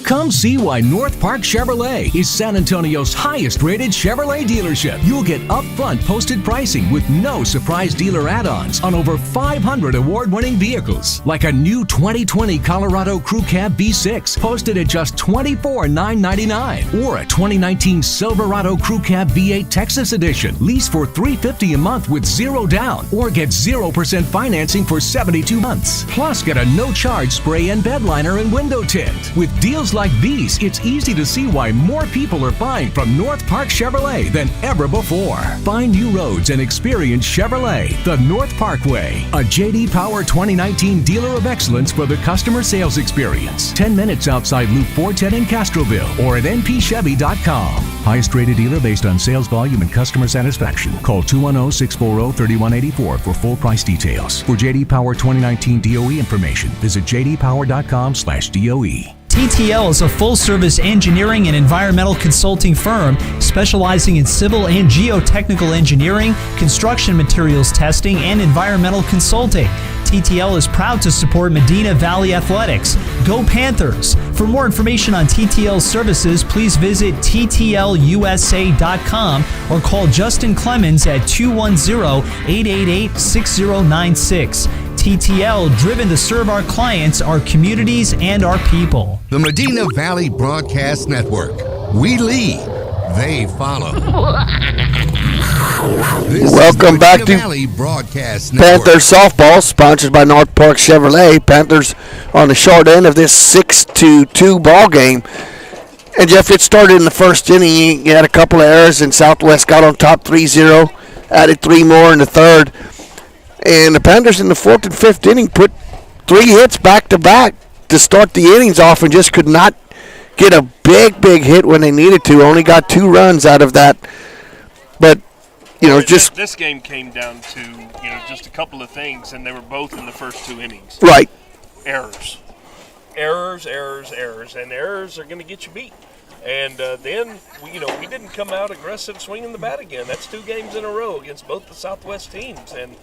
Come see why North Park Chevrolet is San Antonio's highest rated Chevrolet dealership. You'll get upfront posted pricing with no surprise dealer add-ons on over 500 award-winning vehicles, like a new 2020 Colorado Crew Cab V6 posted at just $24,999, or a 2019 Silverado Crew Cab V8 Texas Edition lease for $350 a month with zero down, or get 0% financing for 72 months. Plus, get a no-charge spray and bed liner and window tint. With deals like these, it's easy to see why more people are buying from North Park Chevrolet than ever before. Find new roads and experience Chevrolet, the North Park Way. A J.D. Power 2019 Dealer of Excellence for the customer sales experience. 10 minutes outside Loop 410 in Castroville or at npchevy.com. Highest rated dealer based on sales volume and customer satisfaction. Call 210-640-3184 for full price details. For J.D. Power 2019 DOE information, visit jdpower.com/DOE. TTL is a full-service engineering and environmental consulting firm specializing in civil and geotechnical engineering, construction materials testing, and environmental consulting. TTL is proud to support Medina Valley Athletics. Go Panthers! For more information on TTL services, please visit ttlusa.com or call Justin Clemens at 210-888-6096. TTL, driven to serve our clients, our communities, and our people. The Medina Valley Broadcast Network. We lead, they follow. Welcome back to Valley Broadcast Network. Panthers softball, sponsored by North Park Chevrolet. Panthers on the short end of this 6-2 ball game. And Jeff, it started in the first inning. You had a couple of errors, and Southwest got on top 3-0, added 3 more in the third. And the Panthers in the fourth and fifth inning put 3 hits back-to-back to start the innings off and just could not get a big hit when they needed to. Only got 2 runs out of that. But, just... This game came down to, just a couple of things, and they were both in the first 2 innings. Right. Errors, and errors are going to get you beat. And then, we didn't come out aggressive swinging the bat again. That's 2 games in a row against both the Southwest teams. And,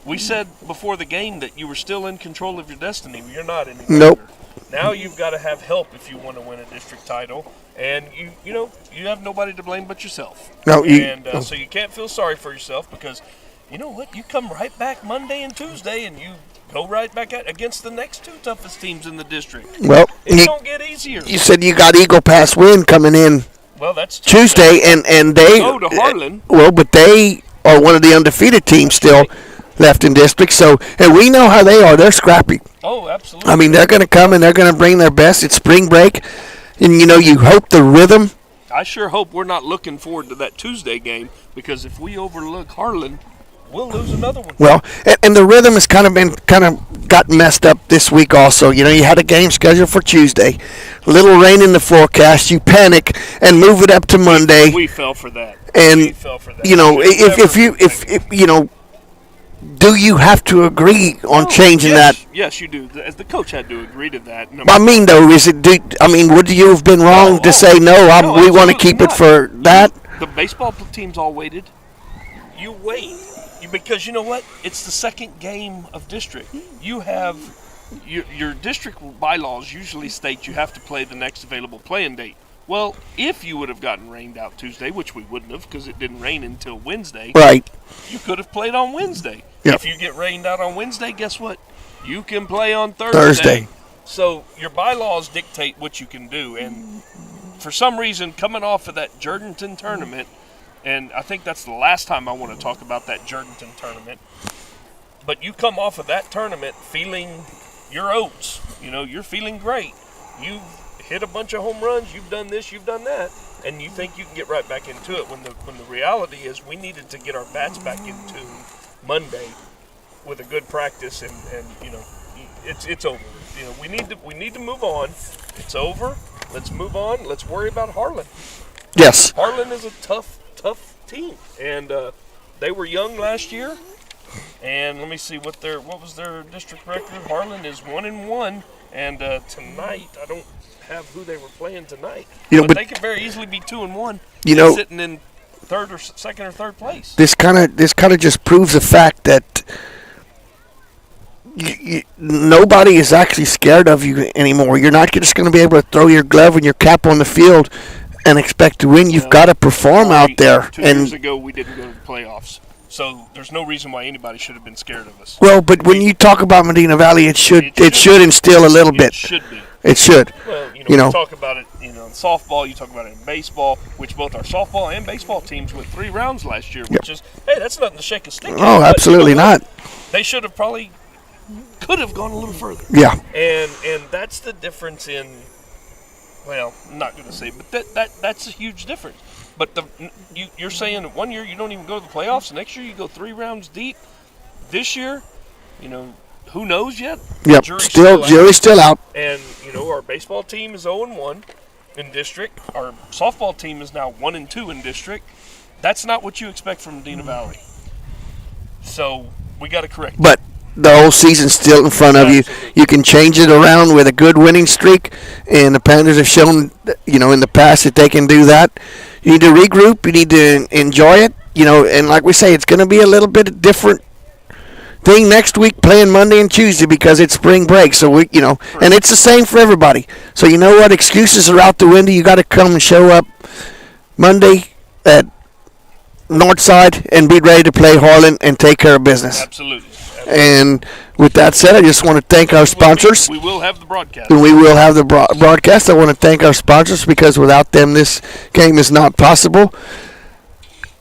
we said before the game that you were still in control of your destiny. You're not anymore. Nope. Now you've got to have help if you want to win a district title. And, you have nobody to blame but yourself. No, so you can't feel sorry for yourself because, you know what, you come right back Monday and Tuesday and you go right back out against the next 2 toughest teams in the district. Well, it don't get easier. You said you got Eagle Pass win coming in that's Tuesday, and they go to Harlan. Well, but they are one of the undefeated teams still left in district. So, and we know how they are. They're scrappy. Oh, absolutely. I mean, they're going to come and they're going to bring their best. It's spring break, and you hope the rhythm. I sure hope we're not looking forward to that Tuesday game because if we overlook Harlan, we'll lose another one. Well, and the rhythm has kind of got messed up this week also. You had a game scheduled for Tuesday. A little rain in the forecast. You panic and move it up to Monday. We fell for that. And, we fell for that. if do you have to agree on changing that? Yes, you do. As the coach had to agree to that. I mean, though, would you have been wrong to say, we want to keep it for that? The baseball teams all waited. You wait. Because you know what? It's the second game of district. You have your district bylaws usually state you have to play the next available playing date. Well, if you would have gotten rained out Tuesday, which we wouldn't have because it didn't rain until Wednesday, right? You could have played on Wednesday. Yep. If you get rained out on Wednesday, guess what? You can play on Thursday. So your bylaws dictate what you can do. And for some reason, coming off of that Jordanton tournament, and I think that's the last time I want to talk about that Jordanton tournament, but you come off of that tournament feeling your oats. You're feeling great. You've hit a bunch of home runs. You've done this. You've done that. And you think you can get right back into it when the reality is we needed to get our bats back into Monday with a good practice and it's over. You know, we need to move on. It's over. Let's move on. Let's worry about Harlan. Yes. Harlan is a tough team, and they were young last year. And let me see what was their district record. Harlan is 1-1, and tonight I don't have who they were playing tonight. But they could very easily be 2-1. Sitting in second or third place. This kind of just proves the fact that nobody is actually scared of you anymore. You're not just going to be able to throw your glove and your cap on the field and expect to win. You've got to perform out there. 2 years ago, we didn't go to the playoffs. So there's no reason why anybody should have been scared of us. Well, but when you talk about Medina Valley, it should instill a little bit. It should be. It should. Well, you talk about it, in softball, you talk about it in baseball, which both our softball and baseball teams went 3 rounds last year, which is, hey, that's nothing to shake a stick at. Oh, absolutely not. They should have could have gone a little further. Yeah. And that's the difference in, well, I'm not going to say, but that's a huge difference. But you're saying that 1 year you don't even go to the playoffs, next year you go 3 rounds deep. This year, who knows yet? Yep, jury's still out. And, our baseball team is 0-1 in district. Our softball team is now 1-2 in district. That's not what you expect from Medina Valley. So we got to correct But the whole season's still in front of you. You can change it around with a good winning streak, and the Panthers have shown, in the past that they can do that. You need to regroup. You need to enjoy it. And like we say, it's going to be a little bit different thing next week, playing Monday and Tuesday because it's spring break. So and it's the same for everybody. So you know what? Excuses are out the window. You got to come and show up Monday at Northside and be ready to play Harlan and take care of business. Absolutely. And with that said, I just want to thank our sponsors. We will have the broadcast. And we will have the broadcast. I want to thank our sponsors because without them, this game is not possible.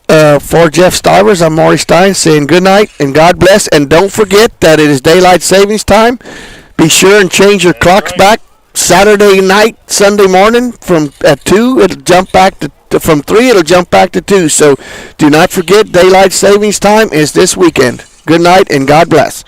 For Jeff Stivers, I'm Maury Stein saying good night and God bless. And don't forget that it is daylight savings time. Be sure and change your clocks back. Saturday night, Sunday morning at 2, it'll jump back from 3, it'll jump back to 2. So do not forget, daylight savings time is this weekend. Good night and God bless.